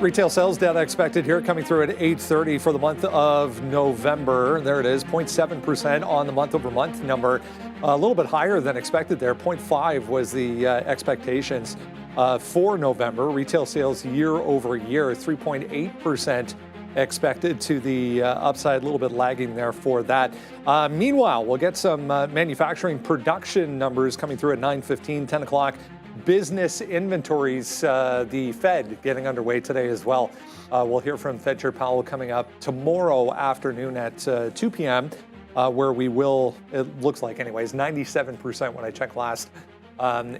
Retail sales data expected here coming through at 8:30 for the month of November. There it is, 0.7% on the month-over-month number. A little bit higher than expected there. 0.5 was the expectations for November. Retail sales year over year, 3.8% expected to the upside, a little bit lagging there for that. Meanwhile, we'll get some manufacturing production numbers coming through at 9:15, 10 o'clock. Business inventories, the Fed getting underway today as well. We'll hear from Fed Chair Powell coming up tomorrow afternoon at 2 p.m., where we will, it looks like anyways, 97% when I checked last,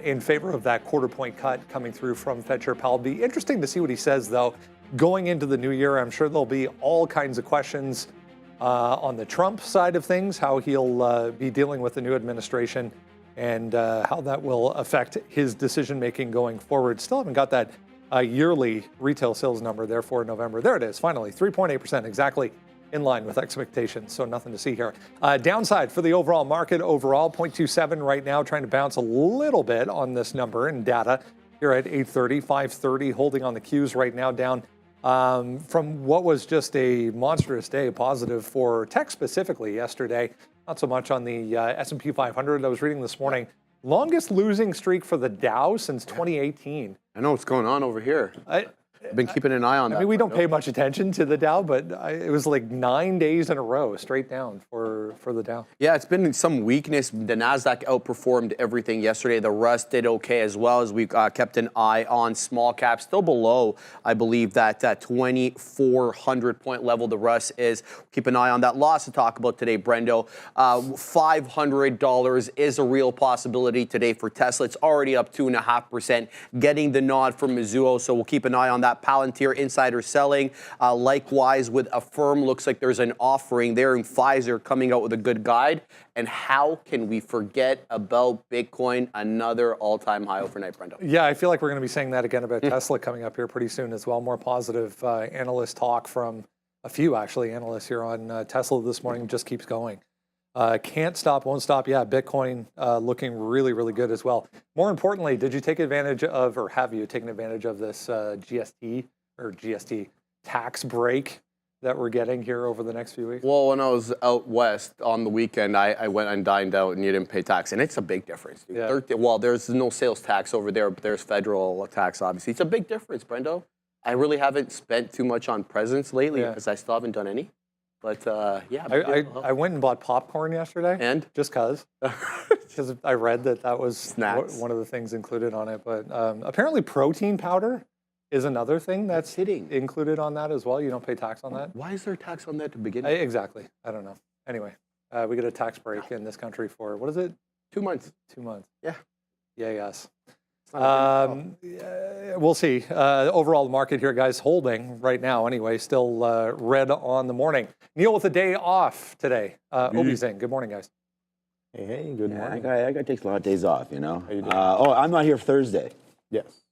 in favor of that quarter point cut coming through from Fed Chair Powell. Be interesting to see what he says, though. Going into the new year, I'm sure there'll be all kinds of questions on the Trump side of things, how he'll be dealing with the new administration and how that will affect his decision-making going forward. Still haven't got that yearly retail sales number there for November. There it is, finally, 3.8%, exactly in line with expectations, so nothing to see here. Downside for the overall market, overall, 0.27 right now, trying to bounce a little bit on this number in data here at 8:30, 5:30, holding on the Qs right now, down from what was just a monstrous day, positive for tech specifically yesterday. Not so much on the S&P 500. I was reading this morning, longest losing streak for the Dow since 2018. I know what's going on over here. I've been keeping an eye on that. I mean, we don't pay much attention to the Dow, but it was like 9 days in a row straight down for the Dow. Yeah, it's been some weakness. The NASDAQ outperformed everything yesterday. The Rust did okay as well, as we kept an eye on small caps. Still below, I believe, that 2,400 point level the Rust is. Keep an eye on that. Lots to talk about today, Brendo. $500 is a real possibility today for Tesla. It's already up 2.5%, getting the nod from Mizuho, so we'll keep an eye on that. Palantir insider selling. Likewise with Affirm, looks like there's an offering there, and Pfizer coming out with a good guide. And how can we forget about Bitcoin, another all-time high overnight, Brendo? Yeah, I feel like we're going to be saying that again about Tesla coming up here pretty soon as well. More positive analyst talk from a few, actually, analysts here on Tesla this morning. Just keeps going. Can't stop, won't stop. Yeah, Bitcoin looking really, really good as well. More importantly, did you take advantage of, or have you taken advantage of this GST tax break that we're getting here over the next few weeks? Well, when I was out west on the weekend, I went and dined out, and you didn't pay tax. And it's a big difference. Yeah. Well, there's no sales tax over there, but there's federal tax, obviously. It's a big difference, Brendo. I really haven't spent too much on presents lately because I still haven't done any. But yeah. I went and bought popcorn yesterday. And? Just because. Because I read that was one of the things included on it. But apparently protein powder is another thing that's included on that as well. You don't pay tax on that. Why is there tax on that to begin with? Exactly. I don't know. Anyway, we get a tax break in this country for, what is it? 2 months. 2 months. Yeah. Yeah, yes. We'll see. Overall, the market here, guys, holding right now anyway, still red on the morning. Neil with a day off today. Obi Zing, good morning, guys. Hey, good morning. I got to take a lot of days off, you know. How you doing? I'm not here Thursday. Yes.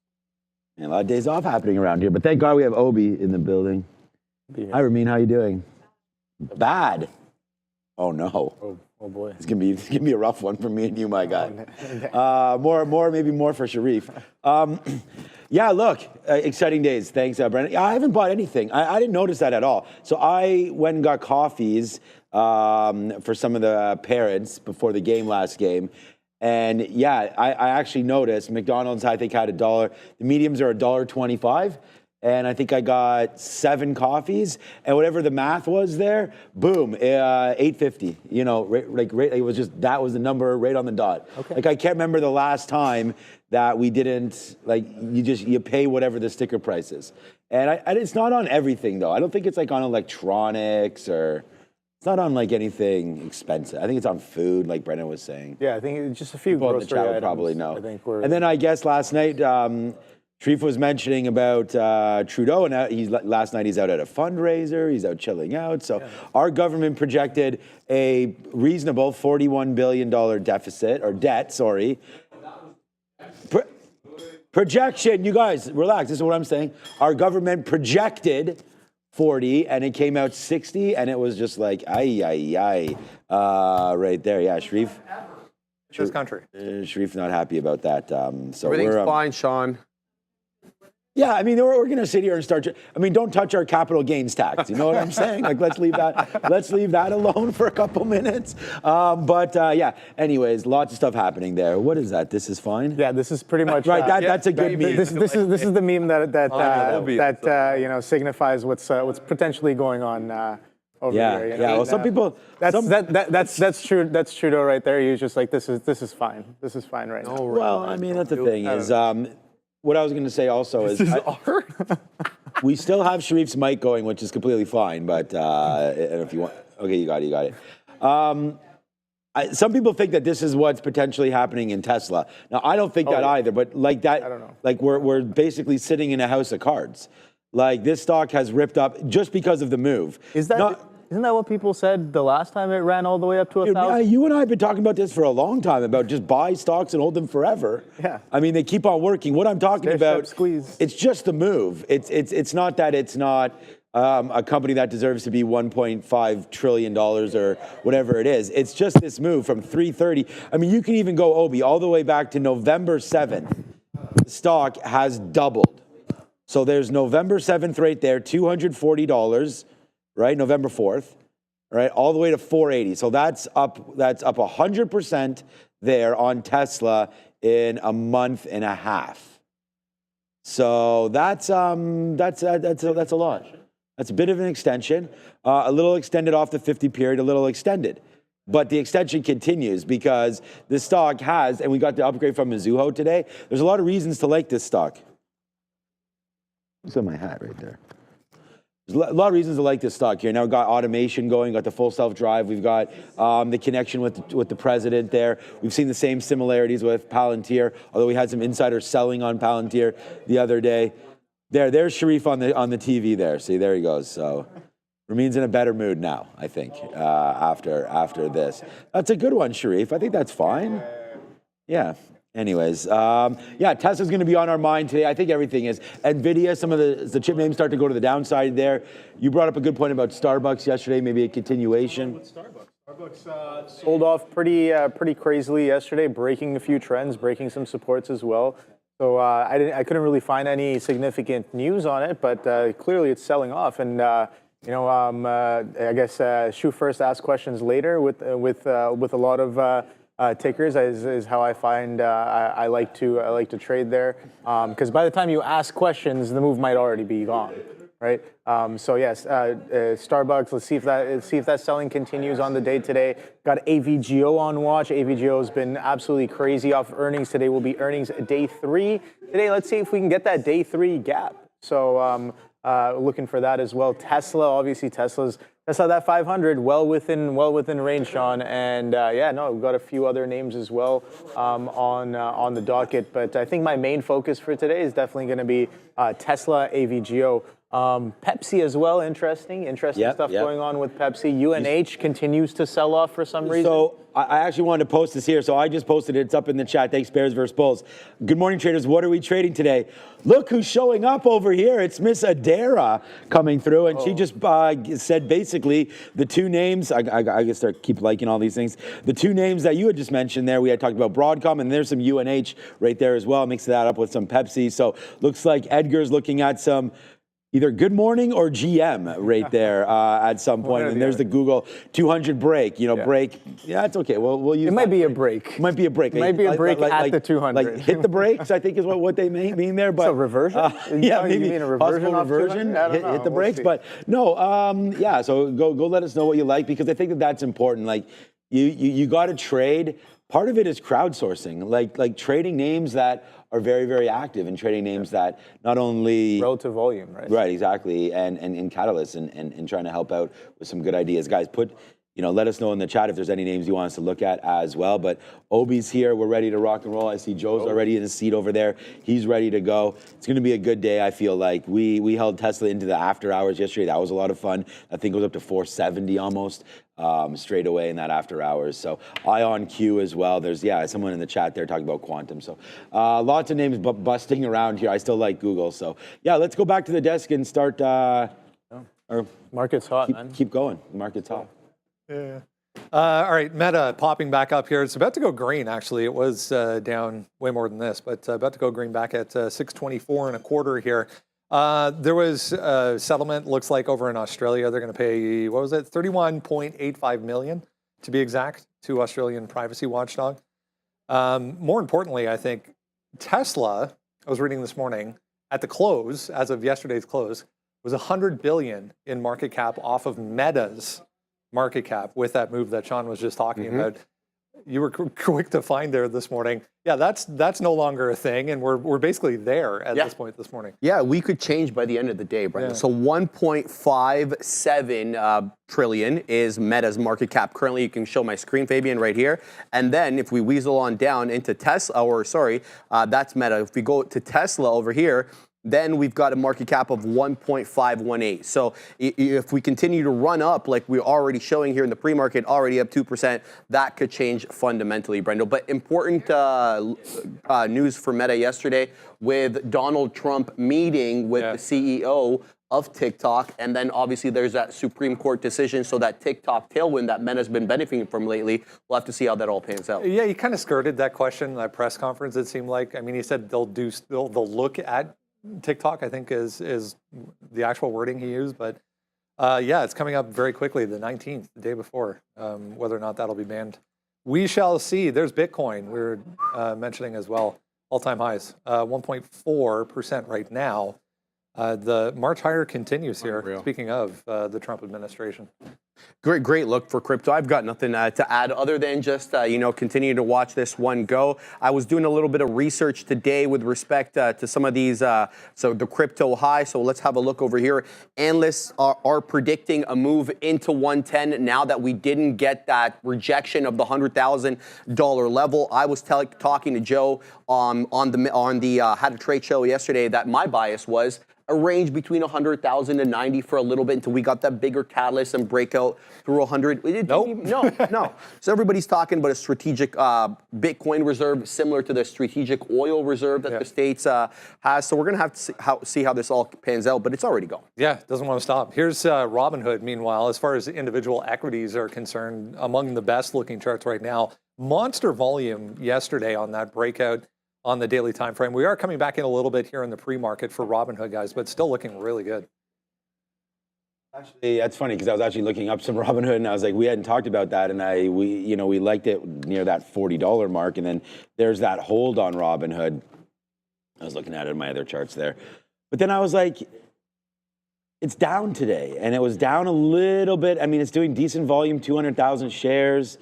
And a lot of days off happening around here, but thank God we have Obi in the building. Hi, Ramin, how you doing? Bad. Oh, no. Oh boy. It's gonna be a rough one for me and you, my guy. Maybe more for Sharif. Yeah, look, exciting days. Thanks, Brendan. I haven't bought anything. I didn't notice that at all. So I went and got coffees for some of the parents before the game, last game. And yeah, I actually noticed McDonald's, I think, had $1. The mediums are $1.25. And I think I got 7 coffees, and whatever the math was there, boom, $8.50. You know, it was just, that was the number right on the dot. Okay. Like, I can't remember the last time that we didn't, like, you pay whatever the sticker price is. And it's not on everything, though. I don't think it's like on electronics, or it's not on like anything expensive. I think it's on food, like Brendan was saying. Yeah, I think it's just a few people in the grocery chat items. Probably know. I think and then I guess last night, Sharif was mentioning about Trudeau, and last night he's out at a fundraiser. He's out chilling out. So our government projected a reasonable $41 billion deficit, or debt, sorry. Projection, you guys, relax. This is what I'm saying. Our government projected 40, and it came out 60, and it was just like, right there. Yeah, Sharif. This country. Sharif's not happy about that. So everything's fine, Sean. Yeah, I mean, we're going to sit here and start. I mean, don't touch our capital gains tax. You know what I'm saying? Like, let's leave that alone for a couple minutes. Yeah. Anyways, lots of stuff happening there. What is that? This is fine. Yeah, this is pretty much right. That's a good meme. This is the meme that signifies what's potentially going on over here. You know? Yeah. Well, some people. That's true. That's Trudeau right there. He was just like, this is fine. This is fine right now. Well, I mean, that's the thing is. What I was going to say also is we still have Sharif's mic going, which is completely fine. But if you want, okay, you got it. Some people think that this is what's potentially happening in Tesla. Now, I don't think that either. But like that, I don't know. Like we're basically sitting in a house of cards. Like this stock has ripped up just because of the move. Isn't that what people said the last time it ran all the way up to 1,000? You and I have been talking about this for a long time, about just buy stocks and hold them forever. Yeah. I mean, they keep on working. What I'm talking about, squeeze. It's just the move. It's not that it's not a company that deserves to be $1.5 trillion or whatever it is. It's just this move from 330. I mean, you can even go, Obi, all the way back to November 7th. The stock has doubled. So there's November 7th right there, $240. Right, November 4th, right, all the way to 480. So that's up 100% there on Tesla in a month and a half. So that's a lot. That's a bit of an extension, a little extended off the 50 period, a little extended. But the extension continues because the stock has, and we got the upgrade from Mizuho today. There's a lot of reasons to like this stock. It's on my hat right there. There's a lot of reasons to like this stock here. Now we've got automation going, got the full self-drive. We've got the connection with the president there. We've seen the same similarities with Palantir, although we had some insider selling on Palantir the other day. There's Sharif on the TV there. See, there he goes. So Ramin's in a better mood now, I think, after this. That's a good one, Sharif. I think that's fine. Yeah. Anyways, Tesla's going to be on our mind today. I think everything is. NVIDIA, some of the chip names start to go to the downside there. You brought up a good point about Starbucks yesterday, maybe a continuation. Starbucks sold off pretty crazily yesterday, breaking a few trends, breaking some supports as well. So I couldn't really find any significant news on it, but clearly it's selling off. And I guess shoot first, ask questions later with a lot of. Tickers is how I find I like to trade there because by the time you ask questions, the move might already be gone, right? So yes, Starbucks. Let's see if that selling continues on the day today. Got AVGO on watch. AVGO has been absolutely crazy off earnings today. Will be earnings day 3 today. Let's see if we can get that day 3 gap. So looking for that as well. Tesla, obviously Tesla that 500 well within range, Sean, and we've got a few other names as well on the docket. But I think my main focus for today is definitely going to be Tesla, AVGO, Pepsi as well. Interesting stuff going on with Pepsi. UNH continues to sell off for some reason. So I actually wanted to post this here, so I just posted it. It's up in the chat. Thanks, Bears versus Bulls. Good morning, traders. What are we trading today? Look who's showing up over here. It's Miss Adara coming through, and she just said basically the two names. I guess I keep liking all these things. The two names that you had just mentioned there, we had talked about Broadcom, and there's some UNH right there as well. Mix that up with some Pepsi. So looks like Edgar's looking at some either Good Morning or GM right there at some point. And there's the Google 200 break, break. Yeah, it's okay. We'll use it. Might be a break. It might be a break. It might be a break at the 200. Like hit the brakes, I think is what they mean there. But so reversion? Maybe you mean a reversion. Hit the brakes. But no, so go let us know what you like, because I think that's important. Like you got to trade. Part of it is crowdsourcing, like trading names that are very, very active, and trading names that not only relative volume, right? Right, exactly, and catalysts and trying to help out with some good ideas. Guys, let us know in the chat if there's any names you want us to look at as well. But Obi's here. We're ready to rock and roll. I see Joe's already in his seat over there. He's ready to go. It's going to be a good day, I feel like. We held Tesla into the after hours yesterday. That was a lot of fun. I think it was up to 470 almost straight away in that after hours. So Ion Q as well. There's, someone in the chat there talking about quantum. So lots of names busting around here. I still like Google. So, let's go back to the desk and start. Market's hot, man. Keep going. The market's hot. Yeah. All right, Meta popping back up here. It's about to go green, actually. It was down way more than this, but about to go green back at 624.25 here. There was a settlement, looks like, over in Australia. They're going to pay, what was it, 31.85 million to be exact, to Australian privacy watchdog. More importantly, I think Tesla, I was reading this morning, at the close, as of yesterday's close, was 100 billion in market cap off of Meta's market cap with that move that Sean was just talking about. You were quick to find there this morning. Yeah, that's no longer a thing, and we're basically there at this point this morning. Yeah, we could change by the end of the day, Brendan. So 1.57 trillion is Meta's market cap. Currently, you can show my screen, Fabian, right here. And then if we weasel on down into Tesla, or sorry, that's Meta. If we go to Tesla over here, then we've got a market cap of 1.518. So if we continue to run up like we're already showing here in the pre-market, already up 2%, that could change fundamentally, Brendo. But important news for Meta yesterday with Donald Trump meeting with the CEO of TikTok. And then obviously there's that Supreme Court decision. So that TikTok tailwind that Meta's been benefiting from lately, we'll have to see how that all pans out. Yeah, he kind of skirted that question in that press conference, it seemed like. I mean, he said they'll look at TikTok, I think is the actual wording he used, but yeah, it's coming up very quickly, the 19th, the day before, whether or not that'll be banned. We shall see. There's Bitcoin, we were mentioning as well, all-time highs, 1.4% right now. The march higher continues here, speaking of the Trump administration. Great look for crypto. I've got nothing to add other than just, continue to watch this one go. I was doing a little bit of research today with respect to some of these, so the crypto high. So let's have a look over here. Analysts are predicting a move into 110 now that we didn't get that rejection of the $100,000 level. I was talking to Joe on the How to Trade show yesterday that my bias was a range between 100,000 and 90 for a little bit until we got that bigger catalyst and breakout through 100. No. So everybody's talking about a strategic Bitcoin reserve similar to the strategic oil reserve that the States has. So we're going to have to see how this all pans out, but it's already going. Yeah, doesn't want to stop. Here's Robinhood, meanwhile, as far as individual equities are concerned, among the best looking charts right now. Monster volume yesterday on that breakout on the daily time frame. We are coming back in a little bit here in the pre-market for Robinhood, guys, but still looking really good. Actually, that's funny because I was actually looking up some Robinhood and I was like, we hadn't talked about that, and we liked it near that $40 mark, and then there's that hold on Robinhood. I was looking at it in my other charts there, but then I was like, it's down today, and it was down a little bit. I mean, it's doing decent volume, 200,000 shares,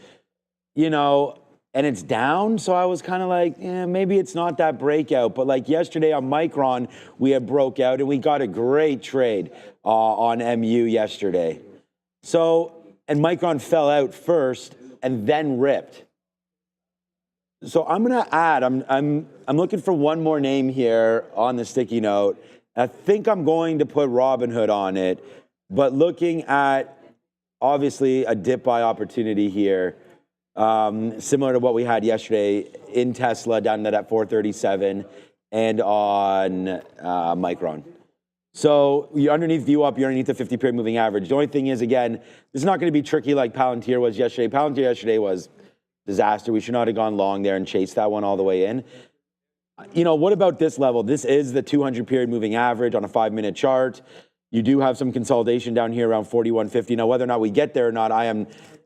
and it's down, so I was kind of like, maybe it's not that breakout. But like yesterday on Micron, we had broke out, and we got a great trade on MU yesterday. So, and Micron fell out first and then ripped. So I'm gonna add, I'm looking for one more name here on the sticky note. I think I'm going to put Robinhood on it, but looking at obviously a dip buy opportunity here. Similar to what we had yesterday in Tesla down to that 437 and on Micron. So you're underneath VWAP, you're underneath the 50-period moving average. The only thing is, again, this is not going to be tricky like Palantir was yesterday. Palantir yesterday was disaster. We should not have gone long there and chased that one all the way in. What about this level? This is the 200-period moving average on a 5-minute chart. You do have some consolidation down here around 41.50. Now, whether or not we get there or not,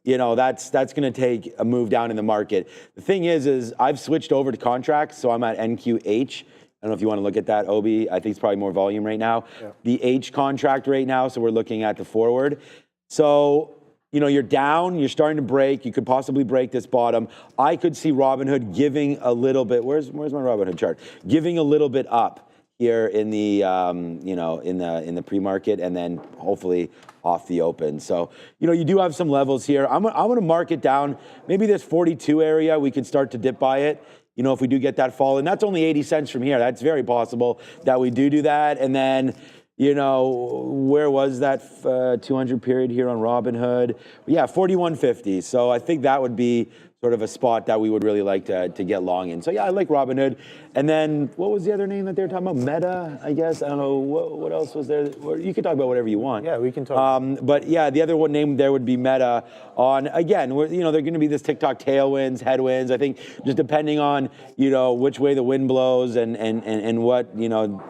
that's going to take a move down in the market. The thing is I've switched over to contracts, so I'm at NQH. I don't know if you want to look at that, Obi. I think it's probably more volume right now. Yeah. The H contract right now, so we're looking at the forward. So, you're down, you're starting to break. You could possibly break this bottom. I could see Robinhood giving a little bit. Where's my Robinhood chart? Giving a little bit up here in the in the pre-market, and then hopefully off the open. So you do have some levels here. I'm going to mark it down. Maybe this 42 area we could start to dip by it. If we do get that fall, and that's only 80 cents from here. That's very possible that we do that, and then You know, where was that 200 period here on Robinhood? Yeah, 41.50. So I think that would be sort of a spot that we would really like to get long in. So yeah, I like Robinhood. And then what was the other name that they were talking about? Meta, I guess. I don't know. What else was there? You can talk about whatever you want. Yeah, we can talk. But yeah, the other one name there would be Meta. On again, you know, they're going to be this TikTok tailwinds, headwinds. I think just depending on, you know, which way the wind blows and what, you know,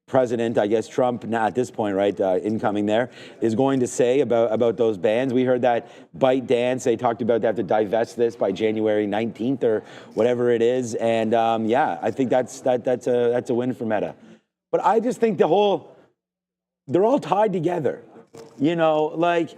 President, I guess Trump, now at this point, right, incoming there, is going to say about those bans. We heard that ByteDance, they talked about they have to divest this by January 19th or whatever it is. And yeah, I think that's a win for Meta. But I just think they're all tied together. You know, like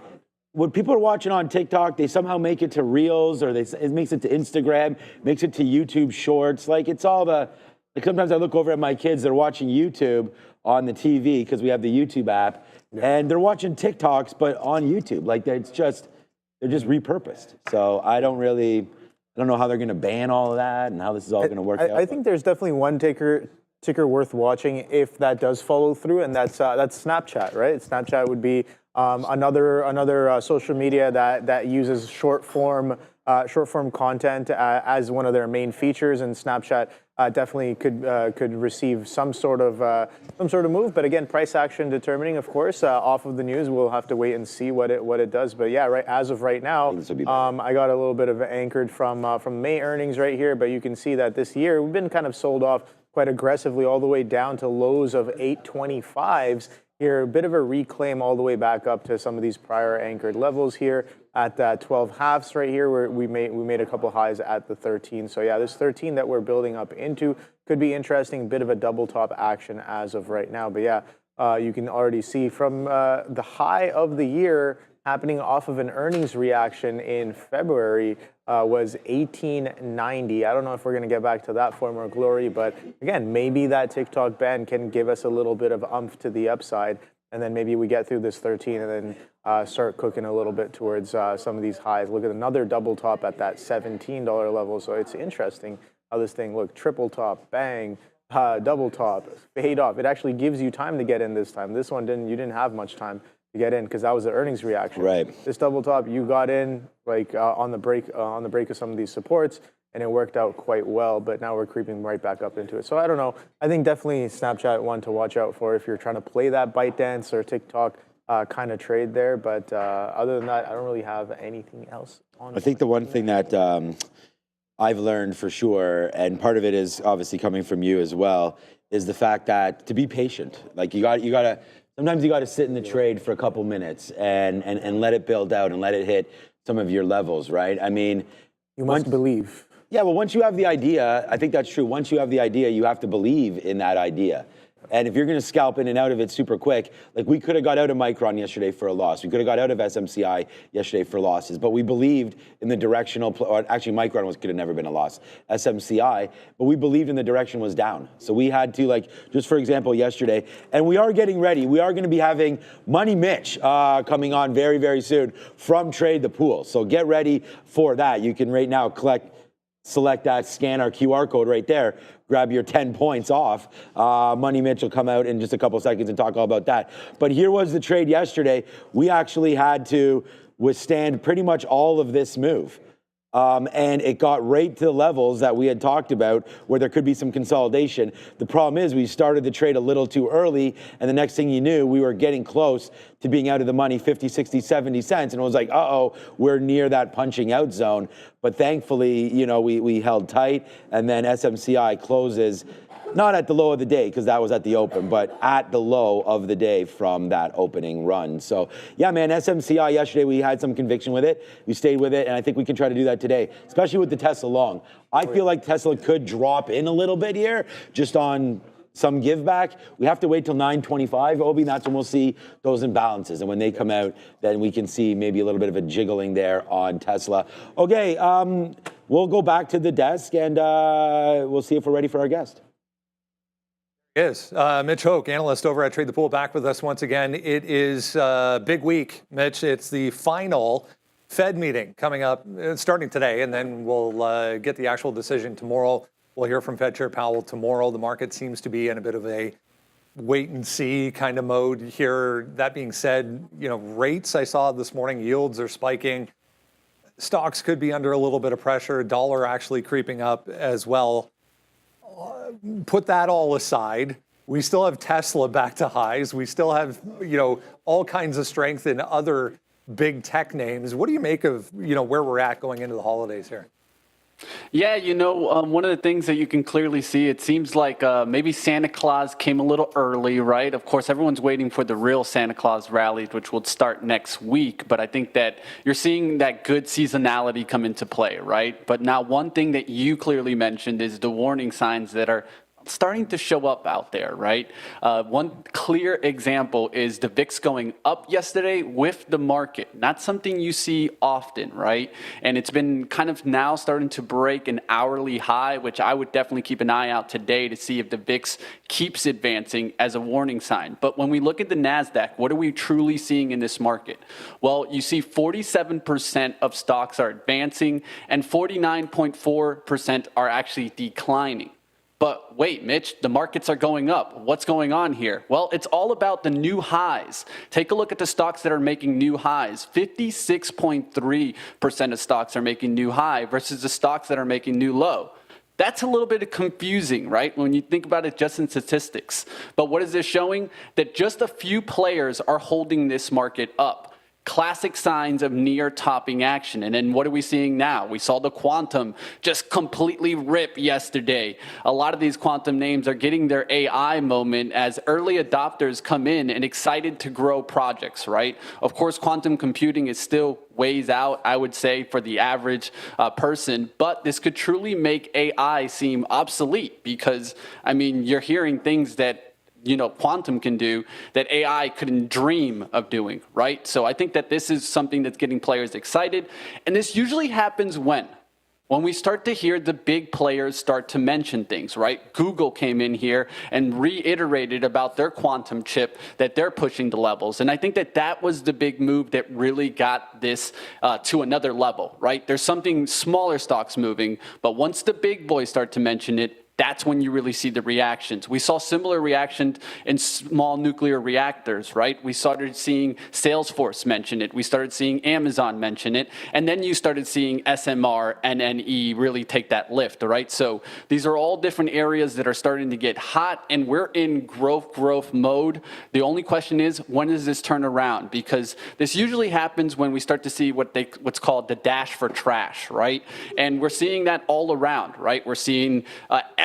when people are watching on TikTok, they somehow make it to Reels, or it makes it to Instagram, makes it to YouTube Shorts. Like it's all the... Like sometimes I look over at my kids, they're watching YouTube on the TV because we have the YouTube app, and they're watching TikToks, but on YouTube. Like they're just repurposed. So I don't know how they're going to ban all of that and how this is all going to work out. I think there's definitely one ticker worth watching if that does follow through, and that's Snapchat, right? Snapchat would be another social media that uses short form content as one of their main features, and Snapchat definitely could receive some sort of move. But again, price action determining, of course, off of the news. We'll have to wait and see what it does. But yeah, right as of right now, I got a little bit of anchored from May earnings right here. But you can see that this year we've been kind of sold off quite aggressively all the way down to lows of 825s. Here, a bit of a reclaim all the way back up to some of these prior anchored levels here at 12 halves right here, where we made a couple highs at the 13. So yeah, this 13 that we're building up into could be interesting. Bit of a double top action as of right now. But yeah, you can already see from the high of the year happening off of an earnings reaction in February was 1890. I don't know if we're going to get back to that former glory, but again, maybe that TikTok ban can give us a little bit of oomph to the upside, and then maybe we get through this 13 and then start cooking a little bit towards some of these highs. Look at another double top at that $17 level. So it's interesting how this thing, look, triple top, bang, double top, fade off. It actually gives you time to get in this time. This one you didn't have much time to get in because that was the earnings reaction. Right. This double top, you got in like on the break of some of these supports, and it worked out quite well. But now we're creeping right back up into it. So I don't know. I think definitely Snapchat one to watch out for if you're trying to play that ByteDance or TikTok kind of trade there. But other than that, I don't really have anything else on. I think the one thing that I've learned for sure, and part of it is obviously coming from you as well, is the fact that to be patient. Like you got to. Sometimes you got to sit in the trade for a couple minutes and let it build out and let it hit some of your levels, right? I mean, you must believe. Yeah, well, once you have the idea, I think that's true. Once you have the idea, you have to believe in that idea. And if you're going to scalp in and out of it super quick, like we could have got out of Micron yesterday for a loss. We could have got out of SMCI yesterday for losses. But we believed in the directional, actually Micron could have never been a loss, SMCI, but we believed in the direction was down. So we had to, like, just for example, yesterday, and we are getting ready. We are going to be having Money Mitch coming on very, very soon from Trade the Pool. So get ready for that. You can right now select that, scan our QR code right there, grab your 10 points off. Money Mitch will come out in just a couple seconds and talk all about that. But here was the trade yesterday. We actually had to withstand pretty much all of this move. And it got right to the levels that we had talked about where there could be some consolidation. The problem is we started the trade a little too early, and the next thing you knew, we were getting close to being out of the money 50, 60, 70 cents, and it was like, uh-oh, we're near that punching out zone. But thankfully, you know, we held tight, and then SMCI closes not at the low of the day, because that was at the open, but at the low of the day from that opening run. So, yeah, man, SMCI yesterday, we had some conviction with it. We stayed with it, and I think we can try to do that today, especially with the Tesla long. I feel like Tesla could drop in a little bit here, just on some give back. We have to wait till 9:25, Obi, and that's when we'll see those imbalances. And when they come out, then we can see maybe a little bit of a jiggling there on Tesla. Okay, we'll go back to the desk, and we'll see if we're ready for our guest. Is Mitch Hoke, analyst over at Trade the Pool, back with us once again. It is a big week, Mitch. It's the final Fed meeting coming up, starting today, and then we'll get the actual decision tomorrow. We'll hear from Fed Chair Powell tomorrow. The market seems to be in a bit of a wait and see kind of mode here. That being said, rates I saw this morning, yields are spiking. Stocks could be under a little bit of pressure, dollar actually creeping up as well. Put that all aside. We still have Tesla back to highs. We still have, all kinds of strength in other big tech names. What do you make of, where we're at going into the holidays here? Yeah, one of the things that you can clearly see, it seems like maybe Santa Claus came a little early, right? Of course, everyone's waiting for the real Santa Claus rally, which will start next week. But I think that you're seeing that good seasonality come into play, right? But now one thing that you clearly mentioned is the warning signs that are starting to show up out there, right? One clear example is the VIX going up yesterday with the market. Not something you see often, right? And it's been kind of now starting to break an hourly high, which I would definitely keep an eye out today to see if the VIX keeps advancing as a warning sign. But when we look at the NASDAQ, what are we truly seeing in this market? Well, you see 47% of stocks are advancing and 49.4% are actually declining. But wait, Mitch, the markets are going up. What's going on here? Well, it's all about the new highs. Take a look at the stocks that are making new highs. 56.3% of stocks are making new high versus the stocks that are making new low. That's a little bit confusing, right? When you think about it just in statistics. But what is this showing? That just a few players are holding this market up. Classic signs of near topping action. And then what are we seeing now? We saw the quantum just completely rip yesterday. A lot of these quantum names are getting their AI moment as early adopters come in and excited to grow projects, right? Of course, quantum computing is still ways out, I would say, for the average person, but this could truly make AI seem obsolete because, you're hearing things that quantum can do that AI couldn't dream of doing, right? So I think that this is something that's getting players excited. And this usually happens when we start to hear the big players start to mention things, right? Google came in here and reiterated about their quantum chip that they're pushing the levels. And I think that that was the big move that really got this to another level, right? There's something smaller stocks moving, but once the big boys start to mention it, that's when you really see the reactions. We saw similar reactions in small nuclear reactors, right? We started seeing Salesforce mention it. We started seeing Amazon mention it. And then you started seeing SMR and NE really take that lift, right? So these are all different areas that are starting to get hot, and we're in growth mode. The only question is, when does this turn around? Because this usually happens when we start to see what's called the dash for trash, right? And we're seeing that all around, right? We're seeing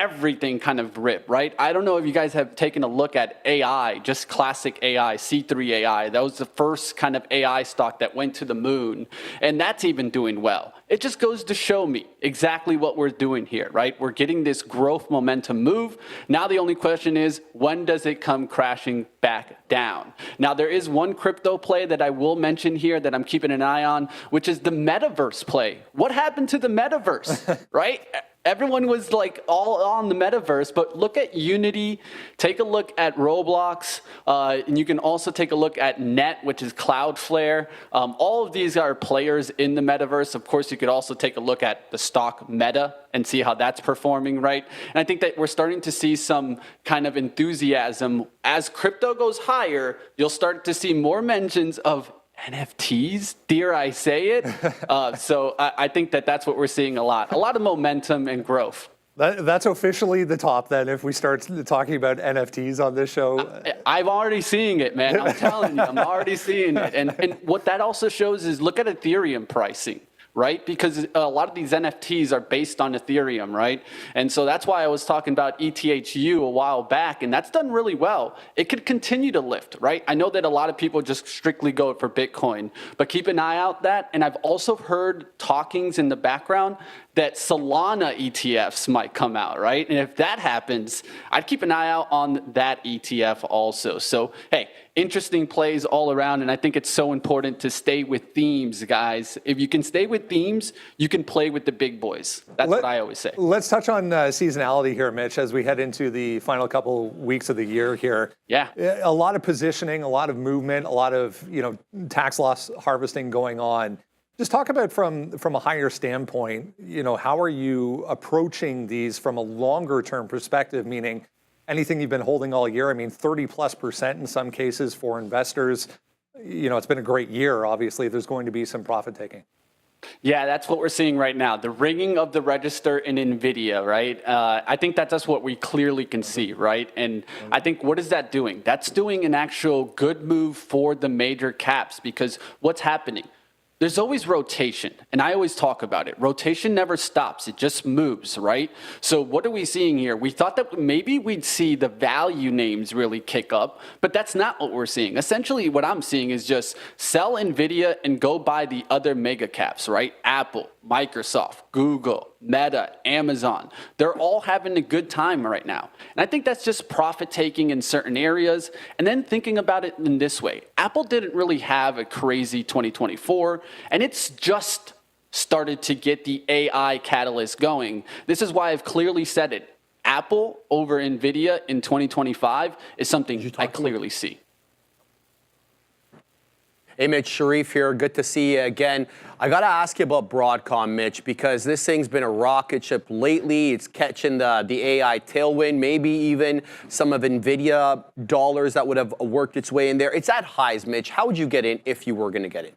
everything kind of rip, right? I don't know if you guys have taken a look at AI, just classic AI, C3 AI. That was the first kind of AI stock that went to the moon, and that's even doing well. It just goes to show me exactly what we're doing here, right? We're getting this growth momentum move. Now the only question is, when does it come crashing back down? Now there is one crypto play that I will mention here that I'm keeping an eye on, which is the metaverse play. What happened to the metaverse, right? Everyone was like all on the metaverse, but look at Unity, take a look at Roblox, and you can also take a look at Net, which is Cloudflare. All of these are players in the metaverse. Of course, you could also take a look at the stock Meta and see how that's performing, right? And I think that we're starting to see some kind of enthusiasm. As crypto goes higher, you'll start to see more mentions of NFTs, dare I say it? So I think that that's what we're seeing a lot of momentum and growth. That's officially the top then, if we start talking about NFTs on this show. I'm already seeing it, man. I'm telling you, I'm already seeing it. And what that also shows is, look at Ethereum pricing, right? Because a lot of these NFTs are based on Ethereum, right? And so that's why I was talking about ETHU a while back, and that's done really well. It could continue to lift, right? I know that a lot of people just strictly go for Bitcoin, but keep an eye out that. And I've also heard talkings in the background that Solana ETFs might come out, right? And if that happens, I'd keep an eye out on that ETF also. So, hey, interesting plays all around, and I think it's so important to stay with themes, guys. If you can stay with themes, you can play with the big boys. That's what I always say. Let's touch on seasonality here, Mitch, as we head into the final couple weeks of the year here. Yeah. A lot of positioning, a lot of movement, a lot of tax loss harvesting going on. Just talk about from a higher standpoint, how are you approaching these from a longer term perspective, meaning anything you've been holding all year. I mean, 30+% in some cases for investors. You know, it's been a great year. Obviously, there's going to be some profit taking. Yeah, that's what we're seeing right now. The ringing of the register in NVIDIA, right? I think that's what we clearly can see, right? And I think what is that doing? That's doing an actual good move for the major caps, because what's happening? There's always rotation, and I always talk about it. Rotation never stops, it just moves, right? So what are we seeing here? We thought that maybe we'd see the value names really kick up, but that's not what we're seeing. Essentially, what I'm seeing is just sell NVIDIA and go buy the other mega caps, right? Apple, Microsoft, Google, Meta, Amazon. They're all having a good time right now. And I think that's just profit taking in certain areas. And then thinking about it in this way, Apple didn't really have a crazy 2024, and it's just started to get the AI catalyst going. This is why I've clearly said it. Apple over NVIDIA in 2025 is something I clearly see. Hey, Mitch, Sharif here. Good to see you again. I got to ask you about Broadcom, Mitch, because this thing's been a rocket ship lately. It's catching the AI tailwind, maybe even some of NVIDIA dollars that would have worked its way in there. It's at highs, Mitch. How would you get in if you were going to get in?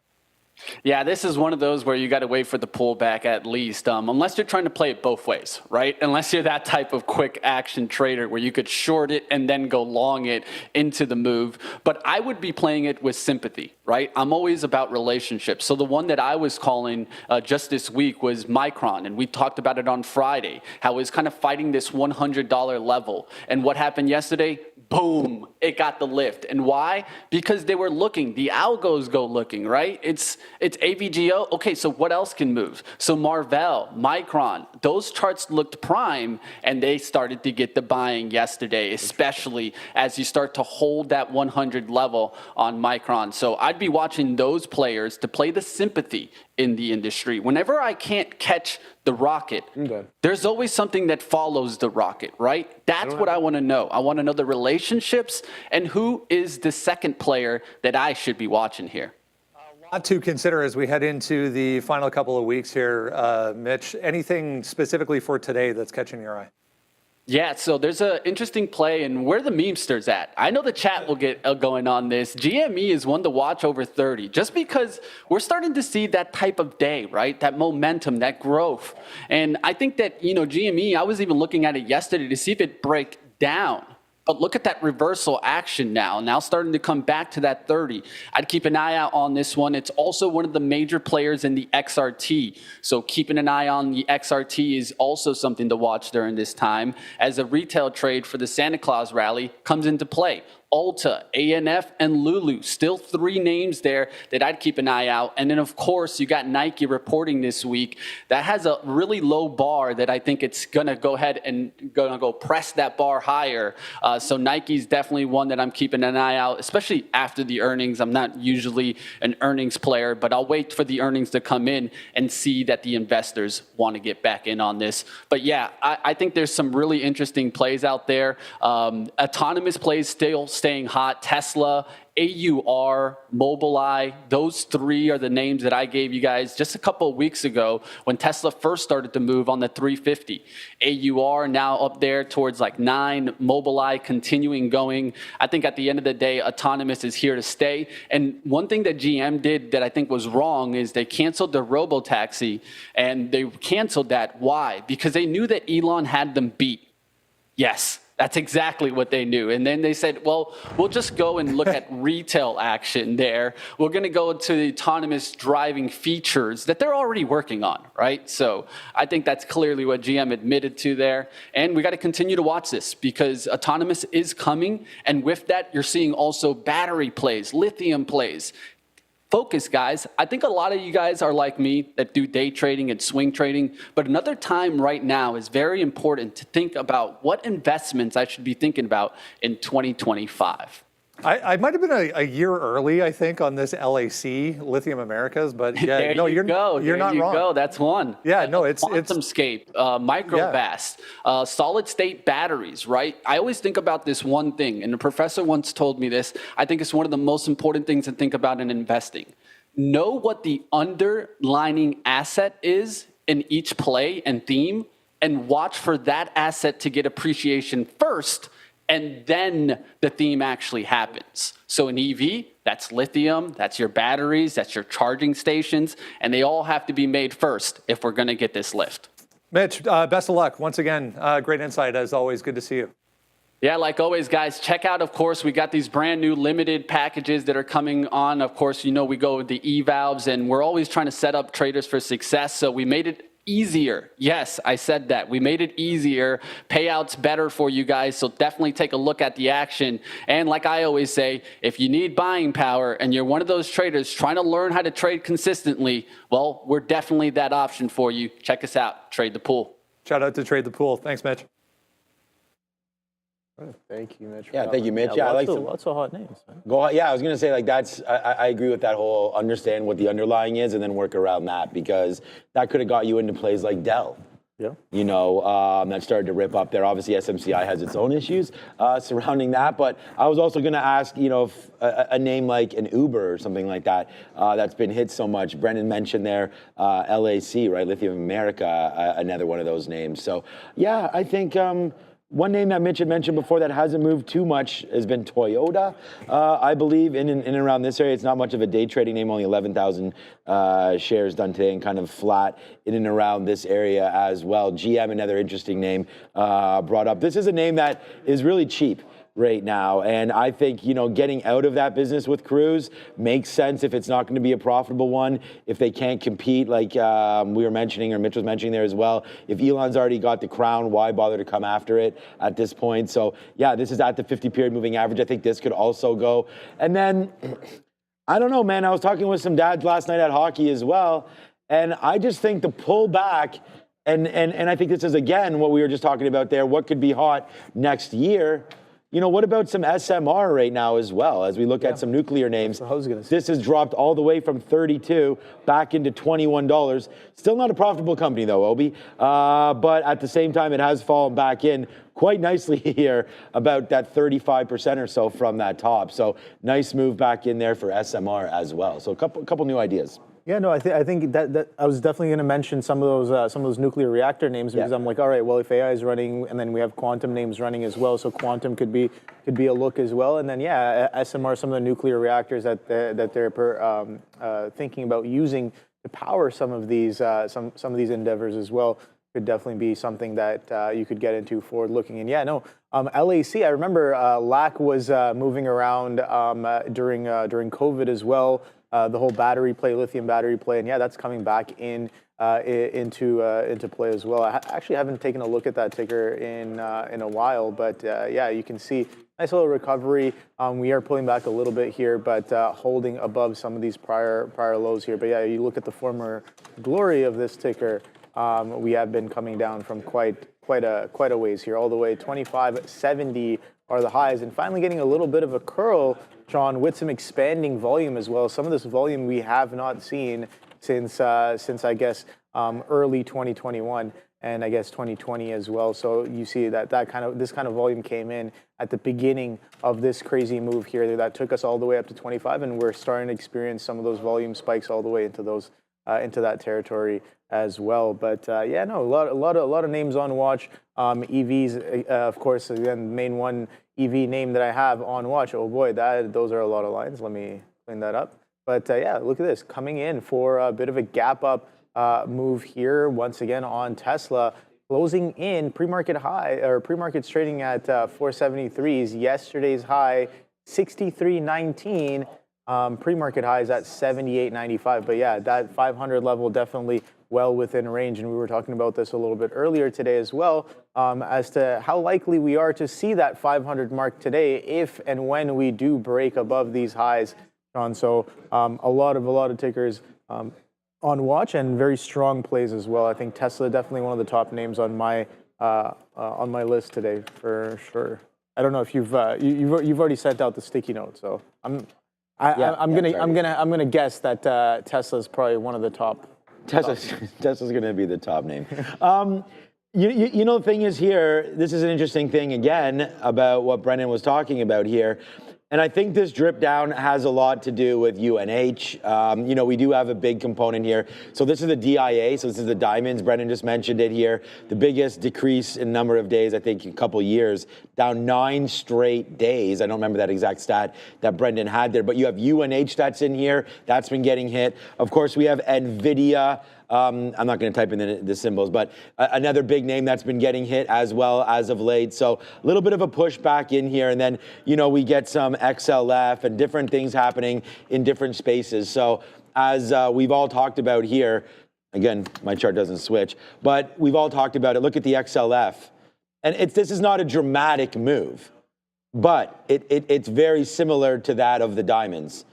Yeah, this is one of those where you got to wait for the pullback at least, unless you're trying to play it both ways, right? Unless you're that type of quick action trader where you could short it and then go long it into the move. But I would be playing it with sympathy, right? I'm always about relationships. So the one that I was calling just this week was Micron, and we talked about it on Friday, how it was kind of fighting this $100 level. And what happened yesterday? Boom, it got the lift. And why? Because they were looking, the algos go looking, right? It's AVGO. Okay, so what else can move? So Marvell, Micron, those charts looked prime, and they started to get the buying yesterday, especially as you start to hold that 100 level on Micron. So I'd be watching those players to play the sympathy in the industry. Whenever I can't catch the rocket, there's always something that follows the rocket, right? That's what I want to know. I want to know the relationships and who is the second player that I should be watching here. A lot to consider as we head into the final couple of weeks here, Mitch. Anything specifically for today that's catching your eye? Yeah, so there's an interesting play, and where the memesters at? I know the chat will get going on this. GME is one to watch over 30, just because we're starting to see that type of day, right? That momentum, that growth. And I think that, GME, I was even looking at it yesterday to see if it break down. But look at that reversal action now starting to come back to that 30. I'd keep an eye out on this one. It's also one of the major players in the XRT. So keeping an eye on the XRT is also something to watch during this time as a retail trade for the Santa Claus rally comes into play. Ulta, ANF, and Lulu. Still three names there that I'd keep an eye out. And then, of course, you got Nike reporting this week. That has a really low bar that I think it's going to go ahead and go press that bar higher. So Nike's definitely one that I'm keeping an eye out, especially after the earnings. I'm not usually an earnings player, but I'll wait for the earnings to come in and see that the investors want to get back in on this. But yeah, I think there's some really interesting plays out there. Autonomous plays still staying hot. Tesla, AUR, Mobileye, those three are the names that I gave you guys just a couple of weeks ago when Tesla first started to move on the 350. AUR now up there towards like 9, Mobileye continuing going. I think at the end of the day, autonomous is here to stay. And one thing that GM did that I think was wrong is they canceled the robotaxi, and they canceled that. Why? Because they knew that Elon had them beat. Yes. That's exactly what they knew. And then they said, well, we'll just go and look at retail action there. We're going to go to the autonomous driving features that they're already working on, right? So I think that's clearly what GM admitted to there. And we got to continue to watch this because autonomous is coming. And with that, you're seeing also battery plays, lithium plays. Focus, guys. I think a lot of you guys are like me that do day trading and swing trading, but another time right now is very important to think about what investments I should be thinking about in 2025. I might have been a year early, I think, on this LAC, Lithium Americas, but yeah, there no, you you're go. You're not wrong. Go. That's one. Yeah, no, it's QuantumScape, Microvast, solid state batteries, right? I always think about this one thing, and the professor once told me this. I think it's one of the most important things to think about in investing. Know what the underlining asset is in each play and theme, and watch for that asset to get appreciation first, and then the theme actually happens. So an EV, that's lithium, that's your batteries, that's your charging stations, and they all have to be made first if we're going to get this lift. Mitch, best of luck. Once again, great insight as always. Good to see you. Yeah, like always, guys, check out, of course, we got these brand new limited packages that are coming on. Of course, you know, we go with the eValves, and we're always trying to set up traders for success. So we made it easier. Yes, I said that. We made it easier, payouts better for you guys. So definitely take a look at the action. And like I always say, if you need buying power and you're one of those traders trying to learn how to trade consistently, well, we're definitely that option for you. Check us out. Trade the Pool. Shout out to Trade the Pool. Thanks, Mitch. Thank you, Mitch. Yeah, thank you, Mitch. Yeah, I like lots of hot names. Man. Go. Yeah, I was gonna say like that's. I agree with that whole understand what the underlying is and then work around that, because that could have got you into plays like Dell. Yeah. You know, that started to rip up there. Obviously, SMCI has its own issues surrounding that. But I was also going to ask, you know, if a name like an Uber or something like that that's been hit so much. Brendan mentioned there LAC, right? Lithium America, another one of those names. So, yeah, I think one name that Mitch had mentioned before that hasn't moved too much has been Toyota. I believe in and around this area, it's not much of a day trading name, only 11,000 shares done today and kind of flat in and around this area as well. GM, another interesting name brought up. This is a name that is really cheap right now. And I think, you know, getting out of that business with Cruise makes sense if it's not going to be a profitable one, if they can't compete like we were mentioning, or Mitch was mentioning there as well. If Elon's already got the crown, why bother to come after it at this point? So yeah, this is at the 50 period moving average. I think this could also go. And then, I don't know, man, I was talking with some dads last night at hockey as well. And I just think the pullback, and I think this is again what we were just talking about there, what could be hot next year. You know, what about some SMR right now as well? As we look at some nuclear names, this has dropped all the way from $32 back into $21. Still not a profitable company though, Obi. But at the same time, it has fallen back in quite nicely here, about that 35% or so from that top. So nice move back in there for SMR as well. So a couple new ideas. Yeah, no, I think that I was definitely going to mention some of those nuclear reactor names, because I'm like, all right, well, if AI is running, and then we have quantum names running as well, so quantum could be a look as well, and then SMR, some of the nuclear reactors that they're thinking about using to power some of these endeavors as well could definitely be something that you could get into forward looking. And LAC, I remember LAC was moving around during COVID as well. The whole battery play, lithium battery play, and that's coming back into play as well. I actually haven't taken a look at that ticker in a while, but you can see nice little recovery. We are pulling back a little bit here, but holding above some of these prior lows here. But you look at the former glory of this ticker. We have been coming down from quite a ways here, all the way 25.70 are the highs, and finally getting a little bit of a curl, John, with some expanding volume as well. Some of this volume we have not seen since I guess early 2021 and I guess 2020 as well. So you see that this kind of volume came in at the beginning of this crazy move here that took us all the way up to 25, and we're starting to experience some of those volume spikes all the way into those into that territory as well. But a lot of names on watch. EVs, of course, again, the main one EV name that I have on watch. Oh boy, those are a lot of lines. Let me clean that up. But look at this, coming in for a bit of a gap up move here once again on Tesla, closing in pre-market high, or pre-market's trading at 473s. Yesterday's high 63.19. Pre-market high is at 78.95. But that 500 level definitely well within range, and we were talking about this a little bit earlier today as well, as to how likely we are to see that 500 mark today if and when we do break above these highs, John. So a lot of tickers on watch, and very strong plays as well. I think Tesla definitely one of the top names on my list today for sure. I don't know if you've already sent out the sticky note, so I'm gonna guess that Tesla is probably one of the top. Tesla's going to be the top name. You know, the thing is here, this is an interesting thing again about what Brendan was talking about here. And I think this drip down has a lot to do with UNH. You know, we do have a big component here. So this is the DIA, so this is the diamonds. Brendan just mentioned it here. The biggest decrease in number of days, I think, in a couple years, down 9 straight days. I don't remember that exact stat that Brendan had there, but you have UNH that's in here. That's been getting hit. Of course, we have NVIDIA. I'm not going to type in the symbols, but another big name that's been getting hit as well as of late. So a little bit of a pushback in here. And then, you know, we get some XLF and different things happening in different spaces. So as we've all talked about here, again, my chart doesn't switch, but we've all talked about it. Look at the XLF. And this is not a dramatic move, but it's very similar to that of the diamonds.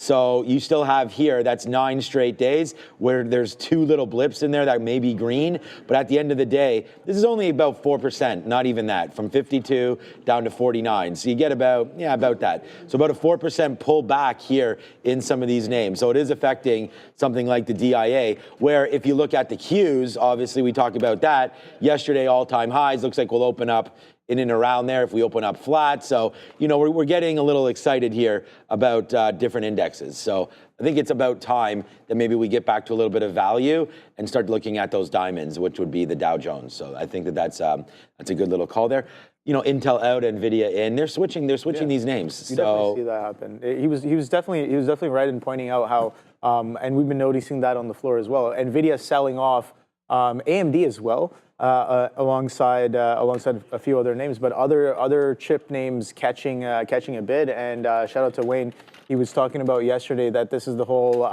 So you still have here, that's 9 straight days where there's 2 little blips in there that may be green. But at the end of the day, this is only about 4%, not even that, from 52 down to 49. So you get about that. So about a 4% pull back here in some of these names. So it is affecting something like the DIA, where if you look at the Qs, obviously we talked about that. Yesterday, all-time highs, looks like we'll open up in and around there if we open up flat. So, you know, we're getting a little excited here about different indexes. So I think it's about time that maybe we get back to a little bit of value and start looking at those diamonds, which would be the Dow Jones. So I think that's a good little call there. You know, Intel out, NVIDIA in. They're switching these names. You definitely see that happen. He was definitely right in pointing out how, and we've been noticing that on the floor as well. NVIDIA selling off, AMD as well. Alongside a few other names, but other chip names catching a bid. And shout out to Wayne. He was talking about yesterday that this is the whole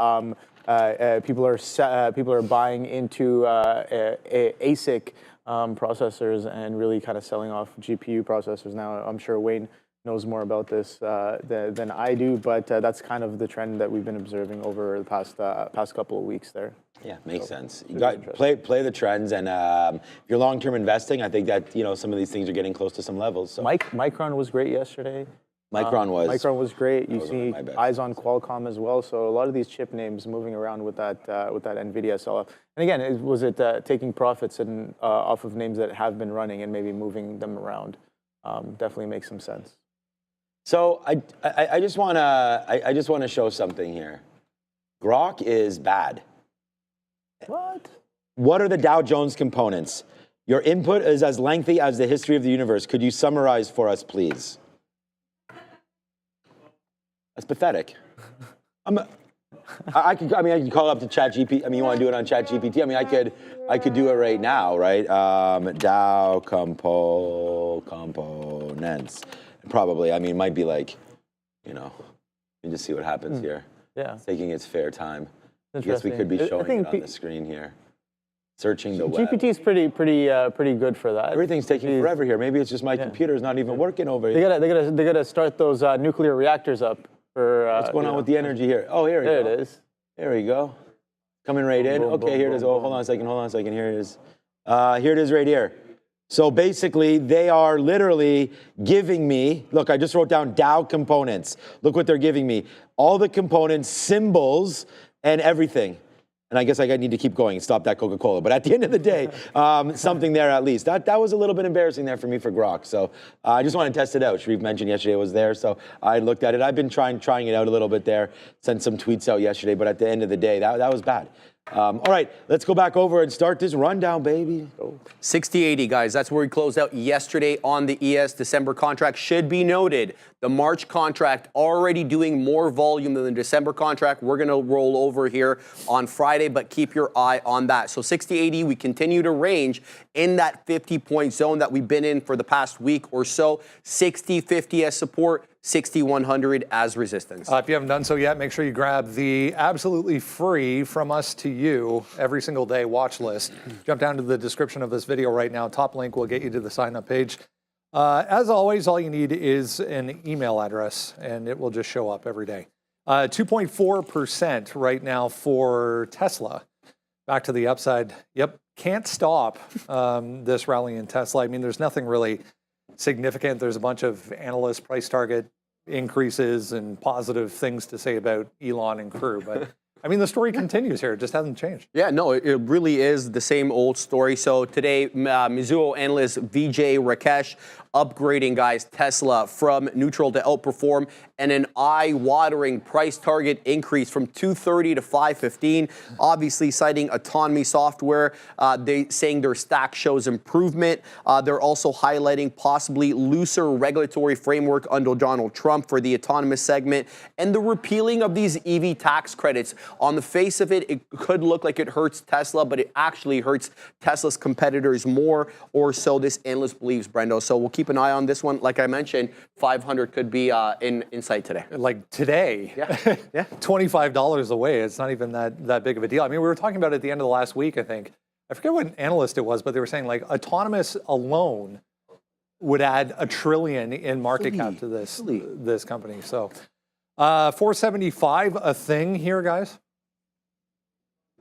people are buying into ASIC processors and really kind of selling off GPU processors now. I'm sure Wayne knows more about this than I do, but that's kind of the trend that we've been observing over the past couple of weeks there. Yeah, makes sense. You got play the trends, and if you're long-term investing, I think that, you know, some of these things are getting close to some levels. So Micron was great yesterday. Micron was great. You see eyes on Qualcomm as well. So a lot of these chip names moving around with that NVIDIA sell-off. And again, was it taking profits and off of names that have been running and maybe moving them around? Definitely makes some sense. So I just wanna show something here. Grok is bad. What are the Dow Jones components? Your input is as lengthy as the history of the universe. Could you summarize for us, please? That's pathetic. I can call up to ChatGPT. I mean, you want to do it on ChatGPT? I mean, I could do it right now, right? Dow components. Probably. I mean, it might be like, you know, let me just see what happens here. Yeah. It's taking its fair time. I guess we could be showing it on the screen here. Searching the web. GPT is pretty good for that. Everything's taking forever here. Maybe it's just my computer's not even working over here. They gotta start those nuclear reactors up. For what's going on with the energy here? Oh, here we go. There it is. There we go. Coming right in. Okay, here it is. Oh, hold on a second. Here it is. Here it is right here. So basically, they are literally giving me, look, I just wrote down Dow components. Look what they're giving me. All the components, symbols, and everything. And I guess I need to keep going and stop that Coca-Cola. But at the end of the day, something there at least. That was a little bit embarrassing there for me for Grok. So I just want to test it out. Sharif mentioned yesterday it was there, so I looked at it. I've been trying it out a little bit there, sent some tweets out yesterday, but at the end of the day, that was bad. All right, let's go back over and start this rundown, baby. 60.80, guys. That's where we closed out yesterday on the ES December contract. Should be noted, the March contract already doing more volume than the December contract. We're going to roll over here on Friday, but keep your eye on that. So 60.80, we continue to range in that 50-point zone that we've been in for the past week or so. 60.50 as support. 6,100 as resistance. If you haven't done so yet, make sure you grab the absolutely free from us to you every single day watch list. Jump down to the description of this video right now. Top link will get you to the sign up page. As always, all you need is an email address and it will just show up every day. 2.4% right now for Tesla. Back to the upside. Yep, can't stop this rally in Tesla. I mean, there's nothing really significant. There's a bunch of analyst price target increases and positive things to say about Elon and crew, but I mean, the story continues here. It just hasn't changed. Yeah, no, it really is the same old story. So today, Mizuho analyst Vijay Rakesh upgrading, guys, Tesla from neutral to outperform, and an eye-watering price target increase from 230 to 515. Obviously, citing autonomy software, they saying their stack shows improvement. They're also highlighting possibly looser regulatory framework under Donald Trump for the autonomous segment, and the repealing of these EV tax credits. On the face of it, it could look like it hurts Tesla, but it actually hurts Tesla's competitors more, or so this analyst believes, Brendo. So we'll keep an eye on this one. Like I mentioned, 500 could be in sight today. Like today, Yeah. Yeah. $25 away. It's not even that big of a deal. I mean, we were talking about it at the end of the last week, I think. I forget what analyst it was, but they were saying like autonomous alone would add $1 trillion in market cap to this company. So 475 a thing here, guys.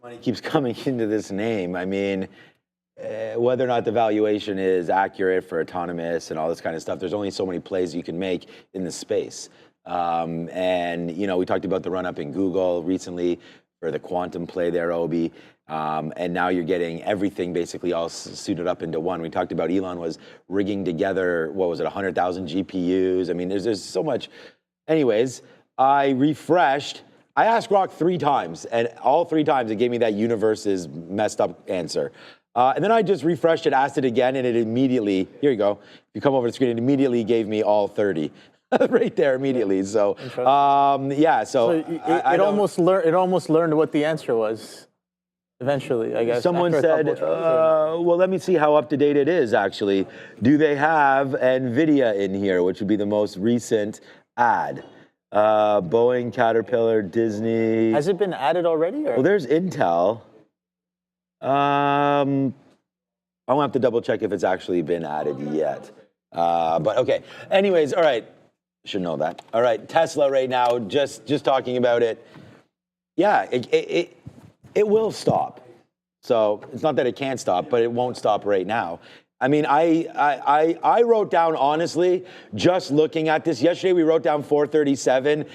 Money keeps coming into this name. I mean, whether or not the valuation is accurate for autonomous and all this kind of stuff, there's only so many plays you can make in the space. And, you know, we talked about the run-up in Google recently for the quantum play there, Obi. And now you're getting everything basically all suited up into one. We talked about Elon was rigging together, what was it, 100,000 GPUs. I mean, there's so much. Anyways, I refreshed. I asked Grok 3 times, and all 3 times it gave me that universe is messed up answer. And then I just refreshed it, asked it again, and it immediately, here you go. If you come over the screen, it immediately gave me all 30. Right there immediately. So, yeah, so it almost learned what the answer was. Eventually, I guess. Someone said, well, let me see how up to date it is, actually. Do they have NVIDIA in here, which would be the most recent ad? Boeing, Caterpillar, Disney. Has it been added already? Or? Well, there's Intel. I'm gonna have to double check if it's actually been added yet. But okay. Anyways, all right. Should know that. All right, Tesla right now. Just talking about it. Yeah, it will stop. So it's not that it can't stop, but it won't stop right now. I mean, I wrote down, honestly, just looking at this. Yesterday, we wrote down 437.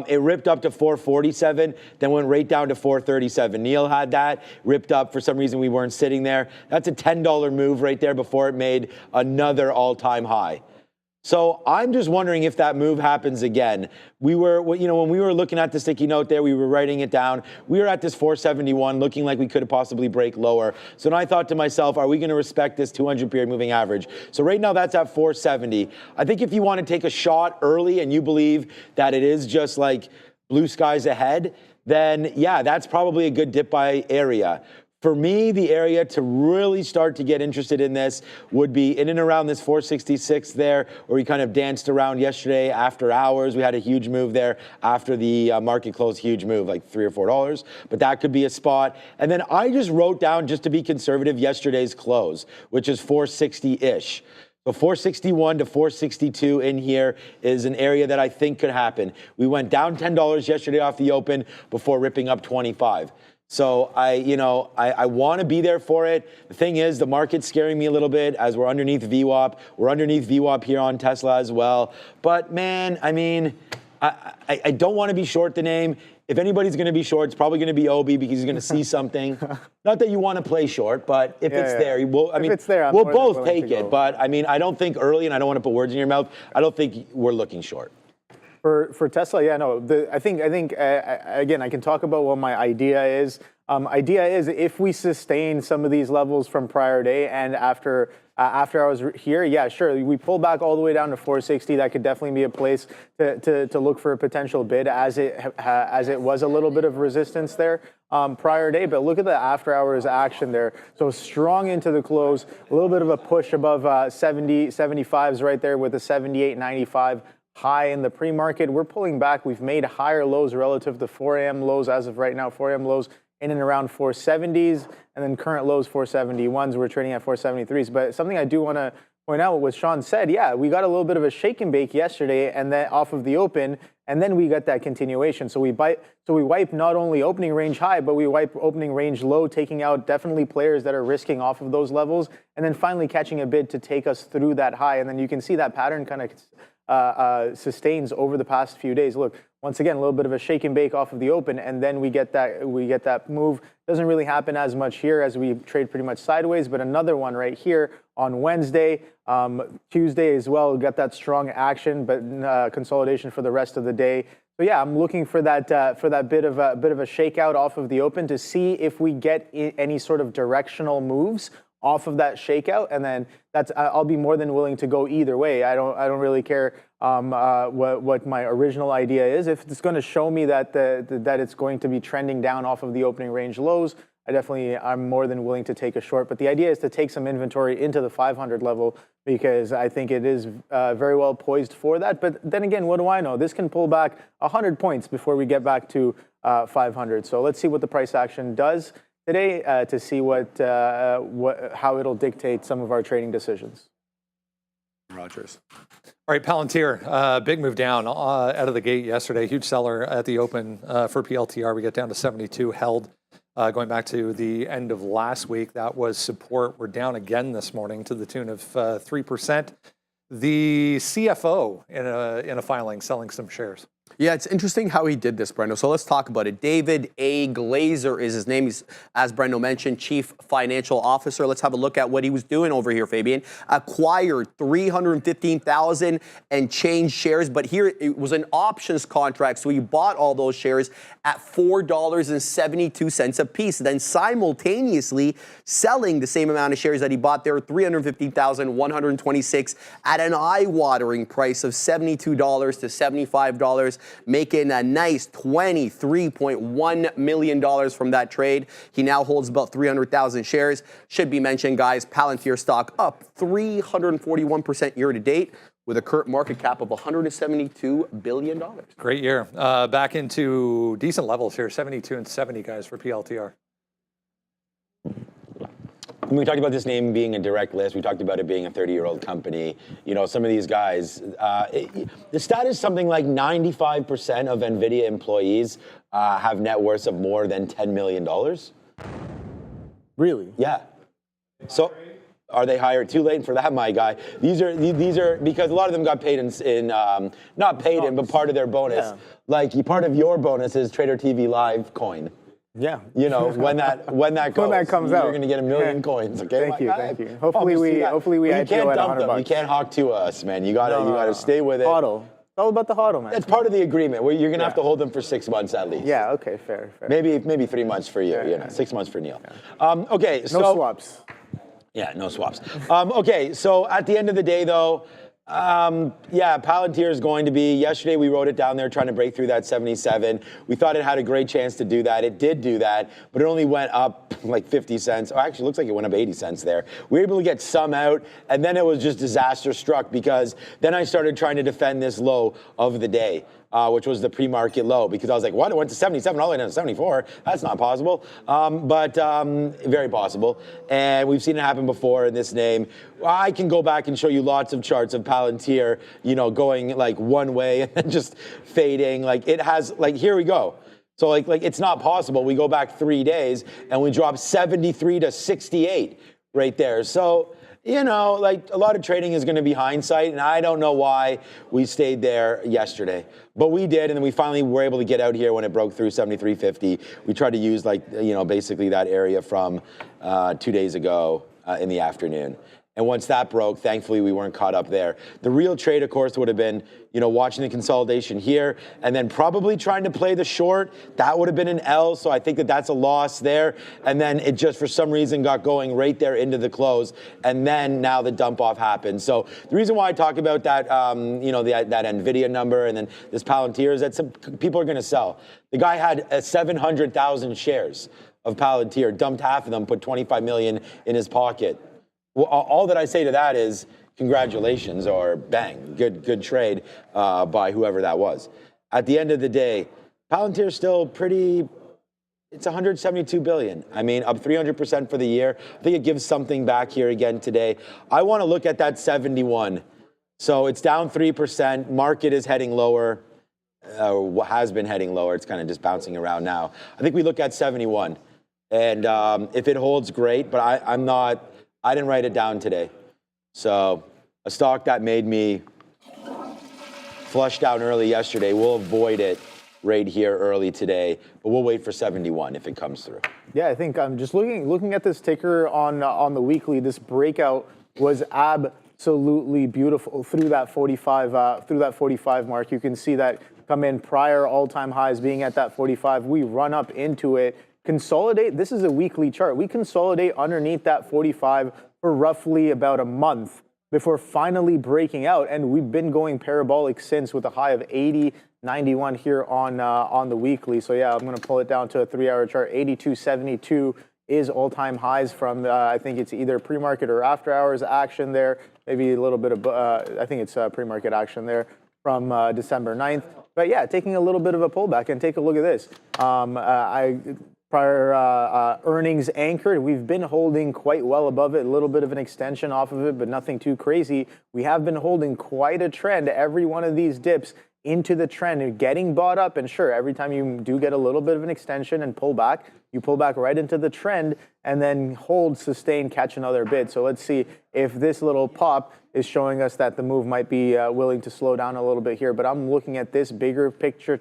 It ripped up to 447, then went right down to 437. Neil had that, ripped up. For some reason, we weren't sitting there. That's a $10 move right there before it made another all-time high. So I'm just wondering if that move happens again. We were, you know, when we were looking at the sticky note there, we were writing it down. We were at this 471, looking like we could possibly break lower. So then I thought to myself, are we going to respect this 200 period moving average? So right now that's at 470. I think if you want to take a shot early and you believe that it is just like blue skies ahead, then yeah, that's probably a good dip buy area. For me, the area to really start to get interested in this would be in and around this 466 there, where we kind of danced around yesterday after hours. We had a huge move there after the market closed, huge move, like $3 or $4. But that could be a spot. And then I just wrote down, just to be conservative, yesterday's close, which is 460-ish. So 461 to 462 in here is an area that I think could happen. We went down $10 yesterday off the open before ripping up 25. So I want to be there for it. The thing is, the market's scaring me a little bit as we're underneath VWAP. We're underneath VWAP here on Tesla as well. But man, I mean, I don't want to be short the name. If anybody's going to be short, it's probably going to be Obi because he's going to see something. Not that you want to play short, but if it's there, we'll both take it. But I mean, I don't think early, and I don't want to put words in your mouth, I don't think we're looking short. For Tesla, yeah, no. I think again, I can talk about what my idea is. Idea is if we sustain some of these levels from prior day and after I was here, yeah, sure, we pull back all the way down to 460. That could definitely be a place to look for a potential bid, as it was a little bit of resistance there prior day. But look at the after hours action there. So strong into the close, a little bit of a push above 75s right there with a 78.95. High in the pre-market. We're pulling back. We've made higher lows relative to 4 a.m. lows as of right now. 4 a.m. lows in and around 470s, and then current lows 471s. We're trading at 473s. But something I do want to point out, what Sean said, yeah, we got a little bit of a shake and bake yesterday, and then off of the open, and then we got that continuation. So we wipe not only opening range high, but we wipe opening range low, taking out definitely players that are risking off of those levels, and then finally catching a bid to take us through that high. And then you can see that pattern kind of sustains over the past few days. Look, once again, a little bit of a shake and bake off of the open, and then we get that move. Doesn't really happen as much here as we trade pretty much sideways, but another one right here on Wednesday, Tuesday as well. We got that strong action, but consolidation for the rest of the day. So yeah, I'm looking for that bit of a shakeout off of the open to see if we get any sort of directional moves off of that shakeout, and then I'll be more than willing to go either way. I don't really care what my original idea is. If it's going to show me that that it's going to be trending down off of the opening range lows, I'm more than willing to take a short. But the idea is to take some inventory into the 500 level, because I think it is very well poised for that. But then again, what do I know? This can pull back 100 points before we get back to 500. So let's see what the price action does today to see how it'll dictate some of our trading decisions. Rogers. All right, Palantir, big move down out of the gate yesterday. Huge seller at the open for PLTR. We get down to 72 held. Going back to the end of last week, that was support. We're down again this morning to the tune of 3%. The CFO in a filing selling some shares. Yeah, it's interesting how he did this, Brendo. So let's talk about it. David A. Glazer is his name. He's, as Brendo mentioned, Chief Financial Officer. Let's have a look at what he was doing over here, Fabian. Acquired 315,000 and change shares, but here it was an options contract, so he bought all those shares at $4.72 a piece, then simultaneously selling the same amount of shares that he bought there, 315,126 at an eye-watering price of $72 to $75. Making a nice $23.1 million from that trade. He now holds about 300,000 shares. Should be mentioned, guys, Palantir stock up 341% year to date with a current market cap of $172 billion. Great year. Back into decent levels here, 72 and 70, guys, for PLTR. We talked about this name being a direct list. We talked about it being a 30-year-old company. You know, some of these guys, the stat is something like 95% of NVIDIA employees have net worths of more than $10 million. Really? Yeah. So are they hired? Too late for that, my guy. These are because a lot of them got paid in not paid in, but part of their bonus. Yeah. Like part of your bonus is TraderTv.live coin. Yeah. You know, when that comes out, you're going to get 1 million coins. Okay. Thank you. Hopefully we IPO at 100 bucks. You can't hawk to us, man. You gotta stay with it. HODL. It's all about the HODL, man. That's part of the agreement. Where you're gonna have to hold them for 6 months at least. Yeah. Okay. Fair. Maybe 3 months for you. Yeah, you know, 6 months for Neil. Okay. So no swaps. Yeah, no swaps. Okay. So at the end of the day, though. Yeah, Palantir is going to be, yesterday we wrote it down there trying to break through that 77. We thought it had a great chance to do that. It did do that, but it only went up like 50 cents. Oh, actually, it looks like it went up 80 cents there. We were able to get some out, and then it was just disaster struck because then I started trying to defend this low of the day. Which was the pre-market low, because I was like, what? It went to 77 all the way down to 74. That's not possible, but very possible. And we've seen it happen before in this name. I can go back and show you lots of charts of Palantir, you know, going like one way and then just fading. Like it has, like here we go. So like it's not possible. We go back 3 days and we drop 73 to 68 right there. So, you know, like a lot of trading is going to be hindsight, and I don't know why we stayed there yesterday. But we did, and then we finally were able to get out here when it broke through 73.50. We tried to use, like, you know, basically that area from 2 days ago in the afternoon. And once that broke, thankfully, we weren't caught up there. The real trade, of course, would have been, you know, watching the consolidation here and then probably trying to play the short. That would have been an L, so I think that that's a loss there. And then it just, for some reason, got going right there into the close. And then now the dump off happened. So the reason why I talk about that, you know, that NVIDIA number and then this Palantir is that some people are going to sell. The guy had 700,000 shares of Palantir, dumped half of them, put 25 million in his pocket. Well, all that I say to that is congratulations or bang, good trade by whoever that was. At the end of the day, Palantir is still pretty, it's 172 billion. I mean, up 300% for the year. I think it gives something back here again today. I want to look at that 71. So it's down 3%. Market is heading lower, has been heading lower. It's kind of just bouncing around now. I think we look at 71. And if it holds, great, but I didn't write it down today. So a stock that made me flushed out early yesterday. We'll avoid it right here early today, but we'll wait for 71 if it comes through. Yeah, I think I'm just looking at this ticker on the weekly. This breakout was absolutely beautiful through that 45 mark. You can see that come in prior all-time highs being at that 45. We run up into it, consolidate. This is a weekly chart. We consolidate underneath that 45 for roughly about a month before finally breaking out, and we've been going parabolic since with a high of 80.91 here on the weekly. So yeah, I'm going to pull it down to a 3-hour chart. 82.72 is all-time highs from I think it's either pre-market or after-hours action there. Maybe a little bit of I think it's pre-market action there from December 9th. But yeah, taking a little bit of a pullback, and take a look at this. Prior earnings anchored, we've been holding quite well above it, a little bit of an extension off of it, but nothing too crazy. We have been holding quite a trend. Every one of these dips into the trend and getting bought up, and sure, every time you do get a little bit of an extension and pull back, you pull back right into the trend and then hold, sustain, catch another bid. So let's see if this little pop is showing us that the move might be willing to slow down a little bit here. But I'm looking at this bigger picture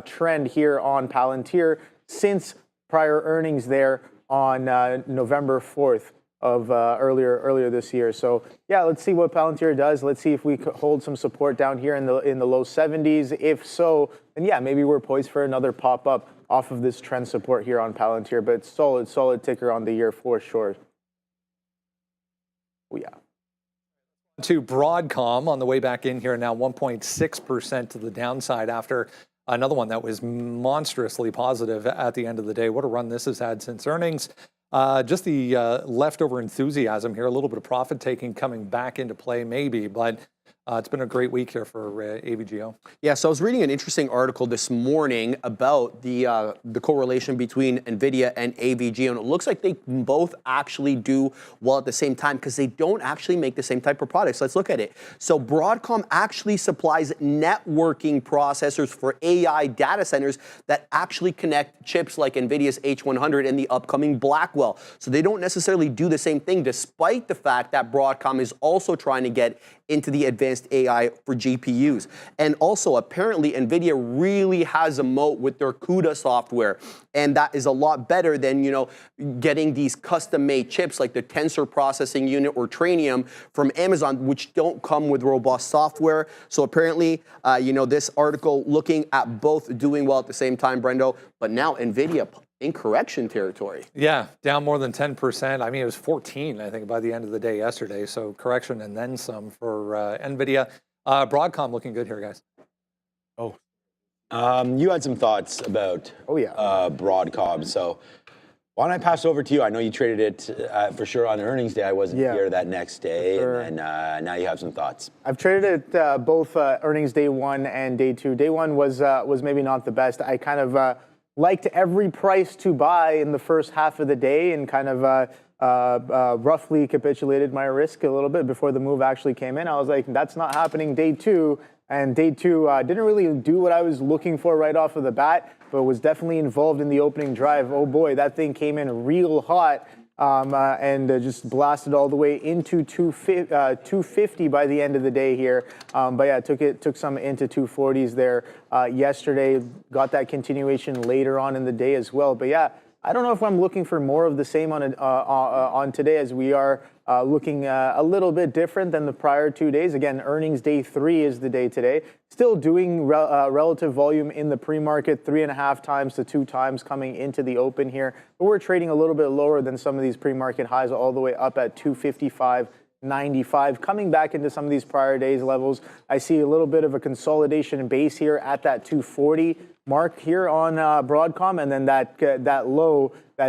trend here on Palantir since prior earnings there on November 4th of earlier this year. So yeah, let's see what Palantir does. Let's see if we could hold some support down here in the low 70s. If so, then yeah, maybe we're poised for another pop up off of this trend support here on Palantir. But solid ticker on the year for sure. Oh yeah. To Broadcom on the way back in here now, 1.6% to the downside after another one that was monstrously positive at the end of the day. What a run this has had since earnings. Just the leftover enthusiasm here, a little bit of profit taking coming back into play maybe, but it's been a great week here for AVGO. Yeah, so I was reading an interesting article this morning about the correlation between NVIDIA and AVGO, and it looks like they both actually do well at the same time because they don't actually make the same type of products. Let's look at it. So Broadcom actually supplies networking processors for AI data centers that actually connect chips like NVIDIA's H100 and the upcoming Blackwell. So they don't necessarily do the same thing, despite the fact that Broadcom is also trying to get into the advanced AI for GPUs. And also, apparently, NVIDIA really has a moat with their CUDA software. And that is a lot better than, getting these custom-made chips like the Tensor Processing Unit or Trainium from Amazon, which don't come with robust software. So apparently, this article looking at both doing well at the same time, Brendo, but now NVIDIA in correction territory. Yeah, down more than 10%. I mean, it was 14, I think, by the end of the day yesterday. So correction and then some for NVIDIA. Broadcom looking good here, guys. Oh. You had some thoughts about Broadcom. So why don't I pass it over to you? I know you traded it for sure on earnings day. I wasn't here that next day. Sure. And now you have some thoughts. I've traded it both earnings day 1 and day 2. Day 1 was maybe not the best. I kind of liked every price to buy in the first half of the day and kind of roughly capitulated my risk a little bit before the move actually came in. I was like, that's not happening day 2. And day 2 didn't really do what I was looking for right off of the bat, but was definitely involved in the opening drive. Oh boy, that thing came in real hot and just blasted all the way into 250 by the end of the day here. But yeah, took some into 240s there yesterday. Got that continuation later on in the day as well. But yeah, I don't know if I'm looking for more of the same on today, as we are looking a little bit different than the prior 2 days. Again, earnings day 3 is the day today. Still doing relative volume in the pre-market, 3.5 times to 2 times coming into the open here. But we're trading a little bit lower than some of these pre-market highs, all the way up at 255.95. Coming back into some of these prior days levels, I see a little bit of a consolidation base here at that 240 mark here on Broadcom, and then that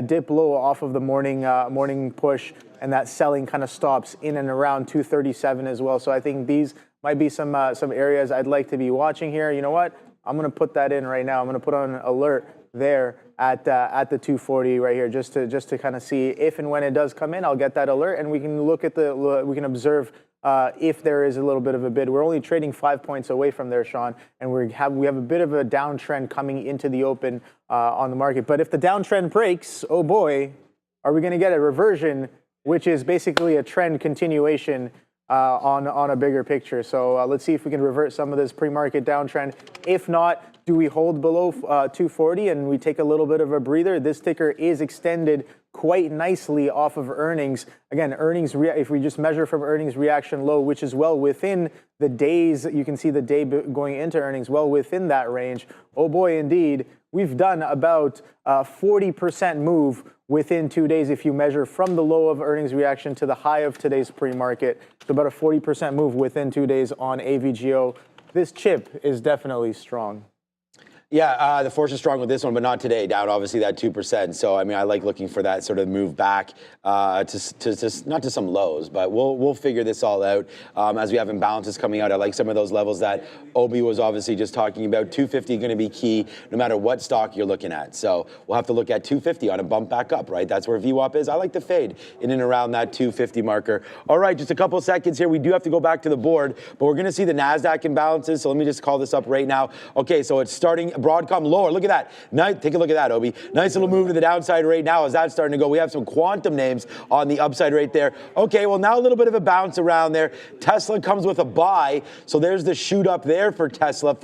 dip low off of the morning push, and that selling kind of stops in and around 237 as well. So I think these might be some areas I'd like to be watching here. You know what? I'm going to put that in right now. I'm going to put on an alert there at the 240 right here, just to kind of see if and when it does come in. I'll get that alert, and we can look at we can observe if there is a little bit of a bid. We're only trading 5 points away from there, Sean, and we have a bit of a downtrend coming into the open on the market. But if the downtrend breaks, oh boy, are we going to get a reversion, which is basically a trend continuation on a bigger picture. So let's see if we can revert some of this pre-market downtrend. If not, do we hold below 240 and we take a little bit of a breather? This ticker is extended quite nicely off of earnings. Again, if we just measure from earnings reaction low, which is well within the days, you can see the day going into earnings, well within that range. Oh boy, indeed, we've done about 40% move within 2 days if you measure from the low of earnings reaction to the high of today's pre-market. So about a 40% move within 2 days on AVGO. This chip is definitely strong. Yeah, the force is strong with this one, but not today. Down obviously that 2%. So I mean, I like looking for that sort of move back to not to some lows, but we'll figure this all out as we have imbalances coming out. I like some of those levels that Obi was obviously just talking about. 250 going to be key no matter what stock you're looking at. So we'll have to look at 250 on a bump back up, right? That's where VWAP is. I like to fade in and around that 250 marker. All right, just a couple of seconds here. We do have to go back to the board, but we're going to see the NASDAQ imbalances. So let me just call this up right now. Okay, so it's starting. Broadcom lower. Look at that. Nice, take a look at that, Obi. Nice little move to the downside right now as that's starting to go. We have some quantum names on the upside right there. Okay, well, now a little bit of a bounce around there. Tesla comes with a buy. So there's the shoot up there for Tesla.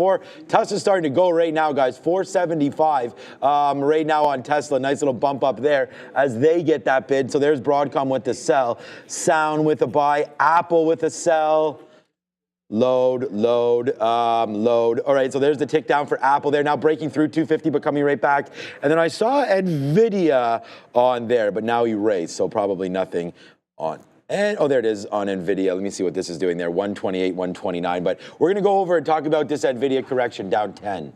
Tesla's starting to go right now, guys. 475 right now on Tesla. Nice little bump up there as they get that bid. So there's Broadcom with the sell. Sound with a buy. Apple with a sell. Load. All right, so there's the tick down for Apple there. Now breaking through 250, but coming right back. And then I saw NVIDIA on there, but now erased, so probably nothing on. And, oh, there it is on NVIDIA. Let me see what this is doing there, 128, 129. But we're going to go over and talk about this NVIDIA correction, down 10.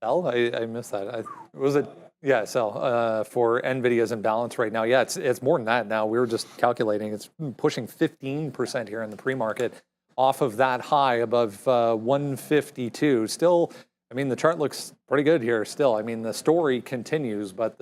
Sell? I missed that. Was it? Yeah, sell for NVIDIA's imbalance right now. Yeah, it's more than that now. We were just calculating. It's pushing 15% here in the pre-market off of that high above 152. Still, I mean, the chart looks pretty good here still. I mean, the story continues, but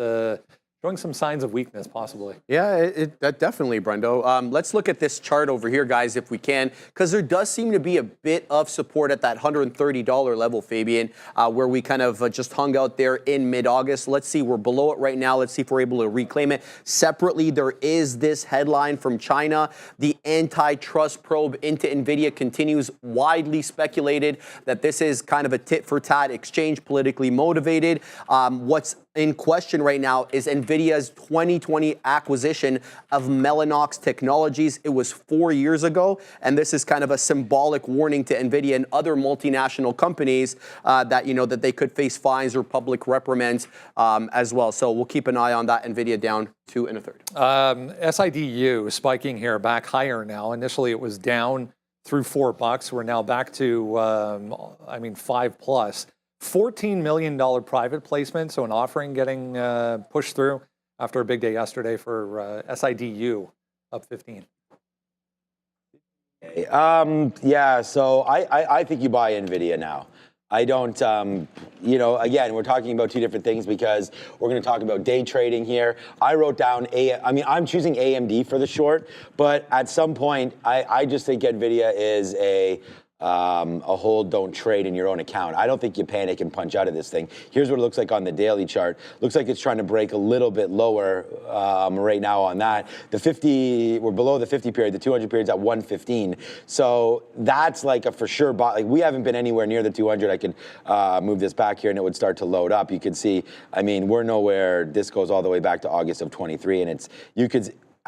showing some signs of weakness possibly. Yeah, that definitely, Brendo. Let's look at this chart over here, guys, if we can, because there does seem to be a bit of support at that $130 level, Fabian, where we kind of just hung out there in mid-August. Let's see, we're below it right now. Let's see if we're able to reclaim it. Separately, there is this headline from China. The antitrust probe into NVIDIA continues, widely speculated that this is kind of a tit-for-tat exchange, politically motivated. What's in question right now is NVIDIA's 2020 acquisition of Mellanox Technologies. It was 4 years ago, and this is kind of a symbolic warning to NVIDIA and other multinational companies that they could face fines or public reprimands as well. So we'll keep an eye on that. NVIDIA down 2 1/3. SIDU spiking here, back higher now. Initially, it was down through $4. We're now back to, $5+. $14 million private placement, so an offering getting pushed through after a big day yesterday for SIDU, up 15. Yeah, so I think you buy NVIDIA now. I don't, again, we're talking about two different things because we're going to talk about day trading here. I wrote down, I'm choosing AMD for the short, but at some point, I just think NVIDIA is a hold, don't trade in your own account. I don't think you panic and punch out of this thing. Here's what it looks like on the daily chart. Looks like it's trying to break a little bit lower right now on that. The 50, we're below the 50 period. The 200 period's at 115. So that's like a for sure buy. Like we haven't been anywhere near the 200. I could move this back here and it would start to load up. You could see, we're nowhere. This goes all the way back to August of 23, and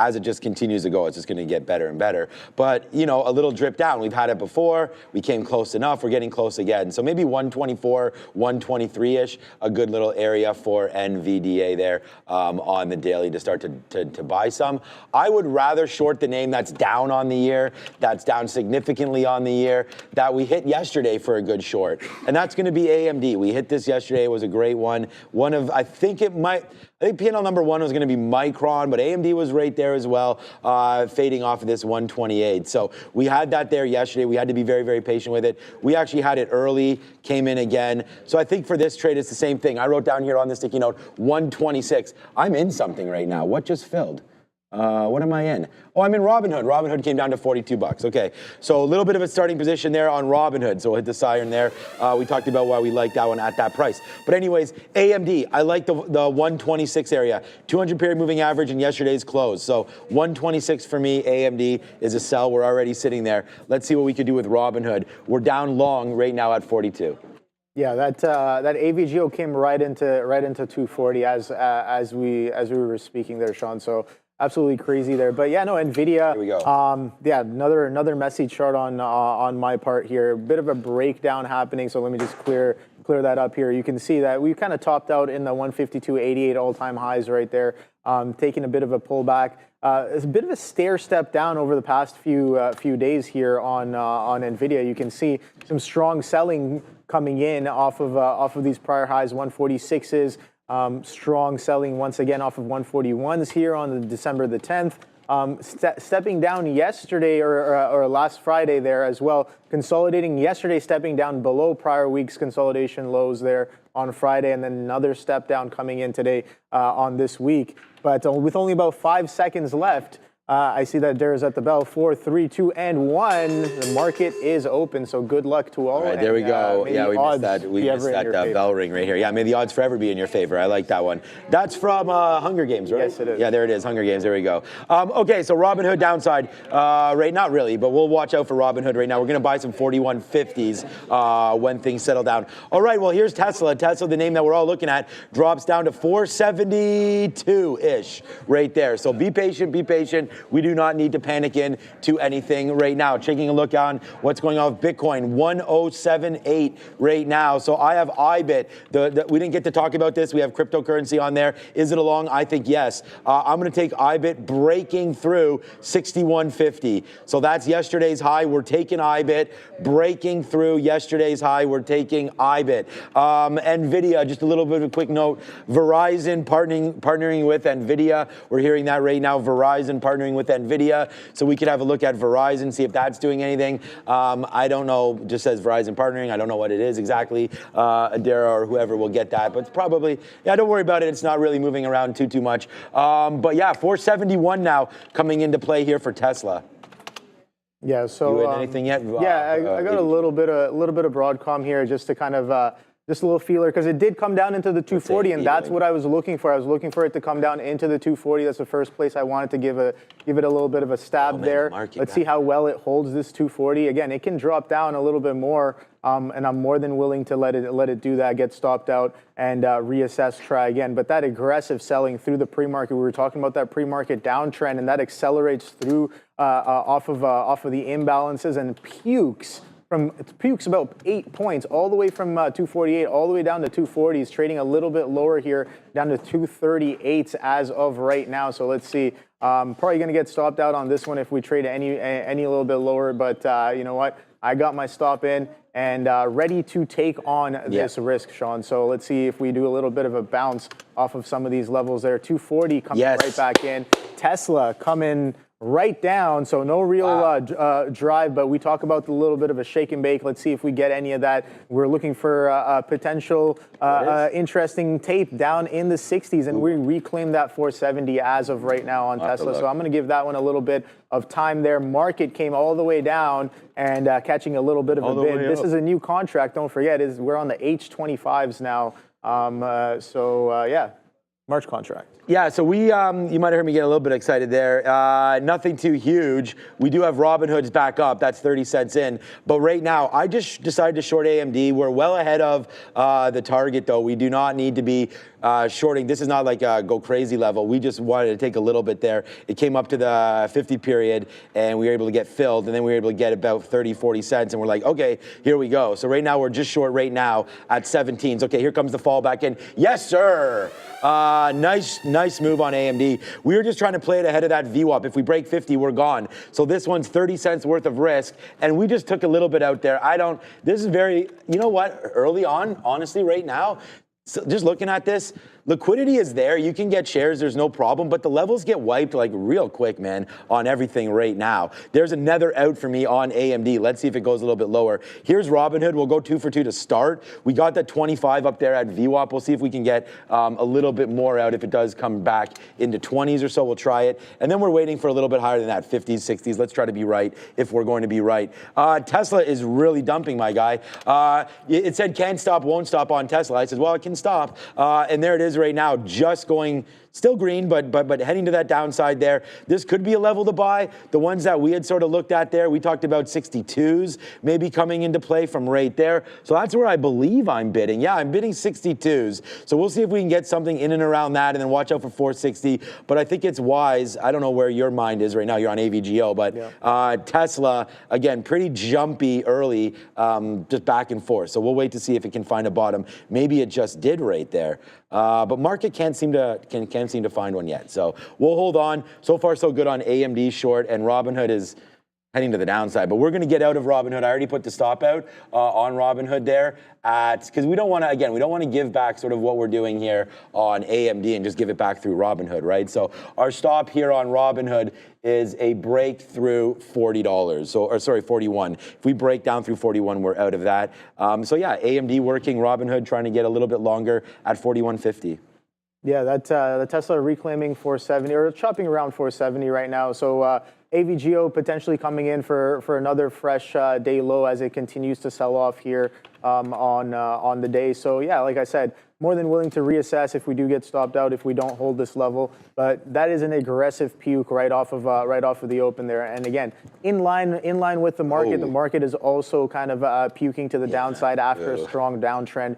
as it just continues to go, it's just going to get better and better. But, a little drip down. We've had it before. We came close enough. We're getting close again. So maybe 124, 123-ish, a good little area for NVDA there on the daily to start to buy some. I would rather short the name that's down on the year, that's down significantly on the year, that we hit yesterday for a good short. And that's going to be AMD. We hit this yesterday. It was a great one. I think P&L number one was going to be Micron, but AMD was right there as well, fading off of this 128. So we had that there yesterday. We had to be very, very patient with it. We actually had it early, came in again. So I think for this trade, it's the same thing. I wrote down here on the sticky note, 126. I'm in something right now. What just filled? What am I in? Oh, I'm in Robinhood. Robinhood came down to 42 bucks. Okay, so a little bit of a starting position there on Robinhood. So we'll hit the siren there. We talked about why we like that one at that price. But anyways, AMD, I like the 126 area. 200 period moving average in yesterday's close. So 126 for me, AMD is a sell. We're already sitting there. Let's see what we could do with Robinhood. We're down long right now at 42. Yeah, that AVGO came right into 240 as we were speaking there, Sean. So absolutely crazy there. But yeah, no, NVIDIA. Here we go. Yeah, another messy chart on my part here. A bit of a breakdown happening. So let me just clear that up here. You can see that we kind of topped out in the 152.88 all-time highs right there, taking a bit of a pullback. It's a bit of a stair step down over the past few days here on NVIDIA. You can see some strong selling coming in off of these prior highs, 146s. Strong selling once again off of 141s here on December the 10th. Stepping down yesterday or last Friday there as well. Consolidating yesterday, stepping down below prior week's consolidation lows there on Friday, and then another step down coming in today on this week. But with only about 5 seconds left, I see that there's at the bell 4, 3, 2, and 1. The market is open, so good luck to all. All right, there we go. Yeah, we missed that. We missed that bell ring right here. Yeah, may the odds forever be in your favor. I like that one. That's from Hunger Games, right? Yes, it is. Yeah, there it is. Hunger Games. There we go. Okay, so Robinhood downside. Right, not really, but we'll watch out for Robinhood right now. We're going to buy some 4150s when things settle down. All right, well, here's Tesla. Tesla, the name that we're all looking at, drops down to 472-ish right there. So be patient, be patient. We do not need to panic into anything right now. Taking a look on what's going on with Bitcoin, 1078 right now. So I have IBIT. We didn't get to talk about this. We have cryptocurrency on there. Is it a long? I think yes. I'm going to take IBIT breaking through 6150. So that's yesterday's high. We're taking IBIT breaking through yesterday's high. We're taking IBIT. NVIDIA, just a little bit of a quick note. Verizon partnering with NVIDIA. We're hearing that right now. Verizon partnering with NVIDIA. So we could have a look at Verizon, see if that's doing anything. I don't know, just says Verizon partnering. I don't know what it is exactly. Adara or whoever will get that, but it's probably, yeah, don't worry about it. It's not really moving around too much. But yeah, 471 now coming into play here for Tesla. Yeah, so you in anything yet? Yeah, I got a little bit of Broadcom here just to kind of just a little feeler, because it did come down into the 240, and that's what I was looking for. I was looking for it to come down into the 240. That's the first place I wanted to give it a little bit of a stab there. Let's see how well it holds this 240. Again, it can drop down a little bit more, and I'm more than willing to let it do that, get stopped out, and reassess, try again. But that aggressive selling through the pre-market, we were talking about that pre-market downtrend, and that accelerates through off of the imbalances and pukes about 8 points all the way from 248 all the way down to 240s, trading a little bit lower here down to 238s as of right now. So let's see. Probably going to get stopped out on this one if we trade any little bit lower. But you know what? I got my stop in and ready to take on this risk, Sean. So let's see if we do a little bit of a bounce off of some of these levels there. 240 coming right back in. Tesla coming right down, so no real drive, but we talk about a little bit of a shake and bake. Let's see if we get any of that. We're looking for a potential interesting tape down in the 60s, and we reclaim that 470 as of right now on Tesla. So I'm going to give that one a little bit of time there. Market came all the way down and catching a little bit of a bid. This is a new contract, don't forget. We're on the H25s now. Yeah, March contract. Yeah, so we, you might have heard me get a little bit excited there. Nothing too huge. We do have Robinhood's back up. That's 30 cents in. But right now, I just decided to short AMD. We're well ahead of the target, though. We do not need to be shorting. This is not like a go crazy level. We just wanted to take a little bit there. It came up to the 50 period, and we were able to get filled, and then we were able to get about 30, 40 cents, and we're like, okay, here we go. So right now, we're just short right now at 17s. Okay, here comes the fall back in. Yes, sir. Nice move on AMD. We were just trying to play it ahead of that VWAP. If we break 50, we're gone. So this one's 30 cents worth of risk, and we just took a little bit out there. This is very, you know what, early on, honestly, right now, So just looking at this, liquidity is there. You can get shares. There's no problem. But the levels get wiped like real quick, man, on everything right now. There's another out for me on AMD. Let's see if it goes a little bit lower. Here's Robinhood. We'll go 2 for 2 to start. We got that 25 up there at VWAP. We'll see if we can get a little bit more out. If it does come back into 20s or so, we'll try it. And then we're waiting for a little bit higher than that, 50s, 60s. Let's try to be right if we're going to be right. Tesla is really dumping, my guy. It said can't stop, won't stop on Tesla. I said, well, it can stop. And there it is right now, just going still green, but heading to that downside there. This could be a level to buy. The ones that we had sort of looked at there, we talked about 62s maybe coming into play from right there. So that's where I believe I'm bidding. Yeah, I'm bidding 62s. So we'll see if we can get something in and around that and then watch out for 460. But I think it's wise. I don't know where your mind is right now. You're on AVGO, but Tesla, again, pretty jumpy early, just back and forth. So we'll wait to see if it can find a bottom. Maybe it just did right there. But market can't seem to find one yet. So we'll hold on. So far, so good on AMD short, and Robinhood is heading to the downside. But we're going to get out of Robinhood. I already put the stop out on Robinhood there because we don't want to give back sort of what we're doing here on AMD and just give it back through Robinhood, right? So our stop here on Robinhood is a break through $40. Or sorry, 41. If we break down through 41, we're out of that. So yeah, AMD working, Robinhood trying to get a little bit longer at 41.50. Yeah, the Tesla reclaiming 470 or chopping around 470 right now. So AVGO potentially coming in for another fresh day low as it continues to sell off here on the day. So yeah, like I said, more than willing to reassess if we do get stopped out, if we don't hold this level. But that is an aggressive puke right off of the open there. And again, in line with the market. The market is also kind of puking to the downside after a strong downtrend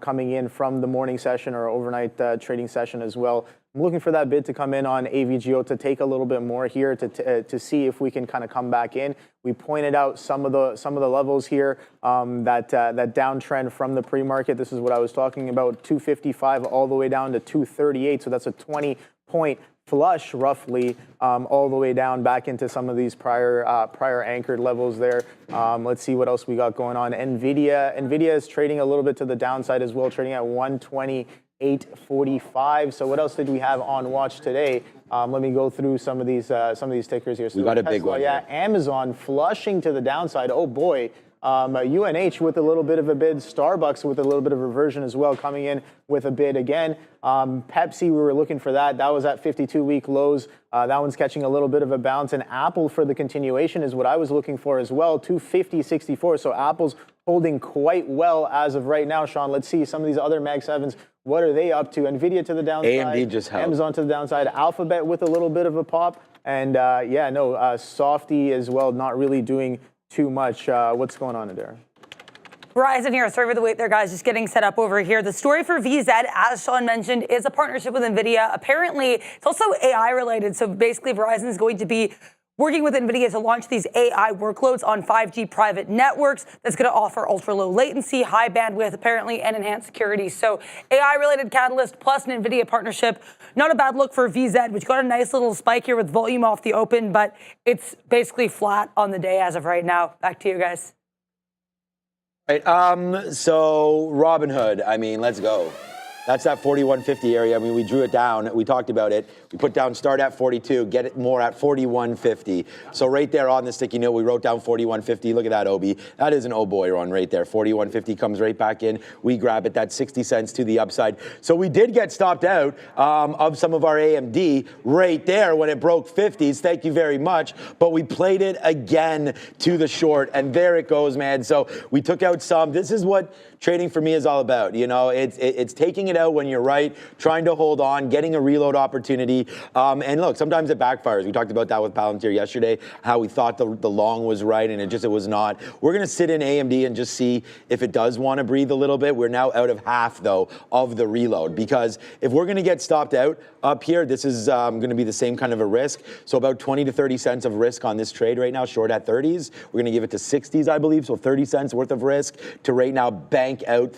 coming in from the morning session or overnight trading session as well. I'm looking for that bid to come in on AVGO to take a little bit more here to see if we can kind of come back in. We pointed out some of the levels here, that downtrend from the pre-market. This is what I was talking about, 255 all the way down to 238. So that's a 20-point flush roughly all the way down back into some of these prior anchored levels there. Let's see what else we got going on. NVIDIA is trading a little bit to the downside as well, trading at 128.45. So what else did we have on watch today? Let me go through some of these tickers here. So we got a Tesla, big one. Yeah, here. Amazon flushing to the downside. Oh boy. UNH with a little bit of a bid, Starbucks with a little bit of reversion as well, coming in with a bid again. Pepsi, we were looking for that. That was at 52-week lows. That one's catching a little bit of a bounce. And Apple for the continuation is what I was looking for as well, 250.64. So Apple's holding quite well as of right now, Sean. Let's see some of these other Mag 7s. What are they up to? NVIDIA to the downside. AMD just held. Amazon to the downside. Alphabet with a little bit of a pop. And Softy as well, not really doing too much. What's going on in there? Verizon here. Sorry for the wait there, guys. Just getting set up over here. The story for VZ, as Sean mentioned, is a partnership with NVIDIA. Apparently, it's also AI related. So basically, Verizon is going to be working with NVIDIA to launch these AI workloads on 5G private networks that's going to offer ultra-low latency, high bandwidth, apparently, and enhanced security. So AI-related catalyst plus an NVIDIA partnership. Not a bad look for VZ, which got a nice little spike here with volume off the open, but it's basically flat on the day as of right now. Back to you guys. Right. So Robinhood, I mean, let's go. That's that 41.50 area. I mean, we drew it down. We talked about it. We put down start at 42, get it more at 41.50. So right there on the sticky note, we wrote down 41.50. Look at that, Obi. That is an oh boy run right there. 41.50 comes right back in. We grab it. That's 60 cents to the upside. So we did get stopped out of some of our AMD right there when it broke 50s. Thank you very much. But we played it again to the short, and there it goes, man. So we took out some. This is what trading for me is all about. You know, it's taking it out when you're right, trying to hold on, getting a reload opportunity. And look, sometimes it backfires. We talked about that with Palantir yesterday, how we thought the long was right and it was not. We're going to sit in AMD and just see if it does want to breathe a little bit. We're now out of half, though, of the reload, because if we're going to get stopped out up here, this is going to be the same kind of a risk. So about 20 to 30 cents of risk on this trade right now, short at 30s. We're going to give it to 60s, I believe. So 30 cents worth of risk to right now bank out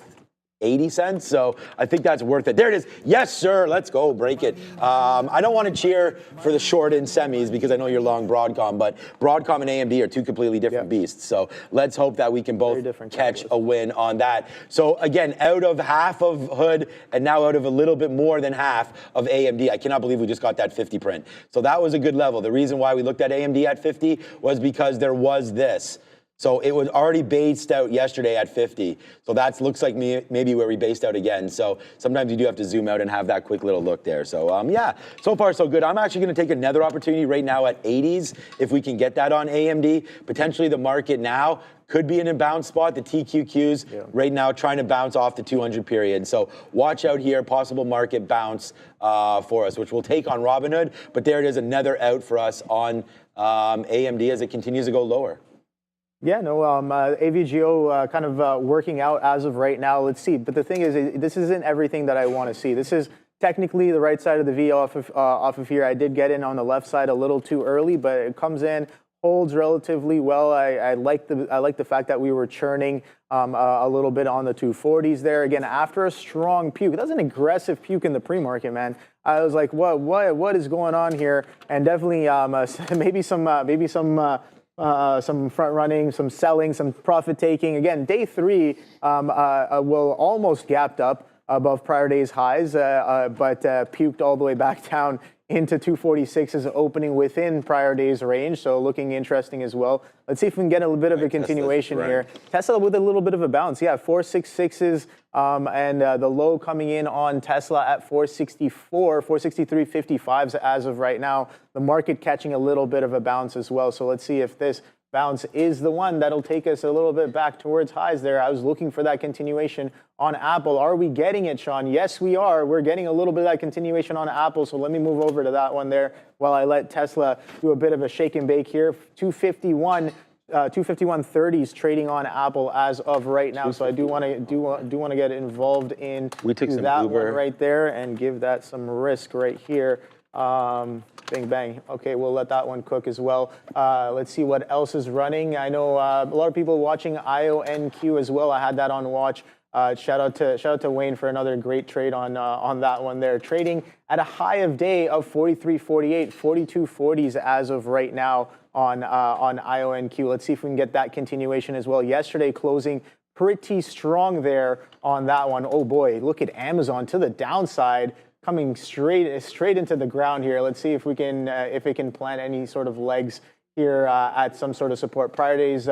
80 cents. So I think that's worth it. There it is. Yes, sir. Let's go. Break it. I don't want to cheer for the short in semis because I know you're long Broadcom, but Broadcom and AMD are two completely different beasts. So let's hope that we can both catch a win on that. So again, out of half of Hood and now out of a little bit more than half of AMD, I cannot believe we just got that 50 print. So that was a good level. The reason why we looked at AMD at 50 was because there was this. So it was already based out yesterday at 50. So that looks like maybe where we based out again. So sometimes you do have to zoom out and have that quick little look there. So yeah, so far so good. I'm actually going to take another opportunity right now at 80s if we can get that on AMD. Potentially the market now could be in a bounce spot. The TQQs right now trying to bounce off the 200 period. So watch out here, possible market bounce for us, which we'll take on Robinhood. But there it is, another out for us on AMD as it continues to go lower. Yeah, no, AVGO kind of working out as of right now. Let's see. But the thing is, this isn't everything that I want to see. This is technically the right side of the V off of here. I did get in on the left side a little too early, but it comes in, holds relatively well. I like the fact that we were churning a little bit on the 240s there. Again, after a strong puke. That was an aggressive puke in the pre-market, man. I was like, what is going on here? And definitely maybe some front running, some selling, some profit taking. Again, day 3 will almost gapped up above prior day's highs, but puked all the way back down into 246's opening within prior day's range. So looking interesting as well. Let's see if we can get a little bit of a continuation here. Tesla with a little bit of a bounce. Yeah, 466s and the low coming in on Tesla at 464, 463.55s as of right now. The market catching a little bit of a bounce as well. So let's see if this bounce is the one that'll take us a little bit back towards highs there. I was looking for that continuation on Apple. Are we getting it, Sean? Yes, we are. We're getting a little bit of that continuation on Apple. So let me move over to that one there while I let Tesla do a bit of a shake and bake here. 251.30s trading on Apple as of right now. So I do want to get involved in that one right there and give that some risk right here. Bang, bang. Okay, we'll let that one cook as well. Let's see what else is running. I know a lot of people watching IONQ as well. I had that on watch. Shout out to Wayne for another great trade on that one there. Trading at a high of day of 43.48, 42.40s as of right now on IONQ. Let's see if we can get that continuation as well. Yesterday closing pretty strong there on that one. Oh boy, look at Amazon to the downside, coming straight into the ground here. Let's see if we can if it can plant any sort of legs here at some sort of support. Prior day's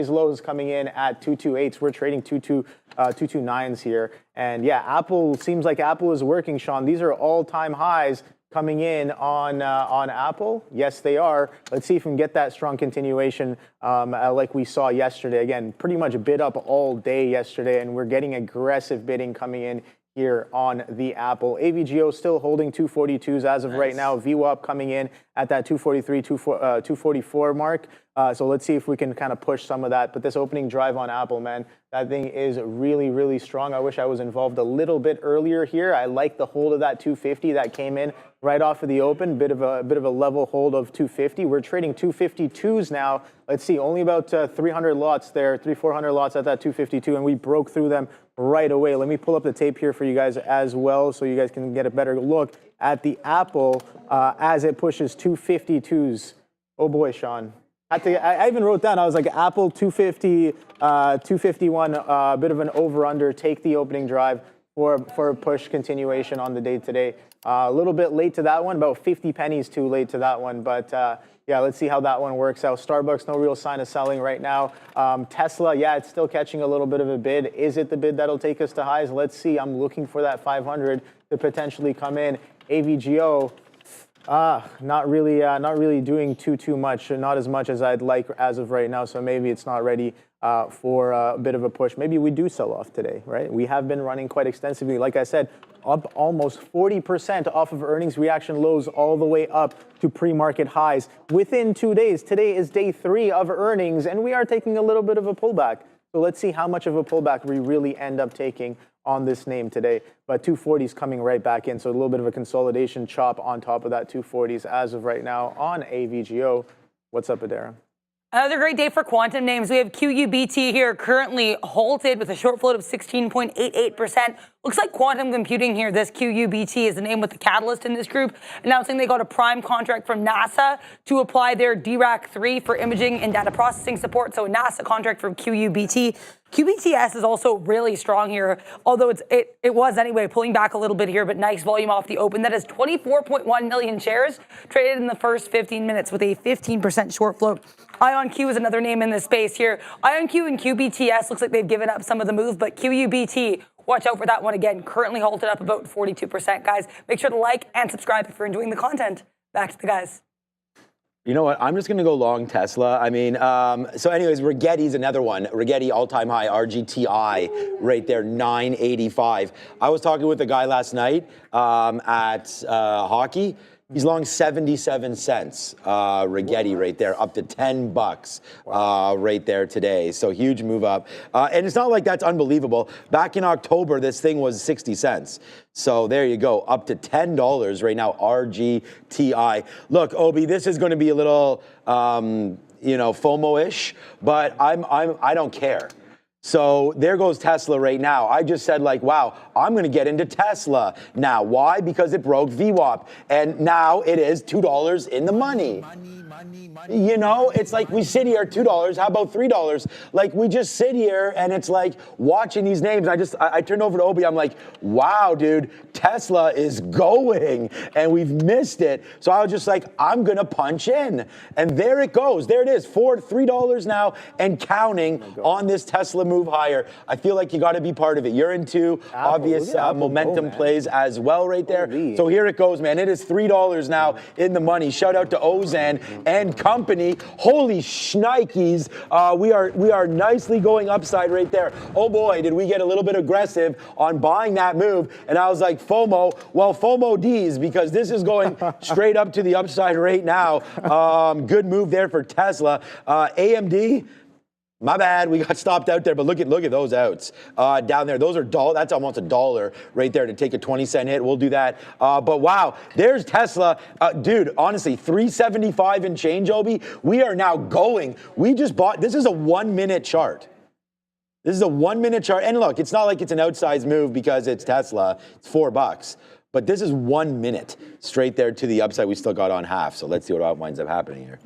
lows coming in at 228s. We're trading 229s here. And yeah, Apple seems like Apple is working, Sean. These are all-time highs coming in on Apple. Yes, they are. Let's see if we can get that strong continuation like we saw yesterday. Again, pretty much bid up all day yesterday, and we're getting aggressive bidding coming in here on the Apple. AVGO still holding 242s as of right now. VWAP coming in at that 243, 244 mark. So let's see if we can kind of push some of that. But this opening drive on Apple, man, that thing is really, really strong. I wish I was involved a little bit earlier here. I like the hold of that 250 that came in right off of the open. Bit of a level hold of 250. We're trading 252s now. Let's see, only about 300 lots there, 400 lots at that 252, and we broke through them right away. Let me pull up the tape here for you guys as well so you guys can get a better look at the Apple as it pushes 252s. Oh boy, Sean. I even wrote down, I was like, Apple 250, 251, bit of an over-under, take the opening drive for a push continuation on the day today. A little bit late to that one, about 50 pennies too late to that one, but yeah, let's see how that one works out. Starbucks, no real sign of selling right now. Tesla, yeah, it's still catching a little bit of a bid. Is it the bid that'll take us to highs? Let's see. I'm looking for that 500 to potentially come in. AVGO, not really doing too much, not as much as I'd like as of right now. So maybe it's not ready for a bit of a push. Maybe we do sell off today, right? We have been running quite extensively. Like I said, up almost 40% off of earnings reaction lows all the way up to pre-market highs within 2 days. Today is day 3 of earnings, and we are taking a little bit of a pullback. So let's see how much of a pullback we really end up taking on this name today. But 240s coming right back in, so a little bit of a consolidation chop on top of that 240s as of right now on AVGO. What's up, Adara? Another great day for quantum names. We have QUBT here currently halted with a short float of 16.88%. Looks like quantum computing here. This QUBT is the name with the catalyst in this group, announcing they got a prime contract from NASA to apply their DRAC-3 for imaging and data processing support. So a NASA contract from QUBT. QBTS is also really strong here, although it was anyway, pulling back a little bit here, but nice volume off the open. That is 24.1 million shares traded in the first 15 minutes with a 15% short float. IonQ is another name in this space here. IonQ and QBTS looks like they've given up some of the move, but QUBT, watch out for that one again. Currently halted up about 42%. Guys, make sure to like and subscribe if you're enjoying the content. Back to the guys. You know what? I'm just going to go long Tesla. I mean, so anyways, Rigetti's another one. Rigetti all-time high, RGTI, right there, 985. I was talking with a guy last night at hockey. He's long 77 cents, Rigetti right there, up to $10 right there today. So huge move up. And it's not like that's unbelievable. Back in October, this thing was 60 cents. So there you go, up to $10 right now, RGTI. Look, Obi, this is going to be a little, FOMO-ish, but I don't care. So there goes Tesla right now. I just said like, wow, I'm going to get into Tesla now. Why? Because it broke VWAP. And now it is $2 in the money. You know, it's like we sit here, $2, how about $3? Like we just sit here and it's like watching these names. I turned over to Obi, I'm like, wow, dude, Tesla is going and we've missed it. So I was just like, I'm going to punch in. And there it goes. There it is, $3 now and counting on this Tesla move higher. I feel like you got to be part of it. You're into obvious momentum plays as well right there. Holy. So here it goes, man. It is $3 now in the money. Shout out to Ozan and company. Holy shnikes. We are nicely going upside right there. Oh boy, did we get a little bit aggressive on buying that move. And I was like, FOMO. Well, FOMO D's because this is going straight up to the upside right now. Good move there for Tesla. AMD. My bad, we got stopped out there, but look at those outs down there. Those are that's almost $1 right there to take a 20-cent hit. We'll do that. But wow, there's Tesla. Dude, honestly, 375 and change, Obi. We are now going. We just bought, this is a 1-minute chart. This is a 1-minute chart. And look, it's not like it's an outsized move because it's Tesla. It's $4. But this is 1 minute straight there to the upside. We still got on half. So let's see what winds up happening here.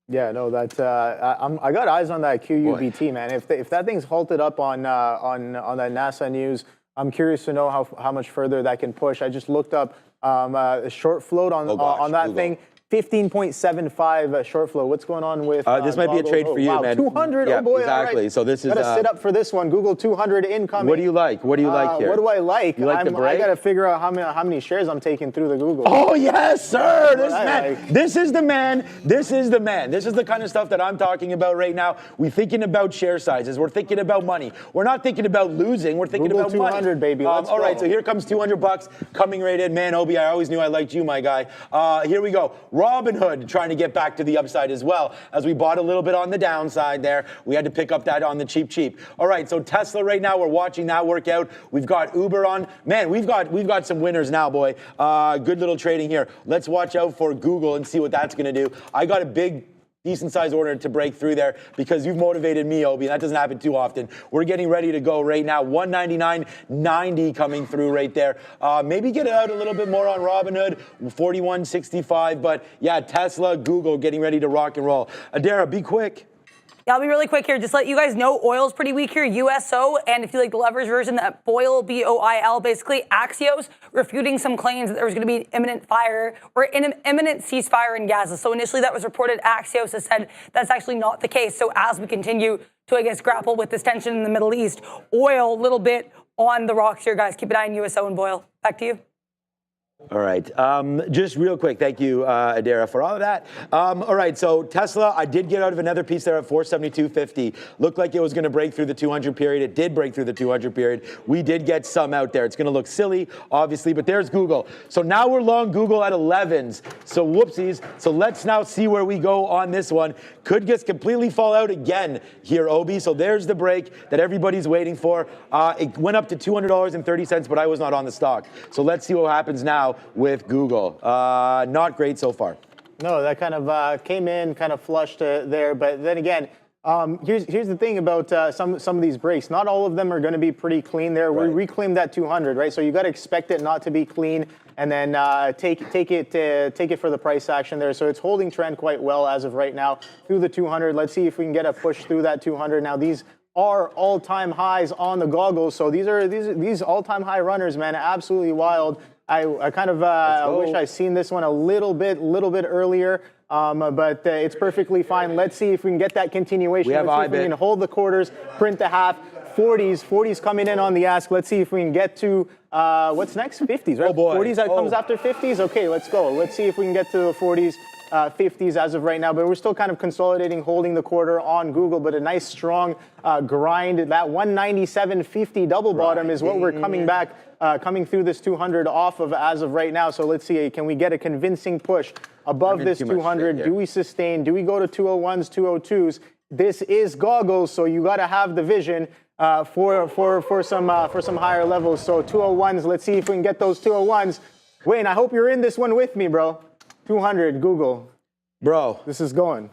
Yeah, no, that I got eyes on that QUBT, man. If that thing's halted up on that NASA news, I'm curious to know how much further that can push. I just looked up a short float on that thing. 15.75 short flow. What's going on with this might be a trade for you, man. 200. Yeah, oh boy, exactly. Right. So this is gotta sit up for this one. Google 200 incoming. What do you like? What do you like here? What do I like? You like the break? I gotta figure out how many shares I'm taking through the Google. Oh yes, sir. This is the man. This is the man. This is the kind of stuff that I'm talking about right now. We're thinking about share sizes. We're thinking about money. We're not thinking about losing. We're thinking Google about 200, money. baby. Let's all go. right. So here comes $200 coming right in. Man, Obi, I always knew I liked you, my guy. Here we go. Robinhood trying to get back to the upside as well, as we bought a little bit on the downside there. We had to pick up that on the cheap. All right, so Tesla right now, we're watching that work out. We've got Uber on. Man, we've got some winners now, boy. Good little trading here. Let's watch out for Google and see what that's going to do. I got a big decent size order to break through there because you've motivated me, Obi, and that doesn't happen too often. We're getting ready to go right now. 199.90 coming through right there. Maybe get it out a little bit more on Robinhood, 41.65. But yeah, Tesla, Google getting ready to rock and roll. Adara, be quick. Yeah, I'll be really quick here. Just let you guys know, oil's pretty weak here, USO, and if you like the leverage version, that BOIL, B-O-I-L, basically Axios refuting some claims that there was going to be imminent fire or an imminent ceasefire in Gaza. So initially that was reported. Axios has said that's actually not the case. So as we continue to, I guess, grapple with this tension in the Middle East, oil a little bit on the rocks here, guys. Keep an eye on USO and BOIL. Back to you. All right. Just real quick, thank you, Adara, for all of that. All right, so Tesla, I did get out of another piece there at 472.50. Looked like it was going to break through the 200 period. It did break through the 200 period. We did get some out there. It's going to look silly, obviously, but there's Google. So now we're long Google at 11s. So whoopsies. So let's now see where we go on this one. Could just completely fall out again here, Obi. So there's the break that everybody's waiting for. It went up to $200.30, but I was not on the stock. So let's see what happens now with Google. Not great so far. No, that kind of came in, kind of flushed there. But then again, here's the thing about some of these breaks. Not all of them are going to be pretty clean there. Right. We reclaimed that 200, right? So you got to expect it not to be clean, and then take it for the price action there. So it's holding trend quite well as of right now through the 200. Let's see if we can get a push through that 200. Now these are all-time highs on the goggles. So these all-time high runners, man, absolutely wild. I kind of wish I seen this one a little bit earlier, but it's perfectly fine. Let's see if we can get that continuation. We have Let's see if we can hold the quarters, print the half. 40s coming in on the ask. Let's see if we can get to what's next? 50s, right? Oh boy. 40s that comes after 50s. Okay, let's go. Let's see if we can get to the 40s. 50s as of right now, but we're still kind of consolidating, holding the quarter on Google, but a nice strong grind. That 197.50 double bottom is what we're coming through this 200 off of as of right now. So let's see, can we get a convincing push above this 200? Do we sustain? Do we go to 201s, 202s? This is goggles, so you got to have the vision for some higher levels. So 201s, let's see if we can get those 201s. Wayne, I hope you're in this one with me, bro. 200, Google. Bro. This is going.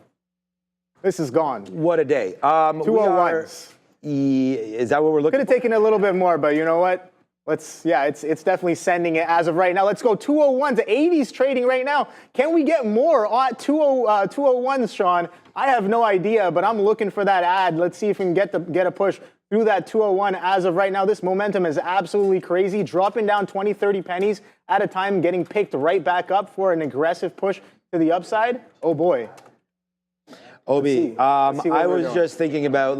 This is gone. What a day. 201s. Is that what we're looking Could have taken a little bit more, but you know what? It's definitely sending it as of right now. Let's go 201s, 80s trading right now. Can we get more on 201s, Sean? I have no idea, but I'm looking for that ad. Let's see if we can get a push through that 201 as of right now. This momentum is absolutely crazy, dropping down 20, 30 pennies at a time, getting picked right back up for an aggressive push to the upside. Oh boy. Obi, I was just thinking about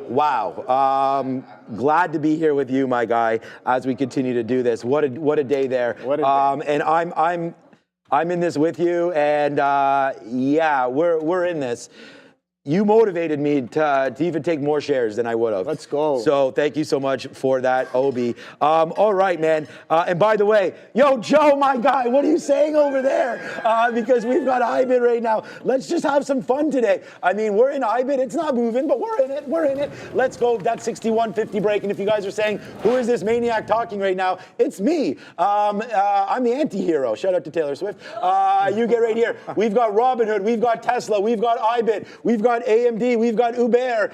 wow. Glad to be here with you, my guy, as we continue to do this. What a day there. What a day. And I'm in this with you, and yeah, we're in this. You motivated me to even take more shares than I would have. Let's go. So thank you so much for that, Obi. All right, man. And by the way, yo, Joe, my guy, what are you saying over there? Because we've got IBIT right now. Let's just have some fun today. I mean, we're in IBIT. It's not moving, but we're in it. We're in it. Let's go. That 61.50 break. And if you guys are saying, who is this maniac talking right now? It's me. I'm the anti-hero. Shout out to Taylor Swift. You get right here. We've got Robinhood. We've got Tesla. We've got IBIT. We've got AMD, we've got Uber.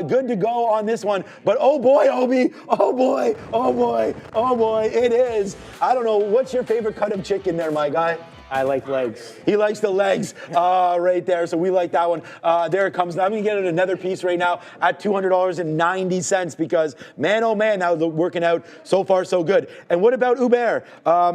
Good to go on this one. But oh boy, Obi, oh boy, oh boy, oh boy, it is. I don't know, what's your favorite cut of chicken there, my guy? I like legs. He likes the legs right there, so we like that one. There it comes. I'm going to get another piece right now at $200.90 because, man, oh man, that was working out so far so good. And what about Uber?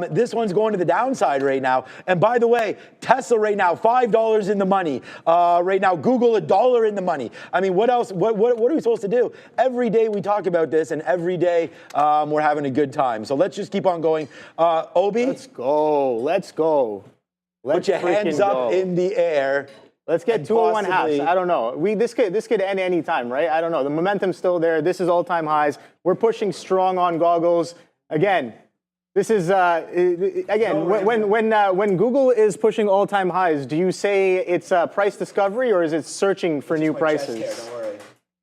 This one's going to the downside right now. And by the way, Tesla right now, $5 in the money. Right now, Google, $1 in the money. I mean, what else? What are we supposed to do? Every day we talk about this, and every day we're having a good time. So let's just keep on going. Obi? Let's go. Let's go. Put your hands up in the air. Let's get 201 halves. I don't know. This could end any time, right? I don't know. The momentum's still there. This is all-time highs. We're pushing strong on goggles. Again, this is when Google is pushing all-time highs, do you say it's price discovery or is it searching for new prices? Don't worry.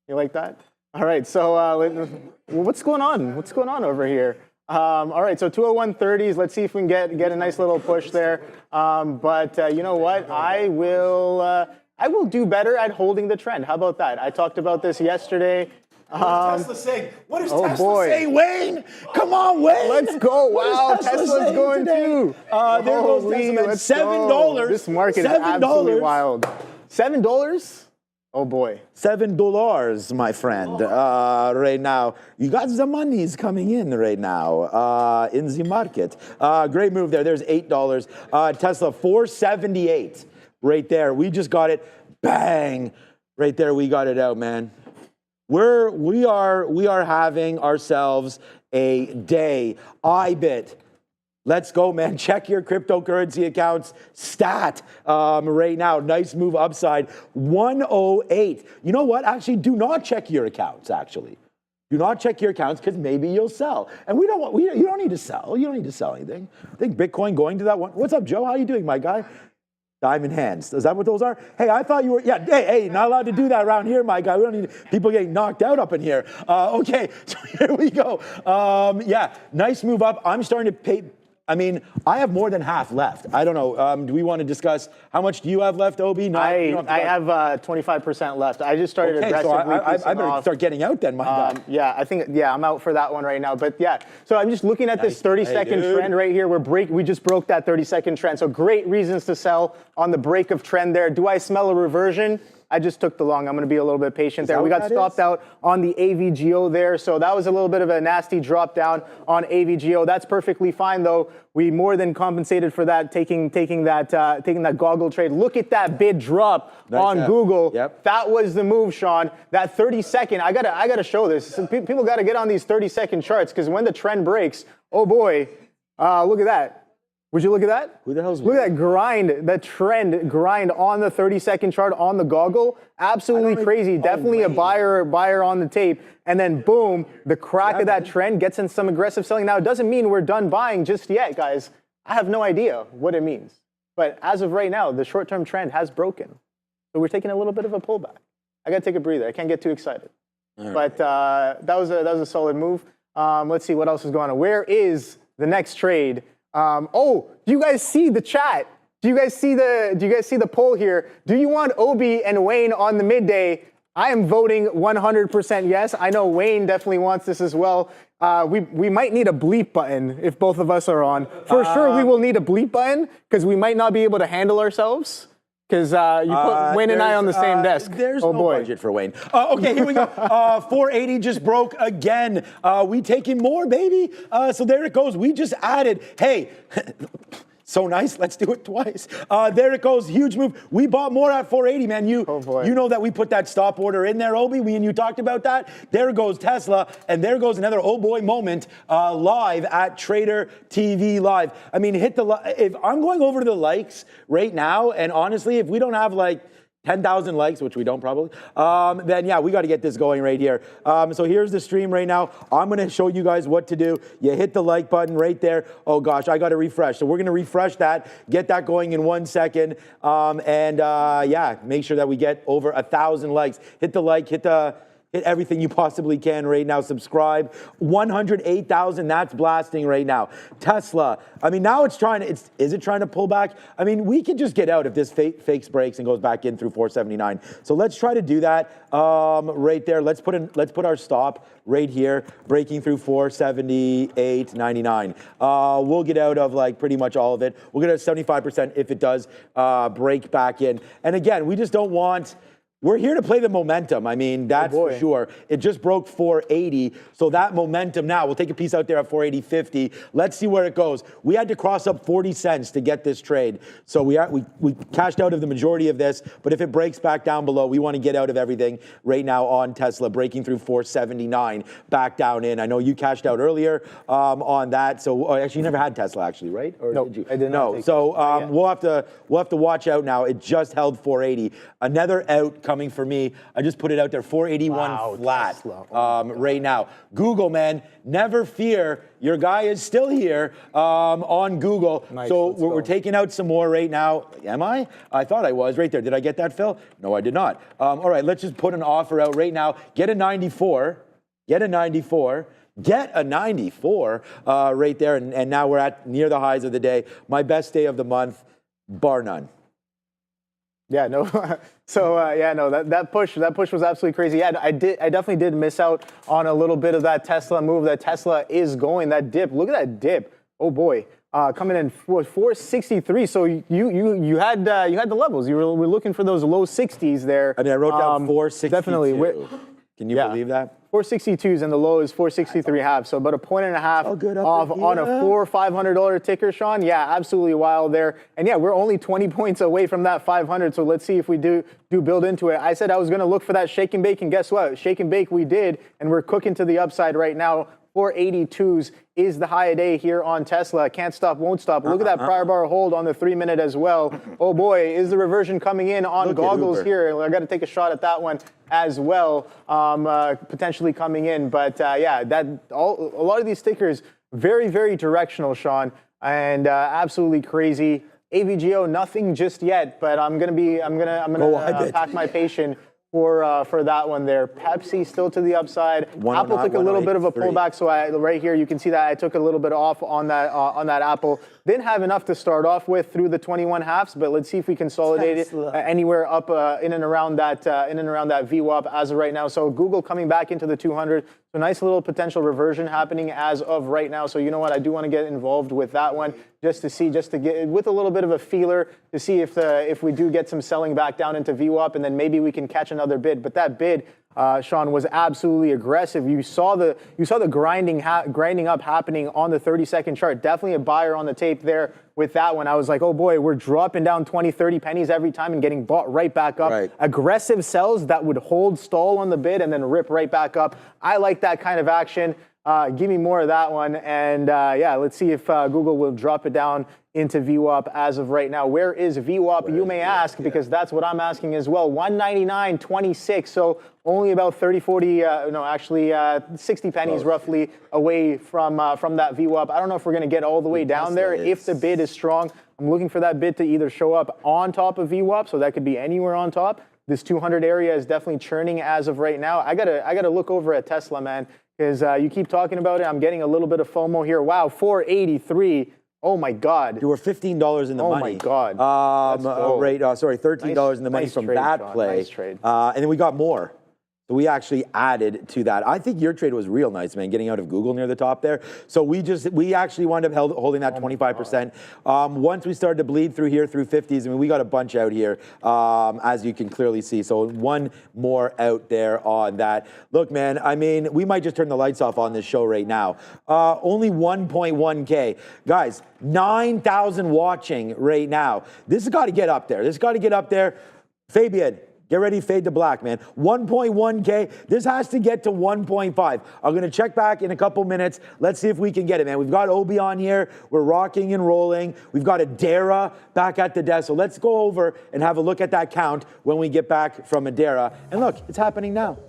You like that? All right. So what's going on? What's going on over here? All right, so 201.30s. Let's see if we can get a nice little push there. But you know what? I will do better at holding the trend. How about that? I talked about this yesterday. What does Tesla say? What does Tesla boy. say, Wayne? Come on, Wayne. Let's go. Wow, Tesla's going today? too. There goes Tesla, man. $7. This market is absolutely wild. $7? Oh boy. $7, my friend, right now. You got the monies coming in right now in the market. Great move there. There's $8. Tesla, $478 right there. We just got it. Bang. Right there, we got it out, man. We are having ourselves a day. IBIT. Let's go, man. Check your cryptocurrency accounts stat right now. Nice move upside. 108. You know what? Actually, do not check your accounts, actually. Do not check your accounts because maybe you'll sell. And you don't need to sell. You don't need to sell anything. I think Bitcoin going to that one. What's up, Joe? How you doing, my guy? Diamond hands. Is that what those are? Hey, I thought you were, yeah, hey, not allowed to do that around here, my guy. We don't need people getting knocked out up in here. Okay, so here we go. Yeah, nice move up. I'm starting to pay I mean, I have more than half left. I don't know. Do we want to discuss how much do you have left, Obi? I have 25% left. I just started aggressively. So I better start getting out then, my guy. Yeah, I think I'm out for that one right now. But yeah, so I'm just looking at this 30-second trend right here. We just broke that 30-second trend. So great reasons to sell on the break of trend there. Do I smell a reversion? I just took the long. I'm going to be a little bit patient there. We got stopped out on the AVGO there, so that was a little bit of a nasty drop down on AVGO. That's perfectly fine though. We more than compensated for that, taking that goggle trade. Look at that bid drop on Google. Yep. That was the move, Sean. That 30-second. I gotta show this. People got to get on these 30-second charts because when the trend breaks, oh boy, look at that. Would you look at that? Who the hell's look at that grind, that trend grind on the 30-second chart on the goggle? Absolutely crazy. Definitely a buyer on the tape. And then boom, the crack of that trend gets in some aggressive selling. Now it doesn't mean we're done buying just yet, guys. I have no idea what it means. But as of right now, the short-term trend has broken. So we're taking a little bit of a pullback. I gotta take a breather. I can't get too excited. But that was a solid move. Let's see what else is going on. Where is the next trade? Do you guys see the chat? Do you guys see the poll here? Do you want Obi and Wayne on the midday? I am voting 100% yes. I know Wayne definitely wants this as well. We might need a bleep button if both of us are on. For sure, we will need a bleep button because we might not be able to handle ourselves. Because you put Wayne and I on the same desk. There's no budget for Wayne. Okay, here we go. 480 just broke again. We taking more, baby. So there it goes. We just added. Hey, so nice. Let's do it twice. There it goes. Huge move. We bought more at 480, man. You know that we put that stop order in there, Obi. We and you talked about that. There goes Tesla, and there goes another oh boy moment live at Trader TV Live. I mean, if I'm going over to the likes right now, and honestly, if we don't have like 10,000 likes, which we don't probably, then yeah, we got to get this going right here. So here's the stream right now. I'm going to show you guys what to do. You hit the like button right there. Oh gosh, I got to refresh. So we're going to refresh that, get that going in 1 second. Yeah, make sure that we get over 1,000 likes. Hit the like, hit everything you possibly can right now. Subscribe. 108,000. That's blasting right now. Tesla. I mean, now is it trying to pull back? I mean, we could just get out if this fakes breaks and goes back in through 479. So let's try to do that right there. Let's put our stop right here, breaking through 478.99. We'll get out of like pretty much all of it. We'll get out of 75% if it does break back in. And again, we just don't want. We're here to play the momentum. I mean, that's for sure. It just broke 480. So that momentum now, we'll take a piece out there at 480.50. Let's see where it goes. We had to cross up 40 cents to get this trade. So we cashed out of the majority of this. But if it breaks back down below, we want to get out of everything right now on Tesla, breaking through 479, back down in. I know you cashed out earlier on that. So actually, you never had Tesla, actually, right? Or no, did you? I did not. No. So we'll have to watch out now. It just held 480. Another out coming for me. I just put it out there, 481 flat right now. Google, man, never fear. Your guy is still here on Google. Nice, so we're taking out some more right now. Am I? I thought I was right there. Did I get that, Phil? No, I did not. All right, let's just put an offer out right now. Get a 94. Get a 94. Get a 94 right there. And now we're at near the highs of the day. My best day of the month, bar none. Yeah, no. So that push was absolutely crazy. Yeah, I definitely did miss out on a little bit of that Tesla move. That Tesla is going. That dip. Look at that dip. Oh boy, coming in 463. So you had the levels. You were looking for those low 60s there. I mean, I wrote down 462. Definitely. Can you believe that? 462s and the low is 463.5. So about a point and a half off on a $500 ticker, Sean. Yeah, absolutely wild there. And yeah, we're only 20 points away from that 500. So let's see if we do build into it. I said I was going to look for that shake and bake, and guess what? Shake and bake we did, and we're cooking to the upside right now. 482s is the high a day here on Tesla. Can't stop, won't stop. Look at that prior bar hold on the 3-minute as well. Oh boy, is the reversion coming in on goggles here? I got to take a shot at that one as well, potentially coming in. But yeah, a lot of these stickers very, very directional, Sean, and absolutely crazy. AVGO, nothing just yet, but I'm gonna pack my patience for that one there. Pepsi still to the upside. Apple took a little bit of a pullback, so right here you can see that I took a little bit off on that Apple. Didn't have enough to start off with through the 21 halves, but let's see if we consolidate it anywhere up in and around that VWAP as of right now. So Google coming back into the 200. So nice little potential reversion happening as of right now. So you know what, I do want to get involved with that one just to get with a little bit of a feeler to see if we do get some selling back down into VWAP, and then maybe we can catch another bid. But that bid, Sean, was absolutely aggressive. You saw the grinding up happening on the 30-second chart. Definitely a buyer on the tape there with that one. I was like, oh boy, we're dropping down 20, 30 pennies every time and getting bought right back up. Right. Aggressive sells that would hold stall on the bid and then rip right back up. I like that kind of action. Give me more of that one. And yeah, let's see if Google will drop it down into VWAP as of right now. Where is VWAP, you may ask, because that's what I'm asking as well. 199.26, so only about 30, 40, 60 pennies roughly away from that VWAP. I don't know if we're going to get all the way down there. If the bid is strong, I'm looking for that bid to either show up on top of VWAP, so that could be anywhere on top. This 200 area is definitely churning as of right now. I gotta look over at Tesla, man, because you keep talking about it. I'm getting a little bit of FOMO here. Wow, 483. Oh my God. You were $15 in the money. Oh my God. $13 in the money from that play. Nice trade. And then we got more. So we actually added to that. I think your trade was real nice, man, getting out of Google near the top there. So we actually wound up holding that 25%. Once we started to bleed through here through 50s, I mean, we got a bunch out here, as you can clearly see. So one more out there on that. Look, man, I mean, we might just turn the lights off on this show right now. Only 1.1K. Guys, 9,000 watching right now. This has got to get up there. This has got to get up there. Fabian, get ready, fade to black, man. 1.1K. This has to get to 1.5. I'm going to check back in a couple minutes. Let's see if we can get it, man. We've got Obi on here. We're rocking and rolling. We've got Adara back at the desk. So let's go over and have a look at that count when we get back from Adara. And look, it's happening now.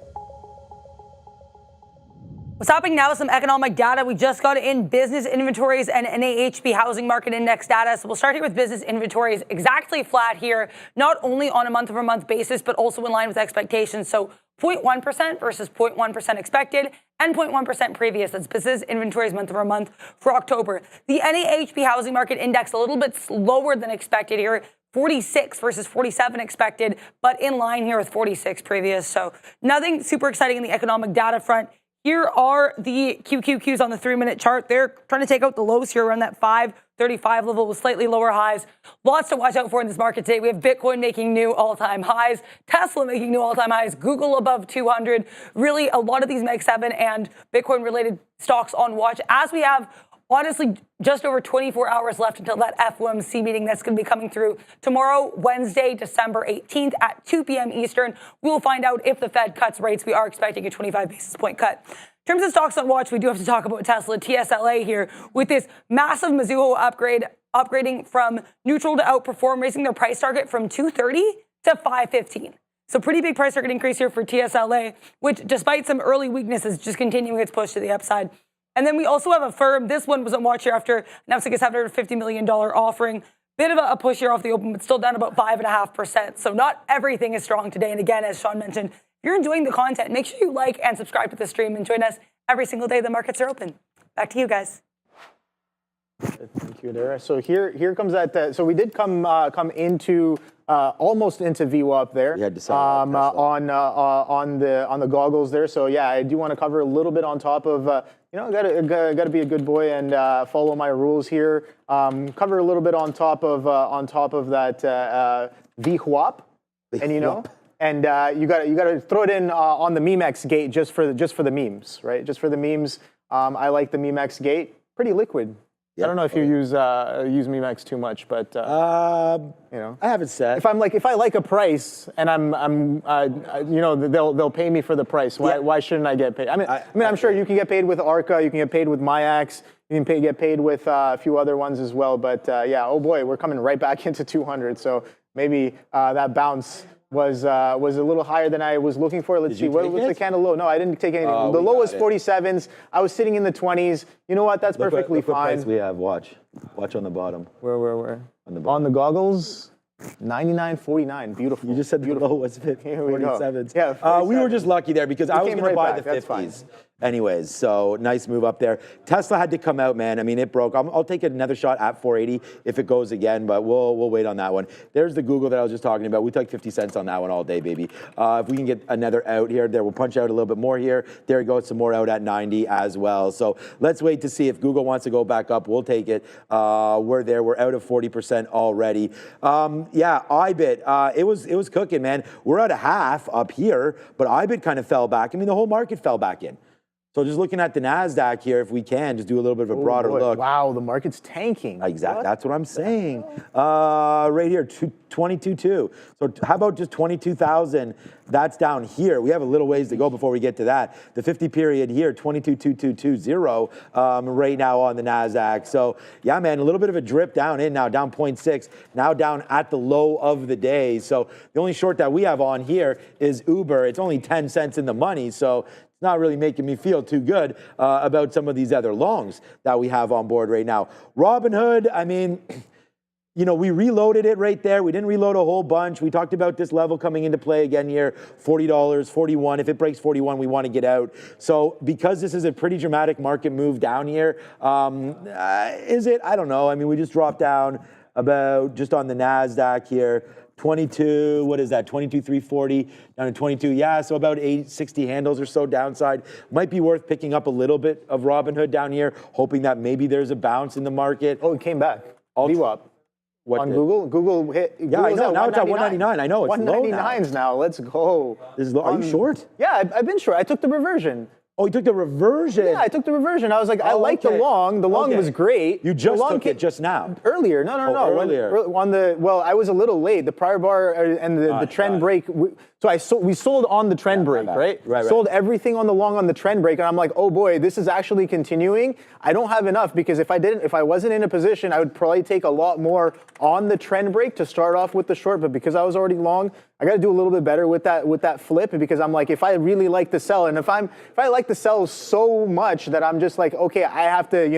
What's happening now is some economic data. We just got in business inventories and NAHB housing market index data. So we'll start here with business inventories, exactly flat here, not only on a month-over-month basis, but also in line with expectations. So 0.1% versus 0.1% expected and 0.1% previous. That's business inventories month-over-month for October. The NAHB housing market index a little bit slower than expected here. 46 versus 47 expected, but in line here with 46 previous. So nothing super exciting in the economic data front. Here are the QQQs on the 3-minute chart. They're trying to take out the lows here around that 535 level with slightly lower highs. Lots to watch out for in this market today. We have Bitcoin making new all-time highs, Tesla making new all-time highs, Google above 200. Really, a lot of these Mag 7 and Bitcoin-related stocks on watch, as we have honestly just over 24 hours left until that FOMC meeting that's going to be coming through tomorrow, Wednesday, December 18th at 2 p.m. Eastern. We will find out if the Fed cuts rates. We are expecting a 25 basis point cut. In terms of stocks on watch, we do have to talk about Tesla, TSLA here, with this massive Mizuho upgrading from neutral to outperform, raising their price target from $230 to $515. So pretty big price target increase here for TSLA, which despite some early weaknesses, just continuing its push to the upside. And then we also have a firm. This one was on watch here after announcing its $750 million offering. Bit of a push here off the open, but still down about 5.5%. So not everything is strong today. And again, as Sean mentioned, if you're enjoying the content, make sure you like and subscribe to the stream and join us every single day the markets are open. Back to you guys. Thank you, Adara. So here comes that. So we did come into almost into VWAP there. You had to on the goggles there. So yeah, I do want to cover a little bit on top of got to be a good boy and follow my rules here. Cover a little bit on top of that VWAP, and you got to throw it in on the Memex gate just for the memes, right? Just for the memes. I like the Memex gate. Pretty liquid. Yep. I don't know if you use Memex too much, but I haven't said. If I like a price and they'll pay me for the price. Why shouldn't I get paid? I'm sure you can get paid with Arca, you can get paid with MyAx, you can get paid with a few other ones as well. But oh boy, we're coming right back into 200. So maybe that bounce was a little higher than I was looking for. Let's see, what was the candle low? No, I didn't take anything. The low was 47s. I was sitting in the 20s. You know what? That's perfectly fine. What price we have. Watch on the bottom. Where? On the goggles. 99.49, beautiful. You just said the low was 50, Here we go. 47s. Yeah, we were 47. just lucky there because I was came going to right buy back, the that's fine. 50s. Anyways, so nice move up there. Tesla had to come out, man. I mean, it broke. I'll take another shot at 480 if it goes again, but we'll wait on that one. There's the Google that I was just talking about. We took 50 cents on that one all day, baby. If we can get another out here, there we'll punch out a little bit more here. There we go, some more out at 90 as well. So let's wait to see if Google wants to go back up. We'll take it. We're there. We're out of 40% already. Yeah, IBIT. It was cooking, man. We're at a half up here, but IBIT kind of fell back. I mean, the whole market fell back in. So just looking at the NASDAQ here, if we can, just do a little bit of a broader look. Wow, the market's tanking. Exactly, that's what I'm saying. Right here, 22.2. So how about just 22,000? That's down here. We have a little ways to go before we get to that. The 50 period here, 22.2220 right now on the NASDAQ. So yeah, man, a little bit of a drip down in now, down 0.6, now down at the low of the day. So the only short that we have on here is Uber. It's only 10 cents in the money, so not really making me feel too good about some of these other longs that we have on board right now. Robinhood, I mean, you know, we reloaded it right there. We didn't reload a whole bunch. We talked about this level coming into play again here, $40, 41. If it breaks 41, we want to get out. So because this is a pretty dramatic market move down here, is it? I don't know. I mean, we just dropped down about just on the NASDAQ here. 22, what is that, 22,340 down to 22. Yeah, so about 860 handles or so downside. Might be worth picking up a little bit of Robinhood down here, hoping that maybe there's a bounce in the market. Oh, it came back. VWAP. What on did? Google? Google hit. Yeah, I know. Now it's at 199. I know. It's low now. 199s now. Let's go. This is low. Are you short? Yeah, I've been short. I took the reversion. Oh, you took the reversion? Yeah, I took the reversion. I was like, I like the long. The long was great. You just took it just now? Earlier. No. Earlier. Well, I was a little late. The prior bar and the trend break. So we sold on the trend break, right? Sold everything on the long on the trend break, and I'm like, oh boy, this is actually continuing. I don't have enough because if I wasn't in a position, I would probably take a lot more on the trend break to start off with the short. But because I was already long, I got to do a little bit better with that flip, because I'm like, if I really like to sell, and if I like to sell so much that I'm just like, okay, I have to,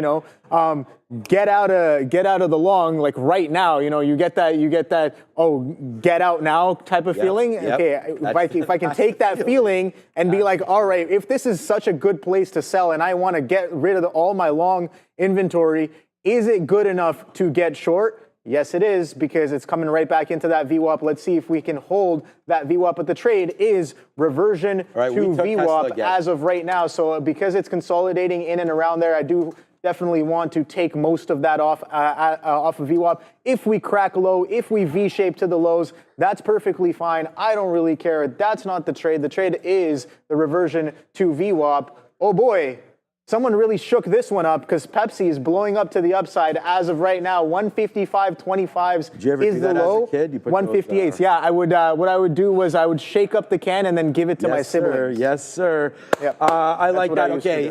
get out of the long, like right now, you get that oh, get out now type of feeling. Okay, if I can take that feeling and be like, all right, if this is such a good place to sell and I want to get rid of all my long inventory, is it good enough to get short? Yes, it is, because it's coming right back into that VWAP. Let's see if we can hold that VWAP. But the trade is reversion to VWAP as of right now. So because it's consolidating in and around there, I do definitely want to take most of that off of VWAP. If we crack low, if we V-shape to the lows, that's perfectly fine. I don't really care. That's not the trade. The trade is the reversion to VWAP. Oh boy. Someone really shook this one up, because Pepsi is blowing up to the upside as of right now. 155.25s Did you ever is do the that low. as a kid? You put 158s. Yeah, I would. What I would do was I would shake up the can and then give it to my siblings. Yes, sir. Yep. I like that. Okay.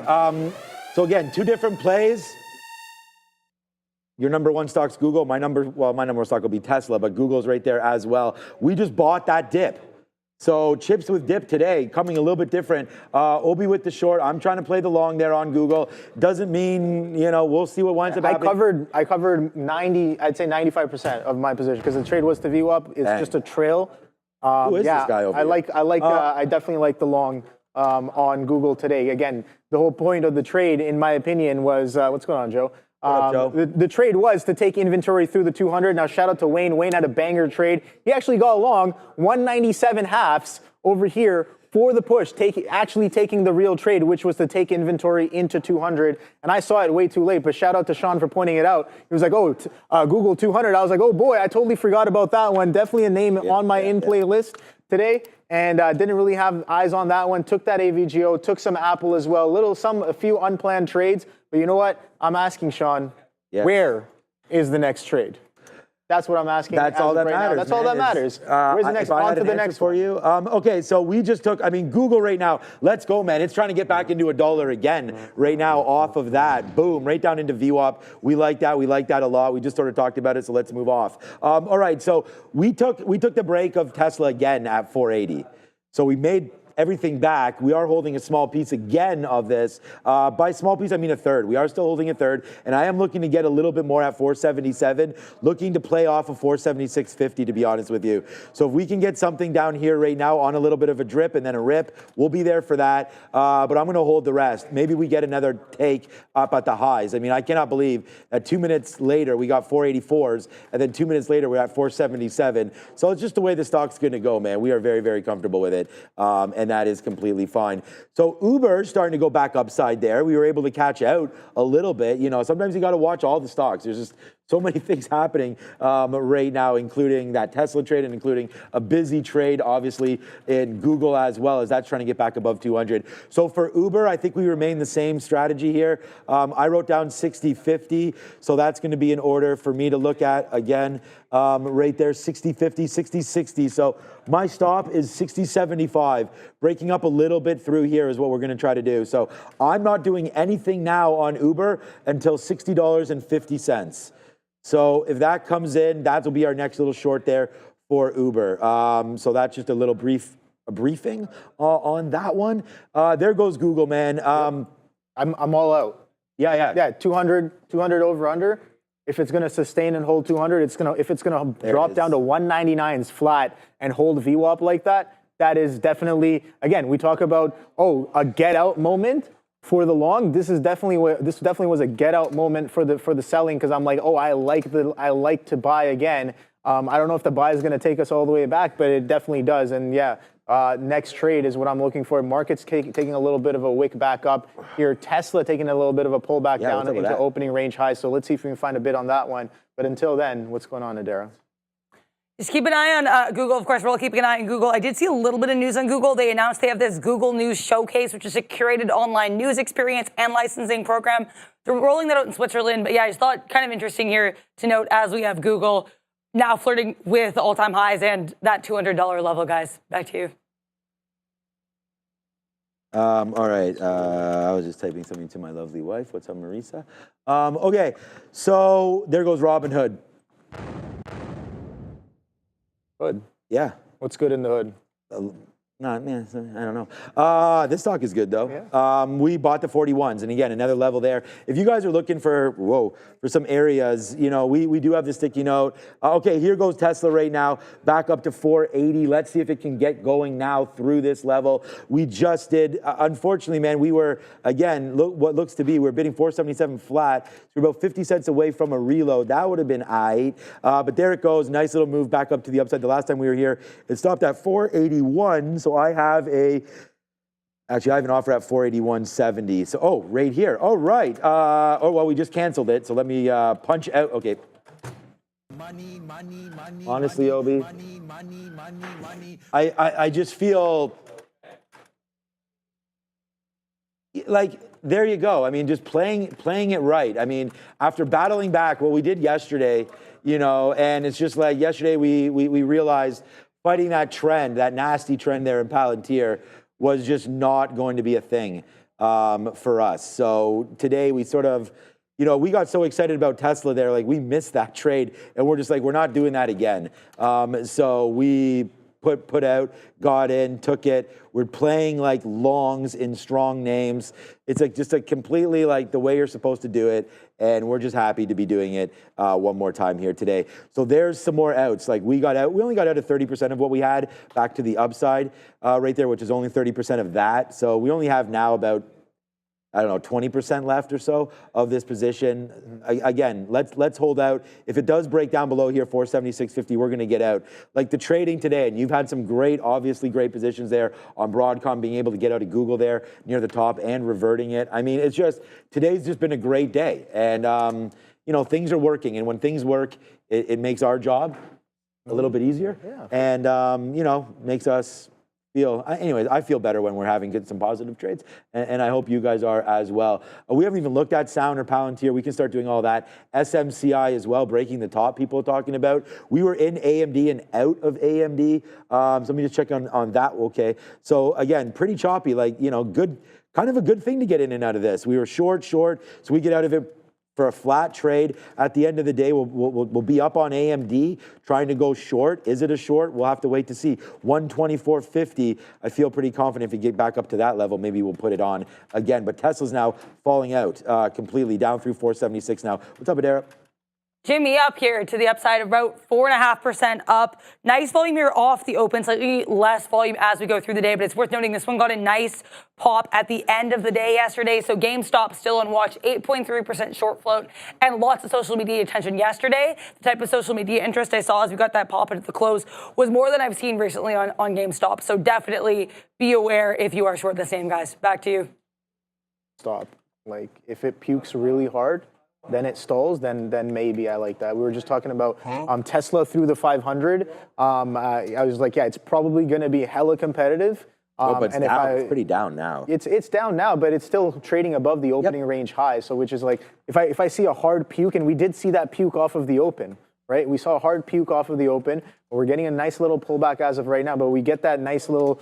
So again, two different plays. Your number one stock's Google. My number one stock will be Tesla, but Google's right there as well. We just bought that dip. So chips with dip today, coming a little bit different. Obi with the short. I'm trying to play the long there on Google. Doesn't mean, we'll see what winds up happening. I covered 90, I'd say 95% of my position, because the trade was to VWAP. It's just a trail. Who is this guy over here? I definitely like the long on Google today. Again, the whole point of the trade, in my opinion, was, what's going on, Joe? The trade was to take inventory through the 200. Now, shout out to Wayne. Wayne had a banger trade. He actually got long 197 halves over here for the push, actually taking the real trade, which was to take inventory into 200. And I saw it way too late, but shout out to Sean for pointing it out. He was like, Google 200. I was like, oh boy, I totally forgot about that one. Definitely a name on my in-play list today. And didn't really have eyes on that one. Took that AVGO, took some Apple as well. A few unplanned trades. But you know what? I'm asking Sean, where is the next trade? That's what I'm asking. That's all that matters. That's all that matters. Where's the next? On to the next for you. Okay, so we just took. Google right now. Let's go, man. It's trying to get back into $1 again right now. Off of that, boom, right down into VWAP. We like that. We like that a lot. We just sort of talked about it, so let's move off. All right, so we took the break of Tesla again at 480. So we made everything back. We are holding a small piece again of this. By small piece, I mean a third. We are still holding a third, and I am looking to get a little bit more at 477, looking to play off of 476.50, to be honest with you. So if we can get something down here right now on a little bit of a drip and then a rip, we'll be there for that. But I'm going to hold the rest. Maybe we get another take up at the highs. I mean, I cannot believe that 2 minutes later we got 484s, and then 2 minutes later we're at 477. So it's just the way the stock's going to go, man. We are very, very comfortable with it, and that is completely fine. So Uber starting to go back upside there. We were able to catch out a little bit. You know, sometimes you got to watch all the stocks. There's just so many things happening right now, including that Tesla trade and including a busy trade, obviously, in Google as well, as that's trying to get back above 200. So for Uber, I think we remain the same strategy here. I wrote down 60.50, so that's going to be in order for me to look at again, right there, 60.50, 60.60. So my stop is 60.75. Breaking up a little bit through here is what we're going to try to do. So I'm not doing anything now on Uber until $60.50. So if that comes in, that will be our next little short there for Uber. So that's just a little briefing on that one. There goes Google, man. I'm all out. Yeah, 200 over under. If it's going to sustain and hold 200, if it's going to drop down to 199s flat and hold VWAP like that, that is definitely, again, we talk about, a get out moment. For the long, this definitely was a get out moment for the selling, because I'm like, I like to buy again. I don't know if the buy is going to take us all the way back, but it definitely does. And yeah, next trade is what I'm looking for. Markets taking a little bit of a wick back up here. Tesla taking a little bit of a pullback down into opening range highs. So let's see if we can find a bid on that one. But until then, what's going on, Adara? Just keep an eye on Google. Of course, we're all keeping an eye on Google. I did see a little bit of news on Google. They announced they have this Google News Showcase, which is a curated online news experience and licensing program. They're rolling that out in Switzerland. But yeah, I just thought kind of interesting here to note as we have Google now flirting with all-time highs and that $200 level, guys. Back to you. All right. I was just typing something to my lovely wife. What's up, Marisa? Okay. So there goes Robinhood. Hood. Yeah. What's good in the hood? I don't know. This stock is good, though. Yeah. We bought the 41s, and again, another level there. If you guys are looking for some areas, we do have the sticky note. Okay, here goes Tesla right now, back up to 480. Let's see if it can get going now through this level. We just did. Unfortunately, man, we were, again, what looks to be, we're bidding 477 flat. So we're about 50 cents away from a reload. That would have been aight. But there it goes. Nice little move back up to the upside. The last time we were here, it stopped at 481. So I have an offer at 481.70. So, right here. All right. We just canceled it. So let me punch out. Okay. Honestly, Obi, I just feel like, there you go. I mean, just playing it right. I mean, after battling back what we did yesterday, and it's just like yesterday we realized fighting that trend, that nasty trend there in Palantir, was just not going to be a thing for us. So today we sort of, we got so excited about Tesla there, like we missed that trade, and we're just like, we're not doing that again. So we put out, got in, took it. We're playing like longs in strong names. It's like just a completely like the way you're supposed to do it. And we're just happy to be doing it one more time here today. So there's some more outs. Like we only got out of 30% of what we had back to the upside right there, which is only 30% of that. So we only have now about, 20% left or so of this position. Again, let's hold out. If it does break down below here, 476.50, we're going to get out. Like the trading today, and you've had some obviously great positions there on Broadcom, being able to get out of Google there near the top and reverting it. I mean, today's just been a great day. And, things are working. And when things work, it makes our job a little bit easier. Yeah. And, makes us I feel better when we're getting some positive trades, and I hope you guys are as well. We haven't even looked at Sound or Palantir. We can start doing all that. SMCI as well, breaking the top people are talking about. We were in AMD and out of AMD. So let me just check on that. Okay. So again, pretty choppy, good, kind of a good thing to get in and out of this. We were short, so we get out of it for a flat trade. At the end of the day, we'll be up on AMD trying to go short. Is it a short? We'll have to wait to see. 124.50, I feel pretty confident if we get back up to that level, maybe we'll put it on again. But Tesla's now falling out completely, down through 476 now. What's up, Adara? Jimmy up here to the upside, about 4.5% up. Nice volume here off the open, slightly less volume as we go through the day, but it's worth noting this one got a nice pop at the end of the day yesterday. So GameStop still on watch, 8.3% short float, and lots of social media attention yesterday. The type of social media interest I saw as we got that pop at the close was more than I've seen recently on GameStop. So definitely be aware if you are short the same, guys. Back to you. Stop. Like, if it pukes really hard, then it stalls, then maybe I like that. We were just talking about Tesla through the 500. I was like, yeah, it's probably going to be hella competitive. But it's down. It's pretty down now. It's down now, but it's still trading above the opening range high. So which is like, if I see a hard puke, and we did see that puke off of the open, right? We saw a hard puke off of the open. We're getting a nice little pullback as of right now, but we get that nice little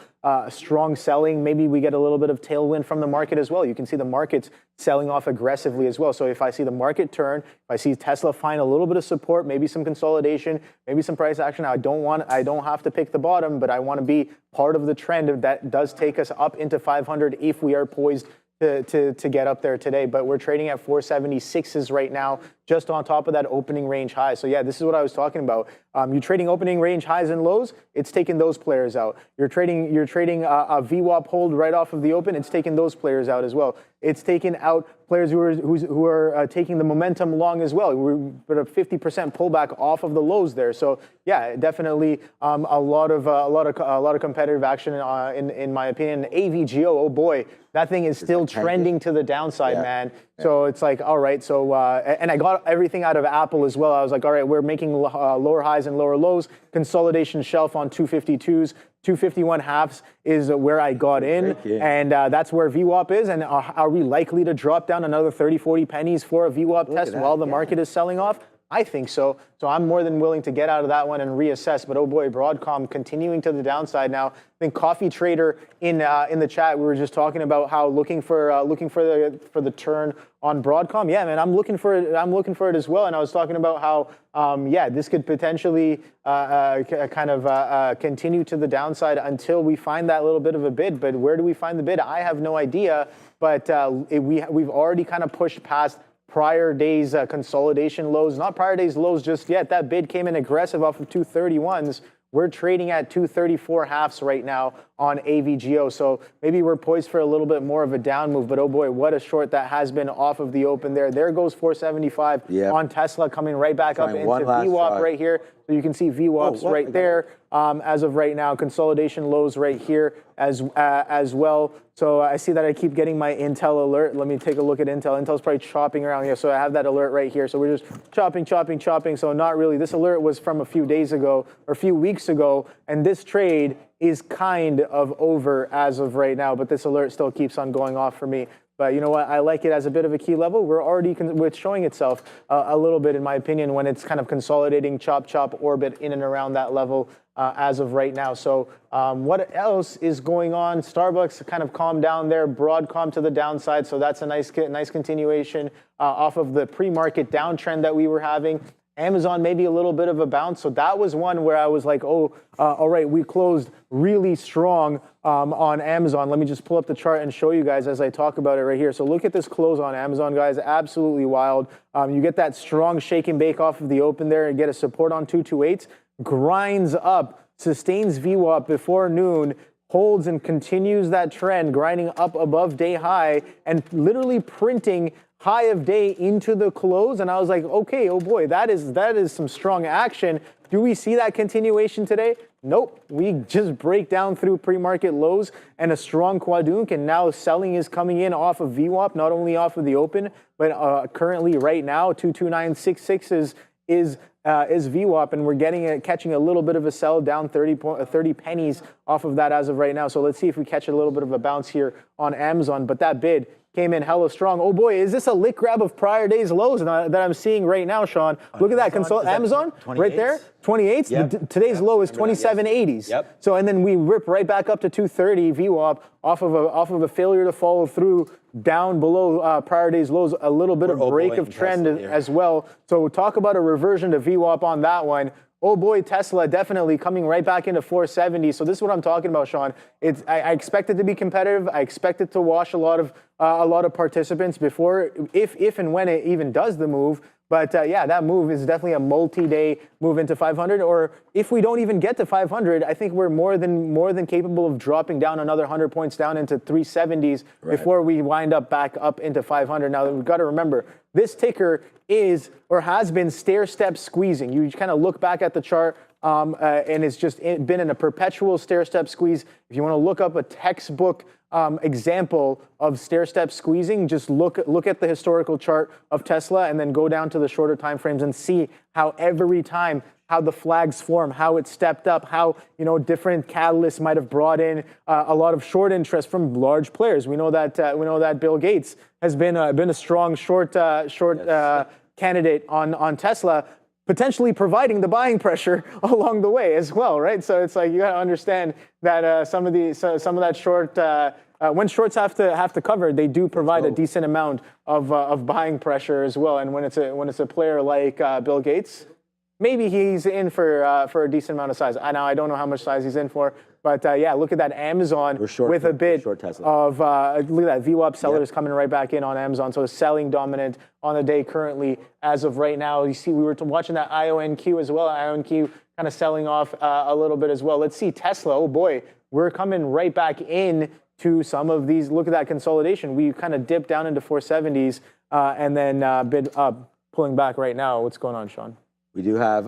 strong selling. Maybe we get a little bit of tailwind from the market as well. You can see the market's selling off aggressively as well. So if I see the market turn, if I see Tesla find a little bit of support, maybe some consolidation, maybe some price action, I don't have to pick the bottom, but I want to be part of the trend that does take us up into 500 if we are poised to get up there today. But we're trading at 476s right now, just on top of that opening range high. So yeah, this is what I was talking about. You're trading opening range highs and lows, it's taking those players out. You're trading a VWAP hold right off of the open, it's taking those players out as well. It's taking out players who are taking the momentum long as well. We're at a 50% pullback off of the lows there. So yeah, definitely a lot of competitive action in my opinion. AVGO, oh boy, that thing is still trending to the downside, man. So it's like, all right. So and I got everything out of Apple as well. I was like, all right, we're making lower highs and lower lows. Consolidation shelf on 252s. 251 halves is where I got in, and that's where VWAP is. And are we likely to drop down another 30, 40 pennies for a VWAP test while the market is selling off? I think so. So I'm more than willing to get out of that one and reassess. But oh boy, Broadcom continuing to the downside now. I think Coffee Trader in the chat, we were just talking about how looking for the turn on Broadcom. Yeah, man, I'm looking for it. I'm looking for it as well. And I was talking about how this could potentially continue to the downside until we find that little bit of a bid. But where do we find the bid? I have no idea. But we've already kind of pushed past prior days consolidation lows, not prior days lows just yet. That bid came in aggressive off of 231s. We're trading at 234 halves right now on AVGO. So maybe we're poised for a little bit more of a down move, but oh boy, what a short that has been off of the open there. There goes 475 on Tesla coming right back up into VWAP right here. So you can see VWAPs right there as of right now. Consolidation lows right here as well. So I see that I keep getting my Intel alert. Let me take a look at Intel. Intel's probably chopping around here. So I have that alert right here. So we're just chopping. So not really. This alert was from a few days ago or a few weeks ago. And this trade is kind of over as of right now. But this alert still keeps on going off for me. But you know what? I like it as a bit of a key level. We're already it's showing itself a little bit, in my opinion, when it's kind of consolidating chop orbit in and around that level as of right now. So what else is going on? Starbucks kind of calmed down there. Broadcom to the downside. So that's a nice continuation off of the pre-market downtrend that we were having. Amazon maybe a little bit of a bounce. So that was one where I was like, all right, we closed really strong on Amazon. Let me just pull up the chart and show you guys as I talk about it right here. So look at this close on Amazon, guys. Absolutely wild. You get that strong shake and bake off of the open there and get a support on 228s. Grinds up, sustains VWAP before noon, holds and continues that trend, grinding up above day high and literally printing high of day into the close. And I was like, okay, oh boy, that is some strong action. Do we see that continuation today? Nope. We just break down through pre-market lows and a strong quadrunk, and now selling is coming in off of VWAP, not only off of the open, but currently right now 22966 is VWAP, and we're catching a little bit of a sell down 30 pennies off of that as of right now. So let's see if we catch a little bit of a bounce here on Amazon. But that bid came in hella strong. Oh boy, is this a lick grab of prior day's lows that I'm seeing right now, Sean? Look at that. Amazon right there, 28s. Yep. Today's low is 2780s. Yep. So and then we rip right back up to 230 VWAP off of a failure to follow through down below prior day's lows, a little bit of break of trend as well. So talk about a reversion to VWAP on that one. Oh boy, Tesla definitely coming right back into 470. So this is what I'm talking about, Sean. I expect it to be competitive. I expect it to wash a lot of participants before, if and when it even does the move. But yeah, that move is definitely a multi-day move into 500. Or if we don't even get to 500, I think we're more than capable of dropping down another 100 points down into 370s before we wind up back up into 500. Now we've got to remember, this ticker is or has been stair-step squeezing. You kind of look back at the chart, and it's just been in a perpetual stair-step squeeze. If you want to look up a textbook example of stair-step squeezing, just look at the historical chart of Tesla and then go down to the shorter time frames and see how every time how the flags form, how it stepped up, how different catalysts might have brought in a lot of short interest from large players. We know that Bill Gates has been a strong short candidate on Tesla, potentially providing the buying pressure along the way as well, right? So it's like you got to understand that some of that short. When shorts have to cover, they do provide a decent amount of buying pressure as well. And when it's a player like Bill Gates, maybe he's in for a decent amount of size. I don't know how much size he's in for, but yeah, look at that Amazon with a bit of look at that VWAP sellers coming right back in on Amazon. So selling dominant on the day currently as of right now. You see, we were watching that IONQ as well. IONQ kind of selling off a little bit as well. Let's see Tesla. Oh boy, we're coming right back in to some of these. Look at that consolidation. We kind of dipped down into 470s and then pulling back right now. What's going on, Sean? We do have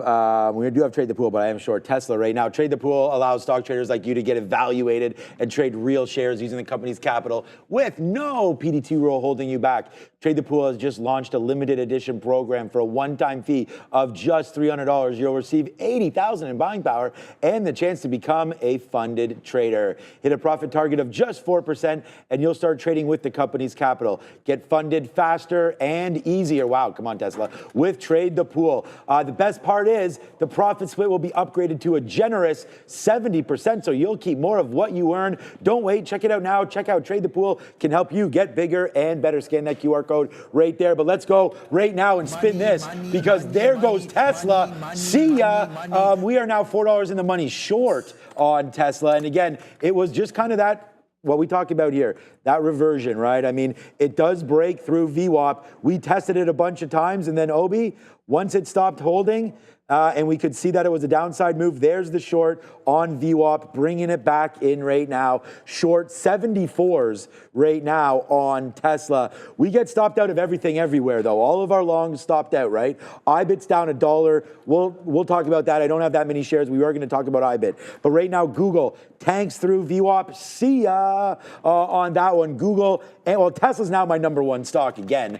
Trade the Pool, but I am short Tesla right now. Trade the Pool allows stock traders like you to get evaluated and trade real shares using the company's capital with no PDT rule holding you back. Trade the Pool has just launched a limited edition program for a one-time fee of just $300. You'll receive $80,000 in buying power and the chance to become a funded trader. Hit a profit target of just 4% and you'll start trading with the company's capital. Get funded faster and easier. Wow, come on Tesla. With Trade the Pool. The best part is the profit split will be upgraded to a generous 70%, so you'll keep more of what you earn. Don't wait. Check it out now. Check out Trade the Pool. Can help you get bigger and better. Scan that QR code right there. But let's go right now and spin this because there goes Tesla. See ya. We are now $4 in the money short on Tesla. And again, it was just kind of that, what we talk about here, that reversion, right? I mean, it does break through VWAP. We tested it a bunch of times, and then Obi, once it stopped holding, and we could see that it was a downside move, there's the short on VWAP, bringing it back in right now. Short 74s right now on Tesla. We get stopped out of everything everywhere, though. All of our longs stopped out, right? IBIT's down $1. We'll talk about that. I don't have that many shares. We are going to talk about IBIT. But right now, Google tanks through VWAP. See ya on that one. Google, and well, Tesla's now my #1 stock again.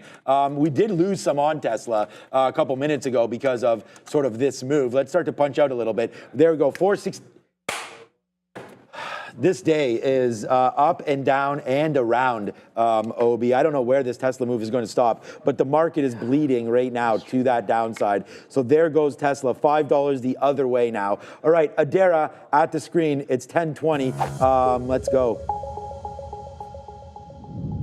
We did lose some on Tesla a couple minutes ago because of sort of this move. Let's start to punch out a little bit. There we go, 460. This day is up and down and around, Obi. I don't know where this Tesla move is going to stop, but the market is bleeding right now to that downside. So there goes Tesla, $5 the other way now. All right, Adara at the screen. It's 10:20. Let's go.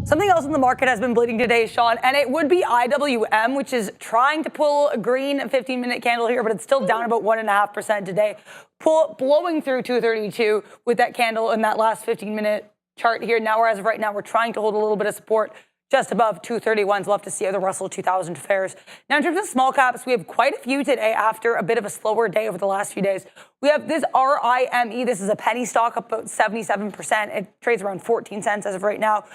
Something else in the market has been bleeding today, Sean, and it would be IWM, which is trying to pull a green 15-minute candle here, but it's still down about 1.5% today. Blowing through 232 with that candle in that last 15-minute chart here. Now, as of right now, we're trying to hold a little bit of support just above 231. So we'll have to see how the Russell 2000 fares. Now, in terms of small caps, we have quite a few today after a bit of a slower day over the last few days. We have this RIME. This is a penny stock, up about 77%. It trades around 14 cents as of right now.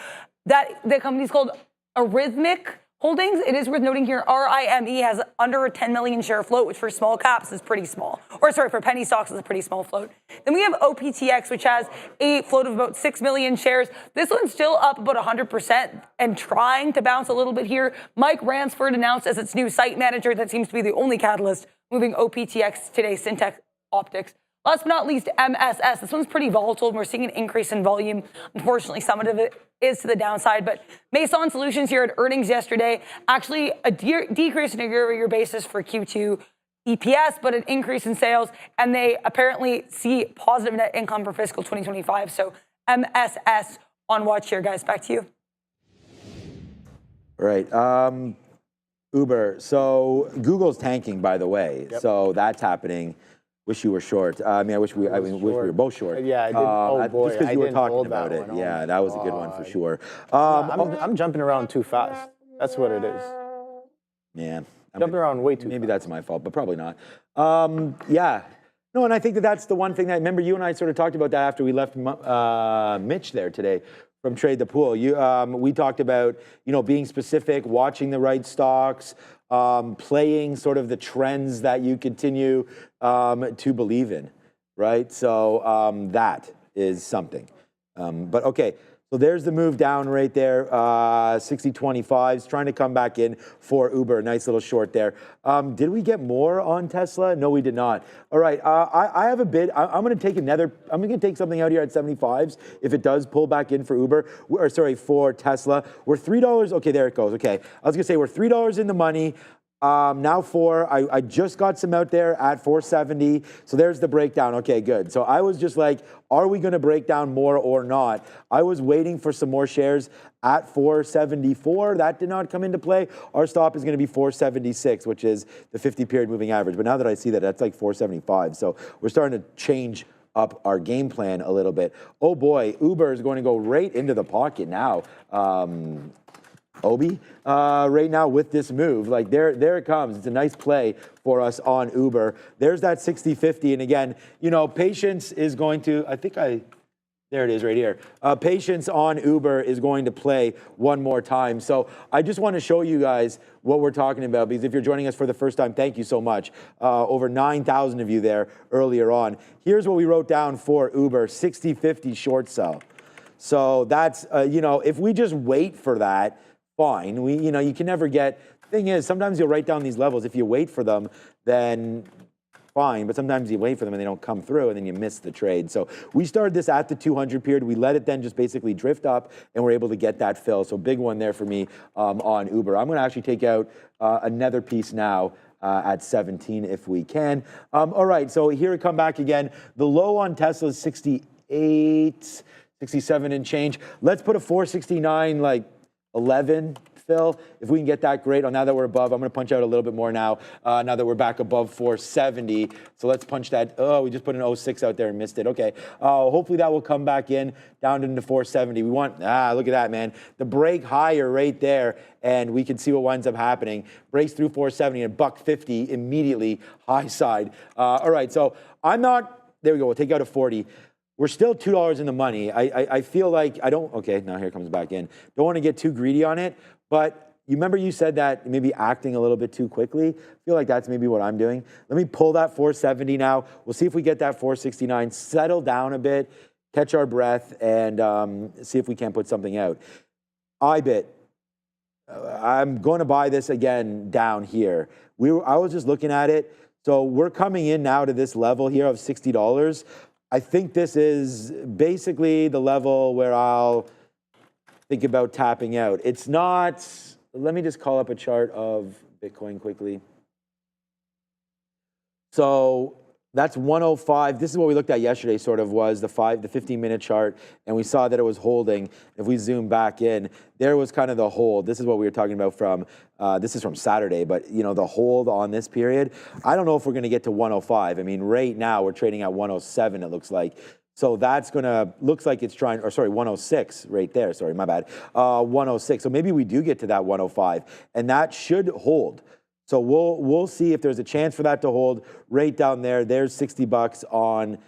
The company's called Arithmic Holdings. It is worth noting here, RIME has under a 10 million share float, which for small caps is pretty small. Or sorry, for penny stocks is a pretty small float. Then we have OPTX, which has a float of about 6 million shares. This one's still up about 100% and trying to bounce a little bit here. Mike Ransford announced as its new site manager. That seems to be the only catalyst moving OPTX today, Syntec Optics. Last but not least, MSS. This one's pretty volatile, and we're seeing an increase in volume. Unfortunately, some of it is to the downside, but Maison Solutions here at earnings yesterday, actually a decrease in a year-over-year basis for Q2 EPS, but an increase in sales, and they apparently see positive net income for fiscal 2025. So MSS on watch here, guys. Back to you. Right. Uber. So Google's tanking, by the way. Yep. So that's happening. Wish you were short. I wish we were both short. Yeah, I did. Oh boy, just because you were didn't talking hold about that it. one. Yeah, Oh that was a my good one for God. sure. I'm jumping around too fast. That's what it is. Man, Jumping around way too maybe fast. that's my fault, but probably not. Yeah. No, and I think that's the one thing that, remember you and I sort of talked about that after we left Mitch there today from Trade the Pool. We talked about, being specific, watching the right stocks, playing sort of the trends that you continue to believe in, right? So that is something. But okay. So there's the move down right there, 60.25s, trying to come back in for Uber. Nice little short there. Did we get more on Tesla? No, we did not. All right, I have a bid. I'm going to take something out here at 75s if it does pull back in for Uber, for Tesla. We're $3. Okay, there it goes. Okay, I was going to say we're $3 in the money. Now I just got some out there at 470. So there's the breakdown. Okay, good. So I was just like, are we going to break down more or not? I was waiting for some more shares at 474. That did not come into play. Our stop is going to be 476, which is the 50-period moving average. But now that I see that, that's like 475. So we're starting to change up our game plan a little bit. Oh boy, Uber is going to go right into the pocket now. Obi, right now with this move. Like there it comes. It's a nice play for us on Uber. There's that 60-50. And again, patience is going to, there it is right here. Patience on Uber is going to play one more time. So I just want to show you guys what we're talking about, because if you're joining us for the first time, thank you so much. Over 9,000 of you there earlier on. Here's what we wrote down for Uber, 60-50 short sell. So that's, if we just wait for that, fine. You can never get, thing is, sometimes you'll write down these levels. If you wait for them, then fine. But sometimes you wait for them and they don't come through and then you miss the trade. So we started this at the 200 period. We let it then just basically drift up and we're able to get that fill. So big one there for me on Uber. I'm going to actually take out another piece now at 17 if we can. All right, so here we come back again. The low on Tesla is 68, 67 and change. Let's put a 469 11 fill. If we can get that, great. Now that we're above, I'm going to punch out a little bit more now that we're back above 470. So let's punch that. Oh, we just put an 06 out there and missed it. Okay. Hopefully that will come back in down into 470. We want, look at that, man. The break higher right there, and we can see what winds up happening. Breaks through 470 and $1.50 immediately high side. All right. So there we go. We'll take out a 40. We're still $2 in the money. I feel like okay, now here it comes back in. Don't want to get too greedy on it, but you remember you said that maybe acting a little bit too quickly. I feel like that's maybe what I'm doing. Let me pull that 470 now. We'll see if we get that 469, settle down a bit, catch our breath, and see if we can't put something out. iBit, I'm going to buy this again down here. I was just looking at it. So we're coming in now to this level here of $60. I think this is basically the level where I'll think about tapping out. It's not, let me just call up a chart of Bitcoin quickly. So that's 105. This is what we looked at yesterday, sort of was the 15-minute chart, and we saw that it was holding. If we zoom back in, there was kind of the hold. This is what we were talking about from, this is from Saturday, but the hold on this period. I don't know if we're going to get to 105. I mean, right now we're trading at 107, it looks like. So that's looks like it's 106 right there. Sorry, my bad. 106. So maybe we do get to that 105, and that should hold. So we'll see if there's a chance for that to hold right down there. There's $60 on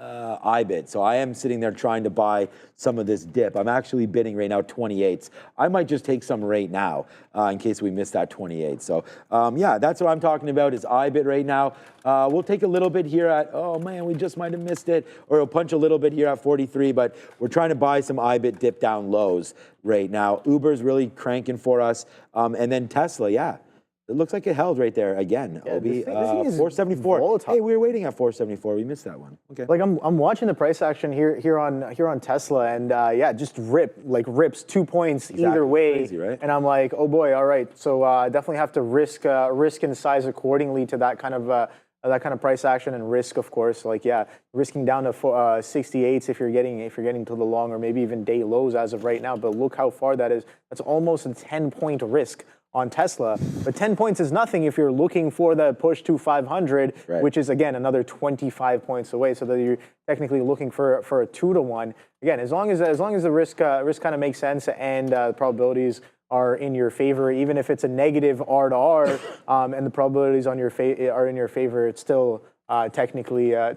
iBit. So I am sitting there trying to buy some of this dip. I'm actually bidding right now 28s. I might just take some right now in case we miss that 28. So yeah, that's what I'm talking about is iBit right now. We'll take a little bit here at, oh man, we just might have missed it. Or we'll punch a little bit here at 43, but we're trying to buy some iBit dip down lows right now. Uber's really cranking for us. And then Tesla, yeah. It looks like it held right there again. Yeah, Obi, this thing is 474. volatile. Hey, we were waiting at 474. We missed that one. Okay. Like I'm watching the price action here on Tesla, and yeah, just rips 2 points either way. Crazy, right? And I'm like, oh boy, all right. So definitely have to risk in size accordingly to that kind of price action and risk, of course. Like, yeah, risking down to 68s if you're getting to the long or maybe even day lows as of right now. But look how far that is. That's almost a 10-point risk on Tesla. But 10 points is nothing if you're looking for the push to 500, right, which is, again, another 25 points away. So that you're technically looking for a 2-to-1. Again, as long as the risk kind of makes sense and the probabilities are in your favor, even if it's a negative R to R, and the probabilities are in your favor, it's still technically a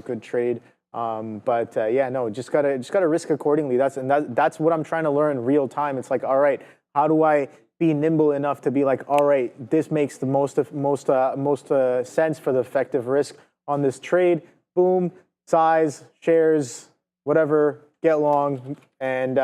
good trade. Yeah, no, just gotta risk accordingly. That's what I'm trying to learn real time. It's like, all right, how do I be nimble enough to be like, all right, this makes the most sense for the effective risk on this trade. Boom, size, shares, whatever, get long, and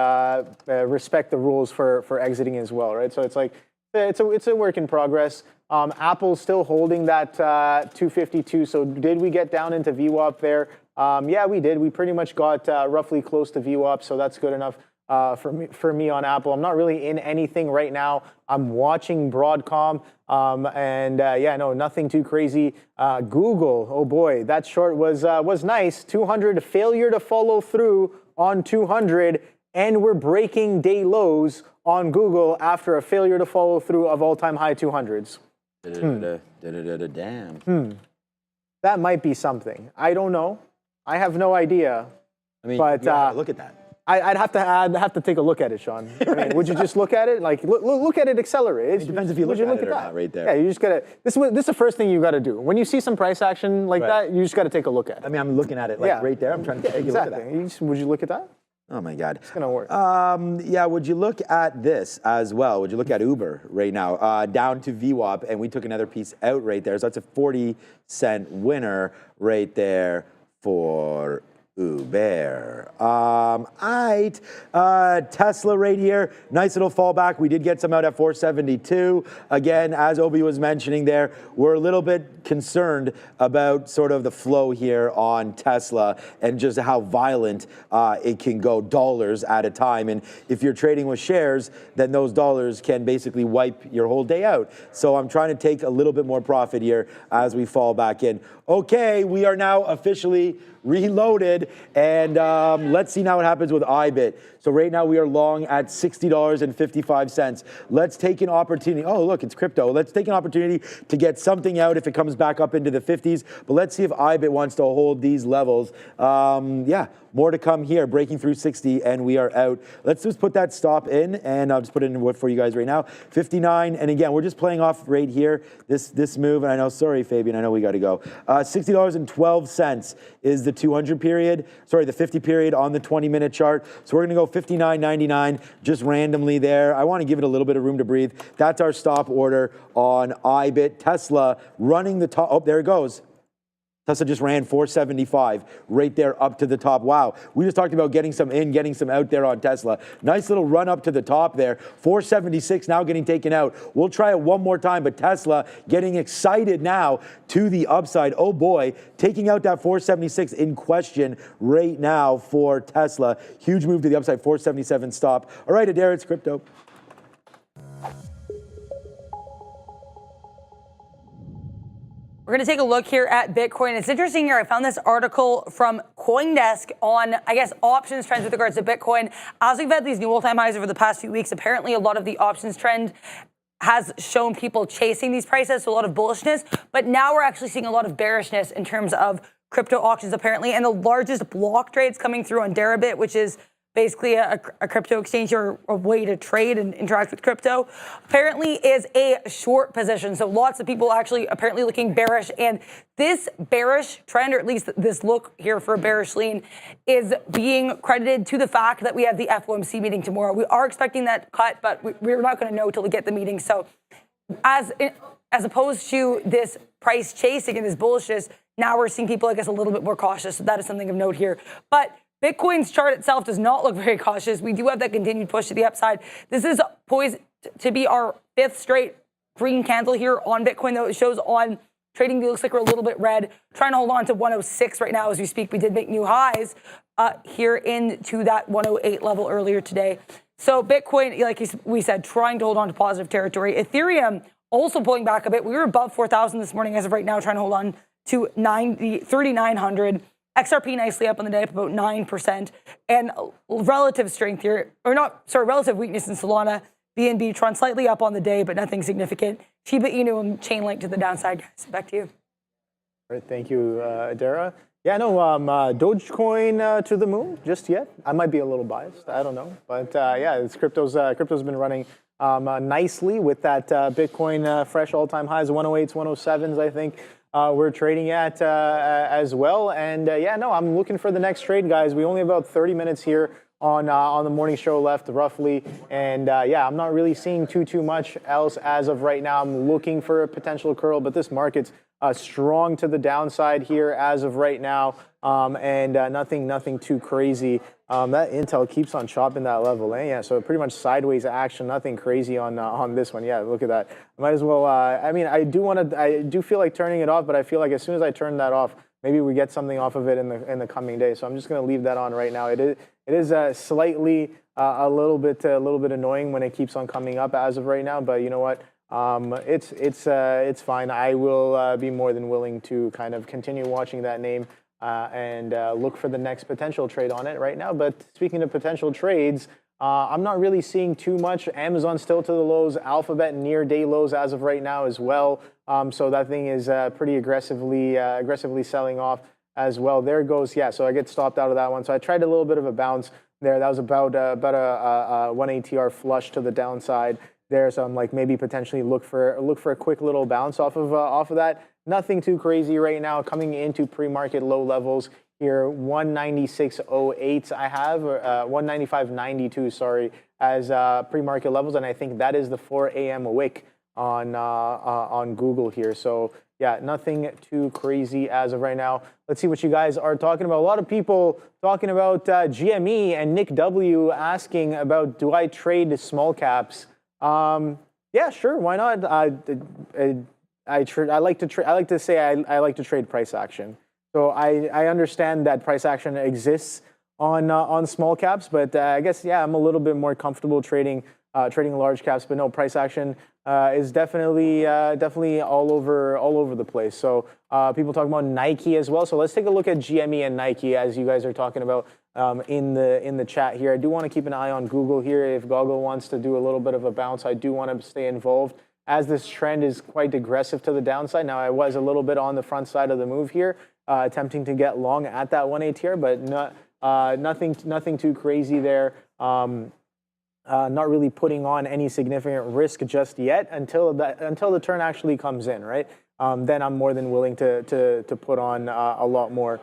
respect the rules for exiting as well, right? So it's like it's a work in progress. Apple's still holding that 252. So did we get down into VWAP there? Yeah, we did. We pretty much got roughly close to VWAP, so that's good enough for me on Apple. I'm not really in anything right now. I'm watching Broadcom, and yeah, no, nothing too crazy. Google, oh boy, that short was nice. 200 failure to follow through on 200, and we're breaking day lows on Google after a failure to follow through of all-time high 200s. Damn. That might be something. I don't know. I have no idea. I mean, but look at that. I'd have to take a look at it, Sean. I mean, would you just look at it? Like, look at it accelerate. It depends if you look at it or not right there. Yeah, you just gotta. This is the first thing you got to do. When you see some price action like that, you just got to take a look at it. I mean, I'm looking at it like right there. I'm trying to take a look at that. Would you look at that? Oh my God. It's gonna work. Yeah, would you look at this as well? Would you look at Uber right now? Down to VWAP, and we took another piece out right there. So that's a 40-cent winner right there for Uber. Tesla right here, nice little fallback. We did get some out at 472. Again, as Obi was mentioning there, we're a little bit concerned about sort of the flow here on Tesla and just how violent it can go dollars at a time. And if you're trading with shares, then those dollars can basically wipe your whole day out. So I'm trying to take a little bit more profit here as we fall back in. Okay, we are now officially reloaded, and let's see now what happens with IBIT. So right now we are long at $60.55. Let's take an opportunity. Oh, look, it's crypto. Let's take an opportunity to get something out if it comes back up into the 50s. But let's see if IBIT wants to hold these levels. Yeah, more to come here, breaking through 60, and we are out. Let's just put that stop in, and I'll just put it in for you guys right now. 59, and again, we're just playing off right here, this move, and I know, sorry, Fabian, I know we got to go. $60.12 is the 200 period, sorry, the 50 period on the 20-minute chart. So we're going to go 59.99 just randomly there. I want to give it a little bit of room to breathe. That's our stop order on IBIT. Tesla running the top. Oh, there it goes. Tesla just ran 475 right there up to the top. Wow. We just talked about getting some in, getting some out there on Tesla. Nice little run up to the top there. 476 now getting taken out. We'll try it one more time, but Tesla getting excited now to the upside. Oh boy, taking out that 476 in question right now for Tesla. Huge move to the upside, 477 stop. All right, Adair, it's crypto. We're going to take a look here at Bitcoin. It's interesting here. I found this article from CoinDesk on, I guess, options trends with regards to Bitcoin. As we've had these new all-time highs over the past few weeks, apparently a lot of the options trend has shown people chasing these prices, so a lot of bullishness. But now we're actually seeing a lot of bearishness in terms of crypto auctions, apparently. And the largest block trades coming through on Deribit, which is basically a crypto exchange or a way to trade and interact with crypto, apparently is a short position. So lots of people actually apparently looking bearish. And this bearish trend, or at least this look here for a bearish lean, is being credited to the fact that we have the FOMC meeting tomorrow. We are expecting that cut, but we're not going to know till we get the meeting. So as opposed to this price chasing and this bullishness, now we're seeing people, I guess, a little bit more cautious. So that is something of note here. But Bitcoin's chart itself does not look very cautious. We do have that continued push to the upside. This is poised to be our 5th straight green candle here on Bitcoin, though it shows on TradingView looks like we're a little bit red. Trying to hold on to 106 right now as we speak. We did make new highs here into that 108 level earlier today. So Bitcoin, like we said, trying to hold on to positive territory. Ethereum also pulling back a bit. We were above 4,000 this morning as of right now, trying to hold on to 3,900. XRP nicely up on the day, up about 9%. And relative strength here, relative weakness in Solana, BNB, Tron slightly up on the day, but nothing significant. Shiba Inu and Chainlink to the downside, guys. Back to you. All right, thank you, Adara. Yeah, no, Dogecoin to the moon just yet. I might be a little biased, I don't know, but yeah, crypto's been running nicely with that Bitcoin fresh all-time highs, 108s, 107s, I think. We're trading at as well, and yeah, no, I'm looking for the next trade, guys. We only have about 30 minutes here on the morning show left, roughly, and yeah, I'm not really seeing too much else as of right now. I'm looking for a potential curl, but this market's strong to the downside here as of right now, and nothing too crazy. That Intel keeps on chopping that level, eh? Yeah, so pretty much sideways action, nothing crazy on this one. Yeah, look at that. I might as well. I mean, I do feel like turning it off, but I feel like as soon as I turn that off, maybe we get something off of it in the coming days. So I'm just going to leave that on right now. It is slightly a little bit annoying when it keeps on coming up as of right now. But you know what? It's fine. I will be more than willing to kind of continue watching that name and look for the next potential trade on it right now. But speaking of potential trades, I'm not really seeing too much. Amazon still to the lows, Alphabet near day lows as of right now as well. So that thing is pretty aggressively selling off as well. There it goes. Yeah, so I get stopped out of that one. So I tried a little bit of a bounce there. That was about a 1 ATR flush to the downside there. So I'm like maybe potentially look for a quick little bounce off of that. Nothing too crazy right now. Coming into pre-market low levels here, 196.08 I have, 195.92, sorry, as pre-market levels, and I think that is the 4 a.m. wick on Google here. So yeah, nothing too crazy as of right now. Let's see what you guys are talking about. A lot of people talking about GME, and Nick W asking about, do I trade small caps? Yeah, sure, why not? I like to say I like to trade price action. So I understand that price action exists on small caps, but I guess yeah, I'm a little bit more comfortable trading large caps. But no, price action is definitely all over the place. So people talk about Nike as well. So let's take a look at GME and Nike as you guys are talking about in the chat here. I do want to keep an eye on Google here. If Goggle wants to do a little bit of a bounce, I do want to stay involved, as this trend is quite aggressive to the downside. Now, I was a little bit on the front side of the move here, attempting to get long at that 1 ATR, but nothing too crazy there. Not really putting on any significant risk just yet until the turn actually comes in, right? Then I'm more than willing to put on a lot more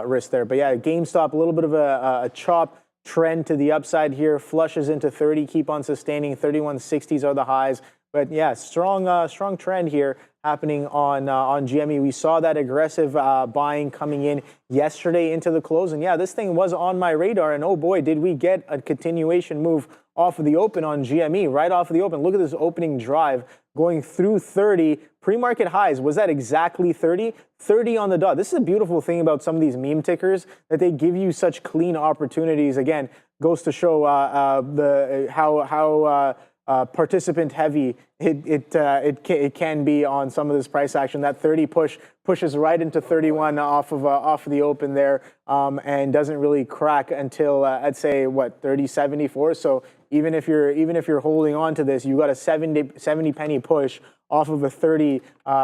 risk there. But yeah, GameStop, a little bit of a chop trend to the upside here, flushes into 30, keep on sustaining. 3160s are the highs. But yeah, strong trend here happening on GME. We saw that aggressive buying coming in yesterday into the close, and yeah, this thing was on my radar. And oh boy, did we get a continuation move off of the open on GME, right off of the open. Look at this opening drive going through 30 pre-market highs. Was that exactly 30? 30 on the dot. This is a beautiful thing about some of these meme tickers, that they give you such clean opportunities. Again, goes to show how participant heavy it can be on some of this price action. That 30 pushes right into 31 off of the open there, and doesn't really crack until I'd say what, 30.74. So even if you're holding on to this, you got a 70 penny push off of a 30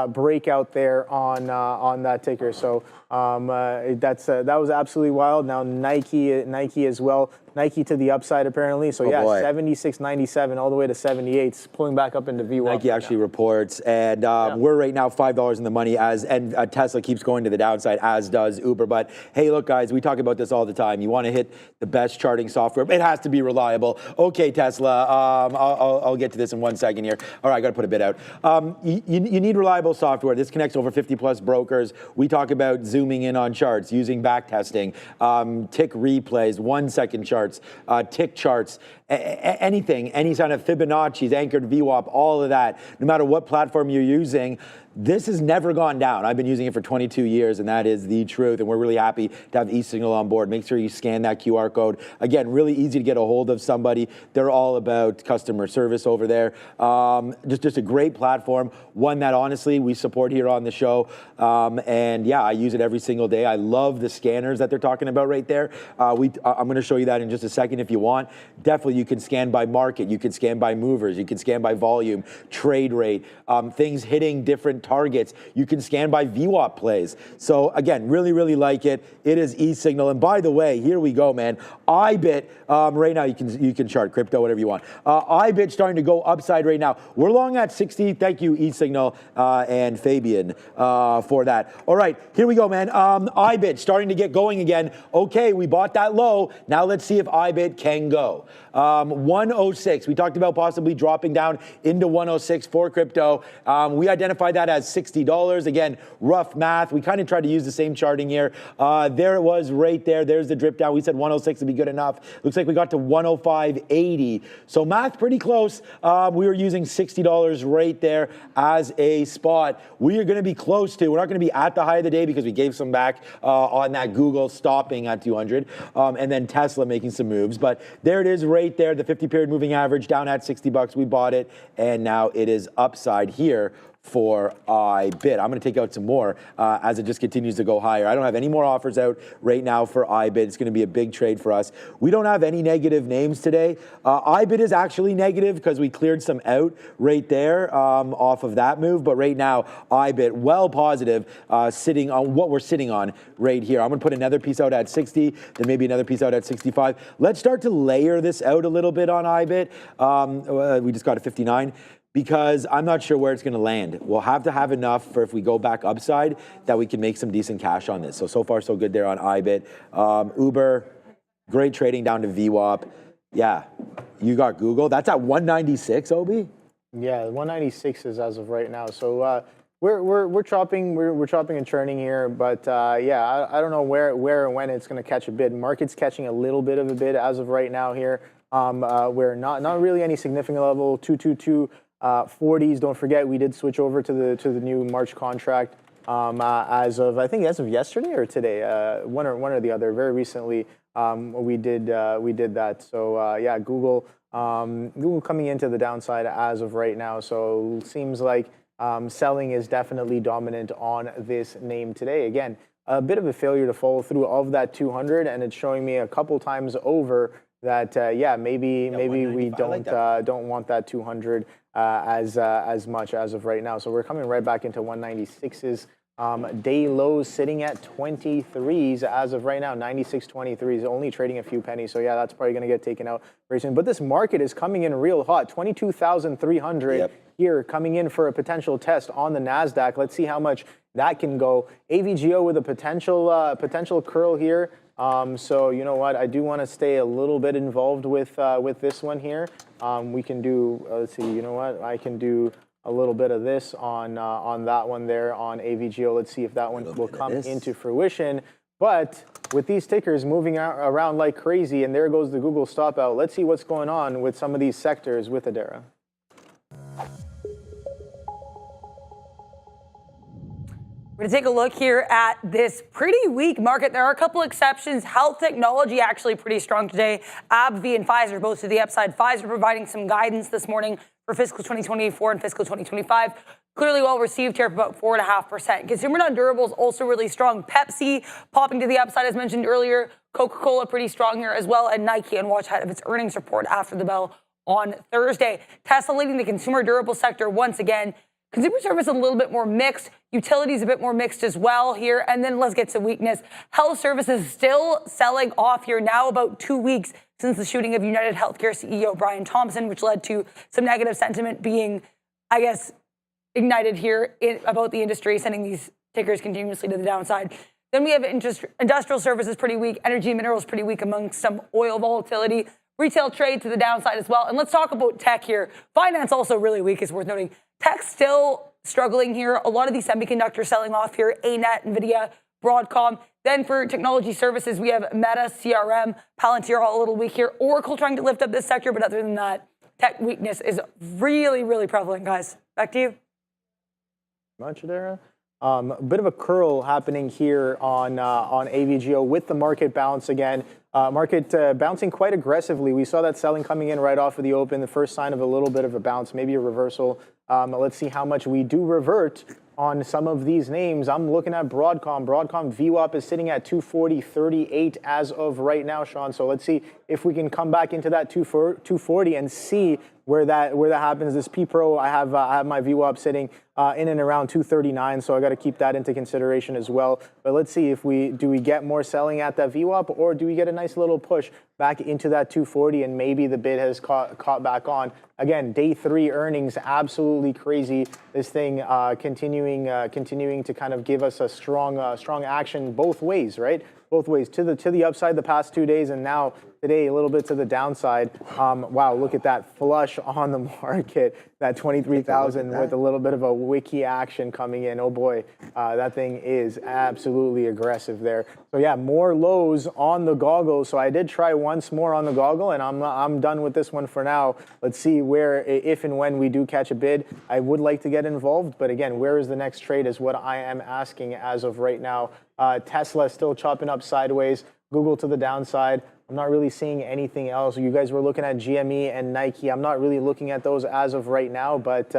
breakout there on that ticker. So that was absolutely wild. Now Nike as well. Nike to the upside apparently. So yeah, 76.97 all the way to 78, pulling back up into V1. Nike actually reports, and we're right now $5 in the money, and Tesla keeps going to the downside, as does Uber. But hey, look, guys, we talk about this all the time. You want to hit the best charting software, it has to be reliable. Okay, Tesla, I'll get to this in 1 second here. All right, I got to put a bit out. You need reliable software. This connects over 50 plus brokers. We talk about zooming in on charts, using back testing, tick replays, 1 second charts, tick charts, anything, any kind of Fibonacci's, anchored VWAP, all of that, no matter what platform you're using, this has never gone down. I've been using it for 22 years, and that is the truth. And we're really happy to have eSignal on board. Make sure you scan that QR code. Again, really easy to get a hold of somebody. They're all about customer service over there. Just a great platform, one that honestly we support here on the show. And yeah, I use it every single day. I love the scanners that they're talking about right there. I'm going to show you that in just a second if you want. Definitely, you can scan by market. You can scan by movers. You can scan by volume, trade rate, things hitting different targets. You can scan by VWAP plays. So again, really, really like it. It is eSignal. And by the way, here we go, man. IBIT, right now you can chart crypto, whatever you want. IBIT starting to go upside right now. We're long at 60. Thank you, eSignal and Fabian for that. All right, here we go, man. IBIT starting to get going again. Okay, we bought that low. Now let's see if IBIT can go. 106. We talked about possibly dropping down into 106 for crypto. We identified that as $60. Again, rough math. We kind of tried to use the same charting here. There it was right there. There's the drip down. We said 106 would be good enough. Looks like we got to 105.80. So math pretty close. We were using $60 right there as a spot. We are going to be close to. We're not going to be at the high of the day because we gave some back on that Google stopping at 200 and then Tesla making some moves. But there it is right there, the 50-period moving average down at $60. We bought it, and now it is upside here for IBIT. I'm going to take out some more as it just continues to go higher. I don't have any more offers out right now for IBIT. It's going to be a big trade for us. We don't have any negative names today. IBIT is actually negative because we cleared some out right there off of that move. But right now, IBIT well positive, sitting on what we're sitting on right here. I'm going to put another piece out at 60, then maybe another piece out at 65. Let's start to layer this out a little bit on IBIT. We just got a 59. Because I'm not sure where it's going to land. We'll have to have enough for if we go back upside that we can make some decent cash on this. So far, so good there on IBIT. Uber, great trading down to VWAP. Yeah, you got Google. That's at 196, Obi? Yeah, 196 is as of right now. So we're chopping and churning here, but yeah, I don't know where and when it's going to catch a bid. Market's catching a little bit of a bid as of right now here. We're not really any significant level. 222. 40s. Don't forget, we did switch over to the new March contract as of yesterday or today. One or the other. Very recently, we did that. So yeah, Google coming into the downside as of right now. So seems like selling is definitely dominant on this name today. Again, a bit of a failure to follow through of that 200, and it's showing me a couple times over that yeah, maybe we don't want that 200 as much as of right now. So we're coming right back into 196s. Day lows sitting at 23s as of right now. 96.23s, only trading a few pennies. So yeah, that's probably going to get taken out very soon. But this market is coming in real hot. 22,300 here, coming in for a potential test on the Nasdaq. Let's see how much that can go. AVGO with a potential curl here. So you know what? I do want to stay a little bit involved with this one here. We can do. Let's see. You know what? I can do a little bit of this on that one there on AVGO. Let's see if that one will come into fruition. But with these tickers moving around like crazy, and there goes the Google stop out. Let's see what's going on with some of these sectors with Adara. We're going to take a look here at this pretty weak market. There are a couple exceptions. Health technology actually pretty strong today. AbbVie and Pfizer both to the upside. Pfizer providing some guidance this morning for fiscal 2024 and fiscal 2025. Clearly well received here, about 4.5%. Consumer non-durables also really strong. Pepsi popping to the upside as mentioned earlier. Coca-Cola pretty strong here as well. And Nike and watch ahead of its earnings report after the bell on Thursday. Tesla leading the consumer durable sector once again. Consumer service a little bit more mixed. Utilities a bit more mixed as well here. And then let's get to weakness. Health services still selling off here now about 2 weeks since the shooting of United Healthcare CEO Brian Thompson, which led to some negative sentiment being, I guess, ignited here about the industry, sending these tickers continuously to the downside. Then we have industrial services pretty weak. Energy and minerals pretty weak amongst some oil volatility. Retail trade to the downside as well. And let's talk about tech here. Finance also really weak, is worth noting. Tech still struggling here. A lot of these semiconductors selling off here. ANET, NVIDIA, Broadcom. Then for technology services, we have Meta, CRM, Palantir all a little weak here. Oracle trying to lift up this sector, but other than that, tech weakness is really, really prevalent, guys. Back to you. Much there. A bit of a curl happening here on AVGO with the market bounce again. Market bouncing quite aggressively. We saw that selling coming in right off of the open. The first sign of a little bit of a bounce, maybe a reversal. Let's see how much we do revert on some of these names. I'm looking at Broadcom. Broadcom VWAP is sitting at 240.38 as of right now, Sean. So let's see if we can come back into that 240 and see where that happens. This P Pro, I have my VWAP sitting in and around 239, so I got to keep that into consideration as well. But let's see if we get more selling at that VWAP, or do we get a nice little push back into that 240 and maybe the bid has caught back on. Again, day 3 earnings, absolutely crazy. This thing continuing to kind of give us a strong action both ways, right? Both ways, to the upside the past 2 days, and now today a little bit to the downside. Wow, look at that flush on the market, that 23,000 with a little bit of a wiki action coming in. Oh boy, that thing is absolutely aggressive there. So yeah, more lows on the goggle. So I did try once more on the goggle, and I'm done with this one for now. Let's see where, if and when we do catch a bid, I would like to get involved. But again, where is the next trade is what I am asking as of right now. Tesla still chopping up sideways. Google to the downside. I'm not really seeing anything else. You guys were looking at GME and Nike. I'm not really looking at those as of right now, but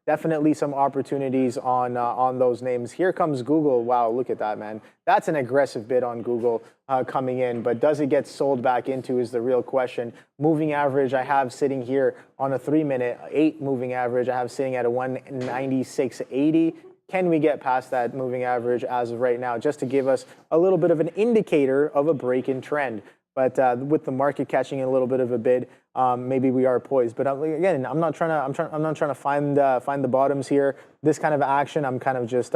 definitely some opportunities on those names. Here comes Google. Wow, look at that, man. That's an aggressive bid on Google coming in, but does it get sold back into is the real question. Moving average I have sitting here on a 3-minute, 8 moving average I have sitting at a 196.80. Can we get past that moving average as of right now, just to give us a little bit of an indicator of a break in trend? But with the market catching a little bit of a bid, maybe we are poised. But again, I'm not trying to find the bottoms here. This kind of action, I'm kind of just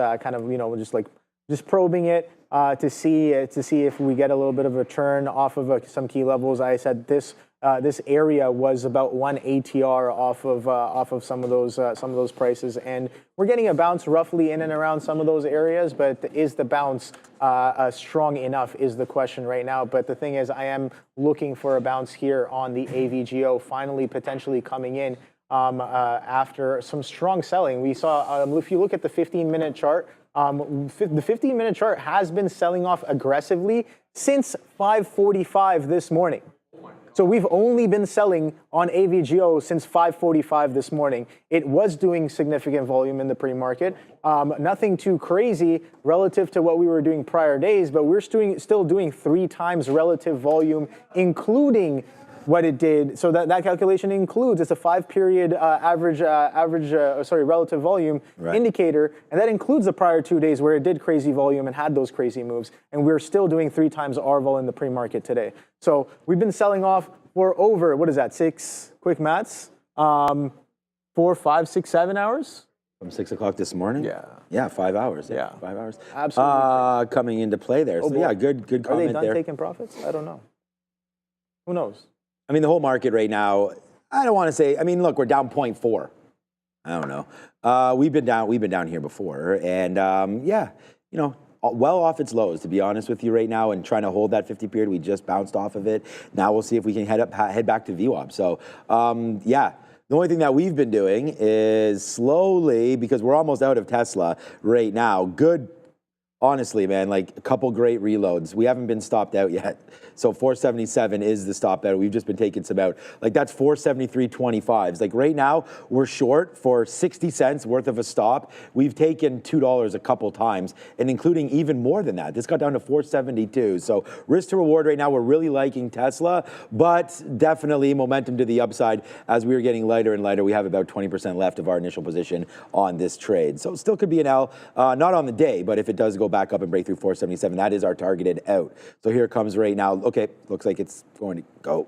just probing it to see if we get a little bit of a turn off of some key levels. I said this area was about 1 ATR off of some of those prices, and we're getting a bounce roughly in and around some of those areas. But is the bounce strong enough is the question right now. But the thing is, I am looking for a bounce here on the AVGO, finally potentially coming in after some strong selling. We saw, if you look at the 15-minute chart, the 15-minute chart has been selling off aggressively since 5:45 this morning. So we've only been selling on AVGO since 5:45 this morning. It was doing significant volume in the pre-market. Nothing too crazy relative to what we were doing prior days, but we're still doing 3 times relative volume, including what it did. So that calculation includes, it's a 5-period relative volume indicator, and that includes the prior 2 days where it did crazy volume and had those crazy moves, and we're still doing 3 times our vol in the pre-market today. So we've been selling off for over, what is that, 6 quick maths? 4, 5, 6, 7 hours? From 6 o'clock this morning? Yeah. Yeah, 5 hours. Yeah. 5 hours. Absolutely. Coming into play there. So yeah, good comment there. Are they done taking profits? I don't know. Who knows? I mean, the whole market right now, I don't want to say, I mean, look, we're down 0.4. I don't know. We've been down here before. And yeah, well off its lows, to be honest with you right now, and trying to hold that 50 period. We just bounced off of it. Now we'll see if we can head back to VWAP. So yeah, the only thing that we've been doing is slowly, because we're almost out of Tesla right now, good. Honestly, man, like a couple great reloads. We haven't been stopped out yet. So 477 is the stop out. We've just been taking some out. Like that's 473.25. Like right now, we're short for 60 cents worth of a stop. We've taken $2 a couple times, and including even more than that. This got down to 472. So risk to reward right now, we're really liking Tesla, but definitely momentum to the upside as we are getting lighter and lighter. We have about 20% left of our initial position on this trade. So it still could be an L, not on the day, but if it does go back up and break through 477, that is our targeted out. So here it comes right now. Okay, looks like it's going to go.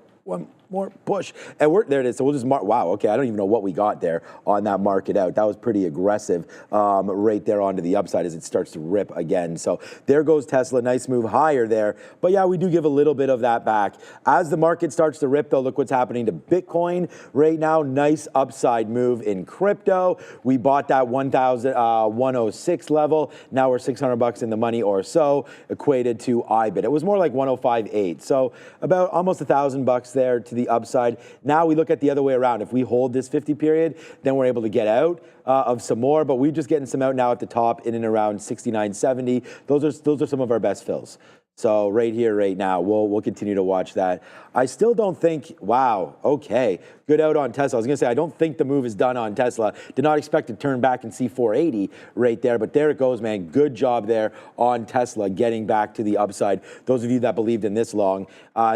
more push. And there it is. So we'll just mark, wow, okay, I don't even know what we got there on that market out. That was pretty aggressive right there onto the upside as it starts to rip again. So there goes Tesla, nice move higher there. But yeah, we do give a little bit of that back. As the market starts to rip though, look what's happening to Bitcoin right now. Nice upside move in crypto. We bought that 1,106 level. Now we're $600 in the money or so, equated to IBIT. It was more like 105.8. So about almost $1,000 there to the upside. Now we look at the other way around. If we hold this 50 period, then we're able to get out of some more, but we're just getting some out now at the top in and around 69.70. Those are some of our best fills. So right here, right now, we'll continue to watch that. I still don't think, wow, okay, good out on Tesla. I was going to say, I don't think the move is done on Tesla. Did not expect to turn back and see 480 right there, but there it goes, man. Good job there on Tesla getting back to the upside. Those of you that believed in this long,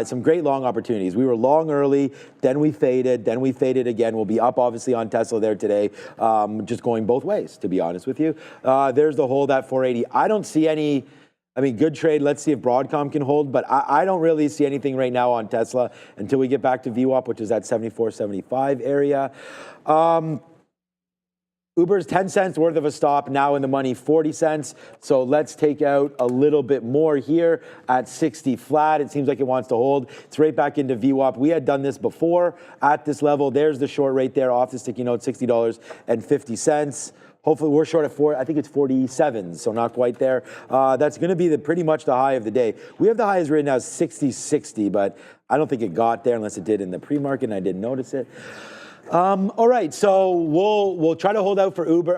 some great long opportunities. We were long early, then we faded again. We'll be up obviously on Tesla there today, just going both ways, to be honest with you. There's the hold at 480. I don't see any. I mean, good trade. Let's see if Broadcom can hold, but I don't really see anything right now on Tesla until we get back to VWAP, which is that 74.75 area. Uber's 10 cents worth of a stop, now in the money 40 cents. So let's take out a little bit more here at 60 flat. It seems like it wants to hold. It's right back into VWAP. We had done this before at this level. There's the short right there off the sticky note, $60.50. Hopefully we're short at I think it's 47, so not quite there. That's going to be pretty much the high of the day. We have the high as written as 60.60, but I don't think it got there unless it did in the pre-market and I didn't notice it. All right, so we'll try to hold out for Uber,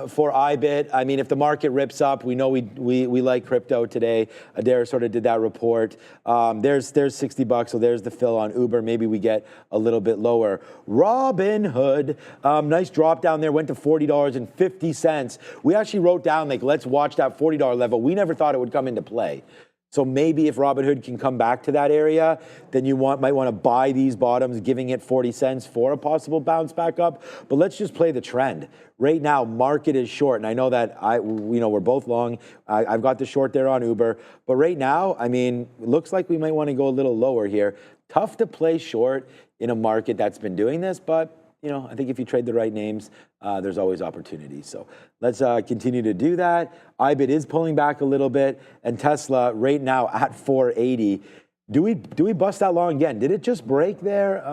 for IBIT. I mean, if the market rips up, we know we like crypto today. Adair sort of did that report. There's $60, so there's the fill on Uber. Maybe we get a little bit lower. Robinhood, nice drop down there, went to $40.50. We actually wrote down, like, let's watch that $40 level. We never thought it would come into play. So maybe if Robinhood can come back to that area, then you might want to buy these bottoms, giving it 40 cents for a possible bounce back up. But let's just play the trend. Right now, market is short, and I know that we're both long. I've got the short there on Uber, but right now, I mean, it looks like we might want to go a little lower here. Tough to play short in a market that's been doing this, but I think if you trade the right names, there's always opportunities. So let's continue to do that. IBIT is pulling back a little bit, and Tesla right now at 480. Do we bust that long again? Did it just break there?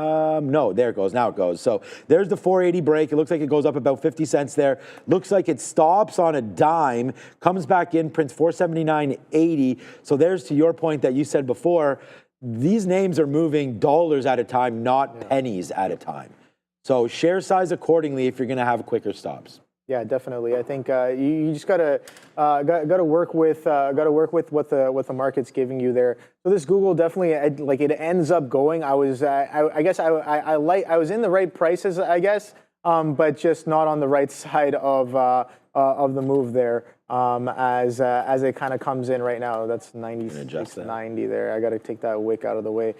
No, there it goes. Now it goes. So there's the 480 break. It looks like it goes up about 50 cents there. Looks like it stops on a dime, comes back in, prints 479.80. So there's to your point that you said before, these names are moving dollars at a time, not pennies at a time. So share size accordingly if you're going to have quicker stops. Yeah, definitely. I think you just gotta work with what the market's giving you there. So this Google definitely it ends up going. I was I guess I was in the right prices, I guess, but just not on the right side of the move there. As it kind of comes in right now, that's 96.90 there. I got to take that wick out of the way.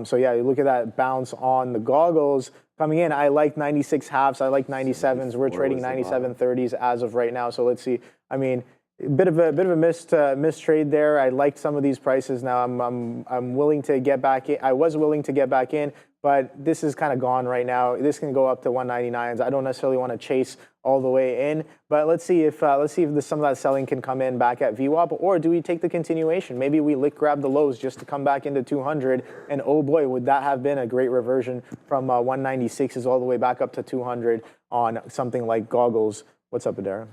So yeah, you look at that bounce on the goggles coming in. I like 96 halves. I like 97s. We're trading 97.30s as of right now. So let's see. I mean, a bit of a missed trade there. I liked some of these prices. Now I'm willing to get back in. I was willing to get back in, but this is kind of gone right now. This can go up to 199s. I don't necessarily want to chase all the way in, but let's see if some of that selling can come in back at VWAP, or do we take the continuation? Maybe we grab the lows just to come back into 200, and oh boy, would that have been a great reversion from 196s all the way back up to 200 on something like goggles. What's up, Adara?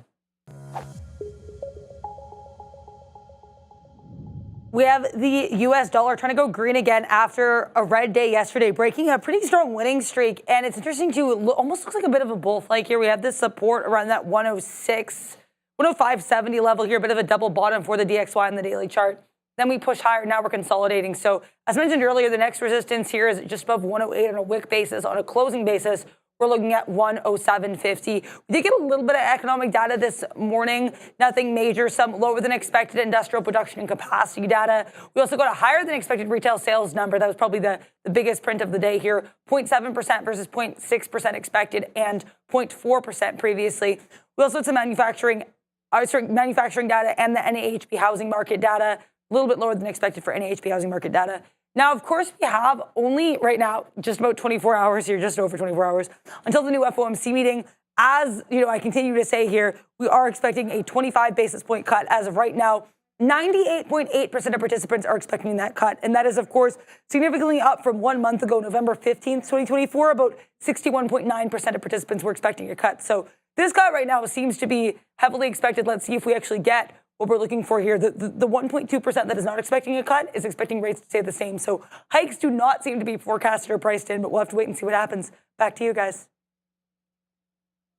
We have the U.S. dollar trying to go green again after a red day yesterday, breaking a pretty strong winning streak. And it's interesting too, almost looks like a bit of a bull flag here. We have this support around that 105.70 level here, a bit of a double bottom for the DXY on the daily chart. Then we push higher, now we're consolidating. So as mentioned earlier, the next resistance here is just above 108 on a wick basis. On a closing basis, we're looking at 107.50. We did get a little bit of economic data this morning, nothing major, some lower than expected industrial production and capacity data. We also got a higher than expected retail sales number. That was probably the biggest print of the day here, 0.7% versus 0.6% expected and 0.4% previously. We also had some manufacturing data and the NAHB housing market data, a little bit lower than expected for NAHB housing market data. Now, of course, we have only right now just about 24 hours here, just over 24 hours, until the new FOMC meeting. As you know, I continue to say here, we are expecting a 25 basis point cut as of right now. 98.8% of participants are expecting that cut. And that is, of course, significantly up from 1 month ago, November 15th, 2024. About 61.9% of participants were expecting a cut. So this cut right now seems to be heavily expected. Let's see if we actually get what we're looking for here. The 1.2% that is not expecting a cut is expecting rates to stay the same. So hikes do not seem to be forecasted or priced in, but we'll have to wait and see what happens. Back to you guys.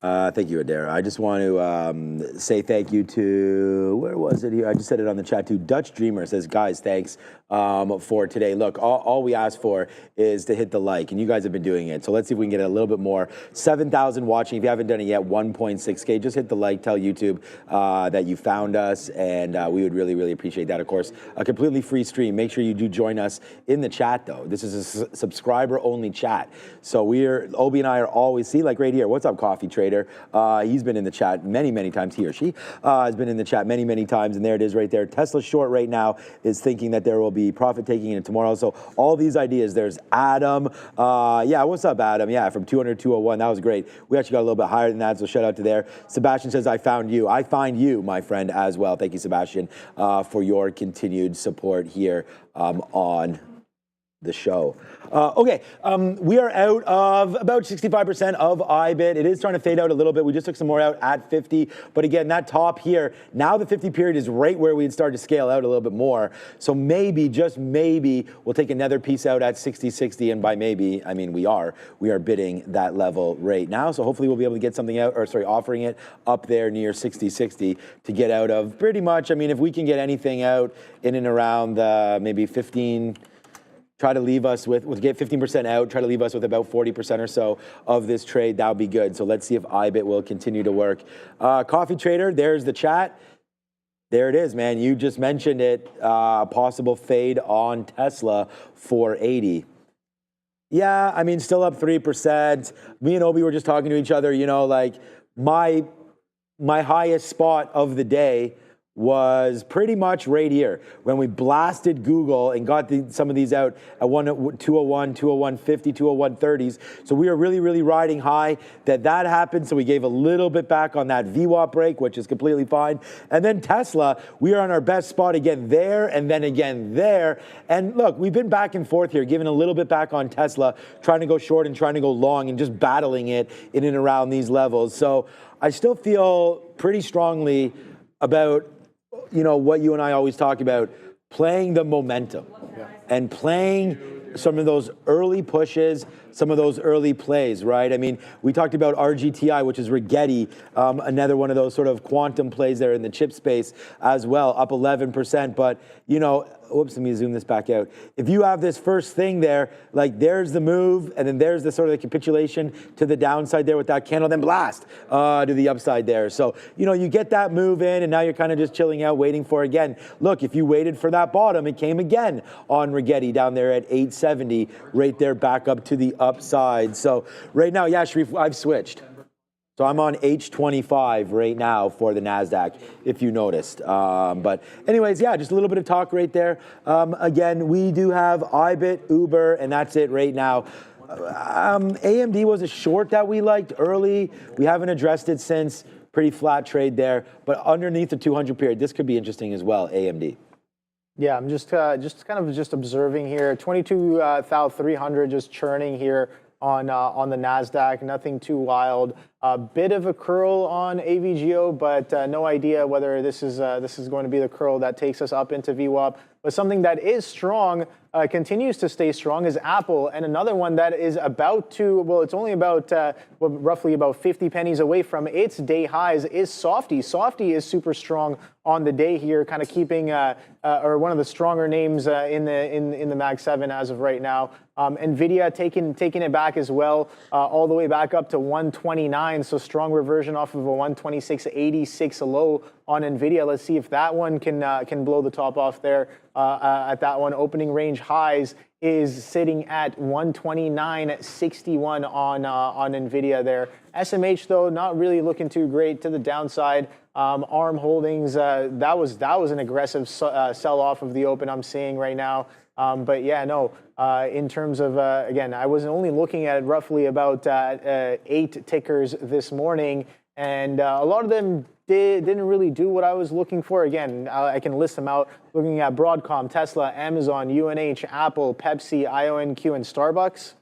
Thank you, Adara. I just want to say thank you to, where was it here? I just said it on the chat too. Dutch Dreamer says, guys, thanks for today. Look, all we ask for is to hit the like, and you guys have been doing it. So let's see if we can get a little bit more. 7,000 watching. If you haven't done it yet, 1.6K. Just hit the like, tell YouTube that you found us, and we would really, really appreciate that. Of course, a completely free stream. Make sure you do join us in the chat, though. This is a subscriber-only chat. So Obi and I are always, see, like right here. What's up, Coffee Trader? He's been in the chat many times. He or she has been in the chat many times, and there it is right there. Tesla short right now is thinking that there will be profit taking in tomorrow. So all these ideas. There's Adam. Yeah, what's up, Adam? Yeah, from 200 to 201. That was great. We actually got a little bit higher than that, so shout out to there. Sebastian says, I found you. I find you, my friend, as well. Thank you, Sebastian, for your continued support here on the show. Okay, we are out of about 65% of IBIT. It is starting to fade out a little bit. We just took some more out at 50. But again, that top here, now the 50 period is right where we'd start to scale out a little bit more. So maybe, just maybe, we'll take another piece out at 60-60. And by maybe, I mean we are bidding that level right now. So hopefully we'll be able to get something out, or sorry, offering it up there near 60-60 to get out of pretty much. I mean, if we can get anything out in and around maybe 15, try to leave us with get 15% out, try to leave us with about 40% or so of this trade. That would be good. So let's see if IBIT will continue to work. Coffee Trader, there's the chat. There it is, man. You just mentioned it. Possible fade on Tesla 480. Yeah, I mean, still up 3%. Me and Obi were just talking to each other. You know, like my highest spot of the day was pretty much right here when we blasted Google and got some of these out at 201, 201.50, 201.30s. So we were really riding high. That happened. So we gave a little bit back on that VWAP break, which is completely fine. And then Tesla, we are on our best spot again there and then again there. And look, we've been back and forth here, giving a little bit back on Tesla, trying to go short and trying to go long and just battling it in and around these levels. So I still feel pretty strongly about, you know, what you and I always talk about, playing the momentum and playing some of those early pushes, some of those early plays, right? I mean, we talked about RGTI, which is Rigetti, another one of those sort of quantum plays there in the chip space as well, up 11%. But, you know, whoops, let me zoom this back out. If you have this first thing there, like there's the move, and then there's the sort of the capitulation to the downside there with that candle, then blast to the upside there. So, you know, you get that move in, and now you're kind of just chilling out, waiting for again. Look, if you waited for that bottom, it came again on Rigetti down there at 870, right there back up to the upside. So right now, yeah, Sharif, I've switched. So I'm on H25 right now for the NASDAQ, if you noticed. But anyways, yeah, just a little bit of talk right there. Again, we do have IBIT, Uber, and that's it right now. AMD was a short that we liked early. We haven't addressed it since. Pretty flat trade there. But underneath the 200 period, this could be interesting as well, AMD. Yeah, I'm just kind of observing here. 22,300 just churning here on the NASDAQ, nothing too wild. A bit of a curl on AVGO, but no idea whether this is going to be the curl that takes us up into VWAP. But something that is strong, continues to stay strong, is Apple, and another one that is about to, well, it's only about roughly about 50 pennies away from its day highs, is Softy. Softy is super strong on the day here, kind of keeping or one of the stronger names in the Mag 7 as of right now. Nvidia taking it back as well, all the way back up to 129. So strong reversion off of a 126.86 low on Nvidia. Let's see if that one can blow the top off there. At that one, opening range highs is sitting at 129.61 on Nvidia there. SMH though, not really looking too great to the downside. ARM Holdings, that was an aggressive sell off of the open I'm seeing right now. But yeah, no, in terms of, again, I was only looking at roughly about 8 tickers this morning, and a lot of them didn't really do what I was looking for. Again, I can list them out, looking at Broadcom, Tesla, Amazon, UNH, Apple, Pepsi, IONQ, and Starbucks.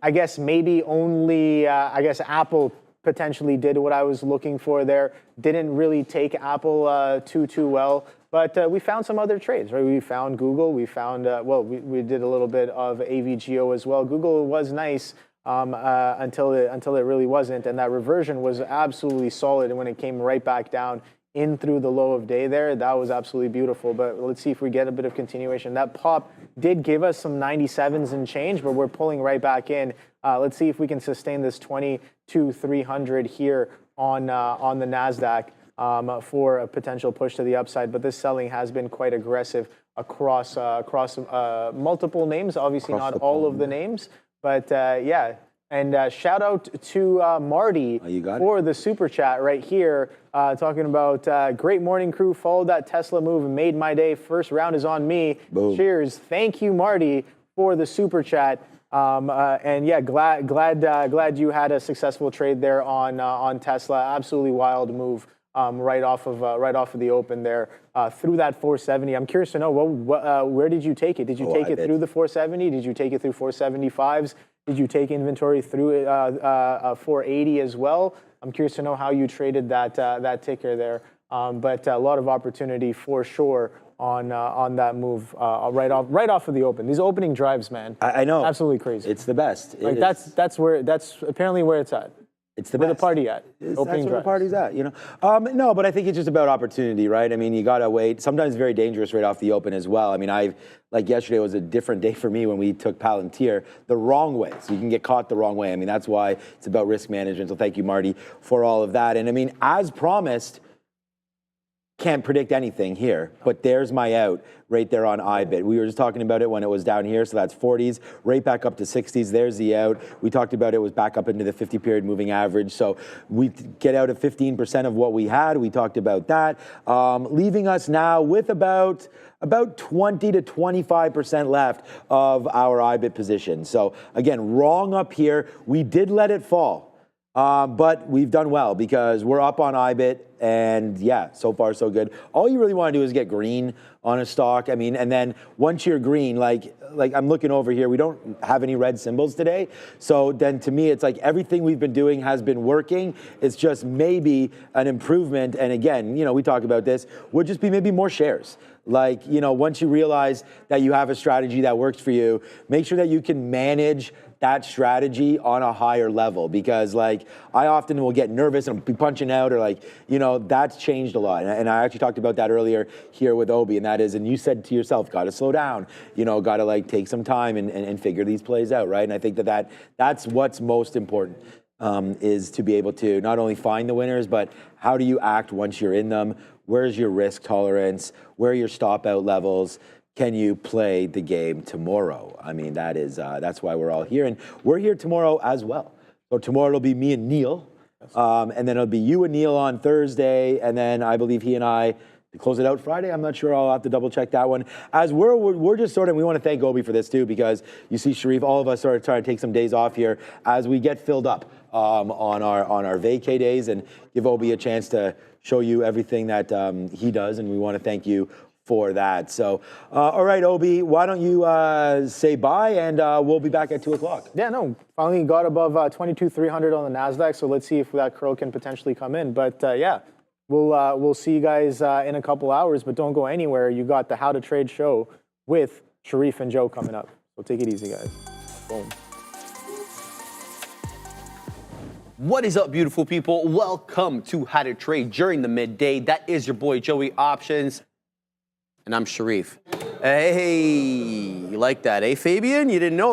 I guess maybe only, I guess Apple potentially did what I was looking for there. Didn't really take Apple too well. But we found some other trades, right? We found Google. We found, we did a little bit of AVGO as well. Google was nice until it really wasn't. And that reversion was absolutely solid. And when it came right back down in through the low of day there, that was absolutely beautiful. But let's see if we get a bit of continuation. That pop did give us some 97s and change, but we're pulling right back in. Let's see if we can sustain this 22,300 here on the NASDAQ. For a potential push to the upside, but this selling has been quite aggressive across multiple names. Obviously, not all of the names, but yeah. And shout out to Marty for the super chat right here, talking about great morning crew. Followed that Tesla move and made my day. First round is on me. Boom. Cheers! Thank you, Marty, for the super chat. And yeah, glad you had a successful trade there on Tesla. Absolutely wild move. Right off of the open there through that 470. I'm curious to know where did you take it? Did you take it through the 470? Did you take it through 475s? Did you take inventory through 480 as well? I'm curious to know how you traded that ticker there. But a lot of opportunity for sure on that move right off of the open. These opening drives, man. I know, absolutely crazy. It's the best. Like that's apparently where it's at. It's the where best. the party at. That's where the party's at, you know. No, but I think it's just about opportunity, right? I mean, you gotta wait. Sometimes very dangerous right off the open as well. I mean, like yesterday was a different day for me when we took Palantir the wrong way. So you can get caught the wrong way. I mean, that's why it's about risk management. So thank you, Marty, for all of that. And I mean, as promised, can't predict anything here, but there's my out right there on IBIT. We were just talking about it when it was down here, so that's 40s, right back up to 60s. There's the out. We talked about it was back up into the 50-period moving average, so we get out of 15% of what we had. We talked about that, leaving us now with about 20 to 25% left of our IBIT position. So again, wrong up here. We did let it fall. But we've done well because we're up on IBIT, and yeah, so far so good. All you really want to do is get green on a stock. I mean, and then once you're green, like I'm looking over here, we don't have any red symbols today. So then to me, it's like everything we've been doing has been working. It's just maybe an improvement. And again, you know, we talk about this, would just be maybe more shares. Like, you know, once you realize that you have a strategy that works for you, make sure that you can manage that strategy on a higher level, because like I often will get nervous and be punching out, or like, you know, that's changed a lot. And I actually talked about that earlier here with Obi, and that is, and you said to yourself, got to slow down, you know, got to like take some time and figure these plays out, right? And I think that's what's most important, is to be able to not only find the winners, but how do you act once you're in them? Where's your risk tolerance? Where are your stop out levels? Can you play the game tomorrow? I mean, that's why we're all here. And we're here tomorrow as well. So tomorrow it'll be me and Neil. And then it'll be you and Neil on Thursday. And then I believe he and I to close it out Friday. I'm not sure. I'll have to double check that one. As we're just sort of, we want to thank Obi for this too, because you see Sharif, all of us are trying to take some days off here as we get filled up on our vacay days, and give Obi a chance to show you everything that he does. And we want to thank you for that. So, all right, Obi, why don't you say bye, and we'll be back at 2 o'clock. Yeah, no, finally got above 22,300 on the NASDAQ, so let's see if that curl can potentially come in. But yeah, we'll see you guys in a couple hours, but don't go anywhere. You got the How to Trade show with Sharif and Joe coming up. So take it easy, guys. Boom. What is up, beautiful people? Welcome to How to Trade during the midday. That is your boy, Joey Options. And I'm Sharif. Hey, you like that, eh, Fabian? You didn't know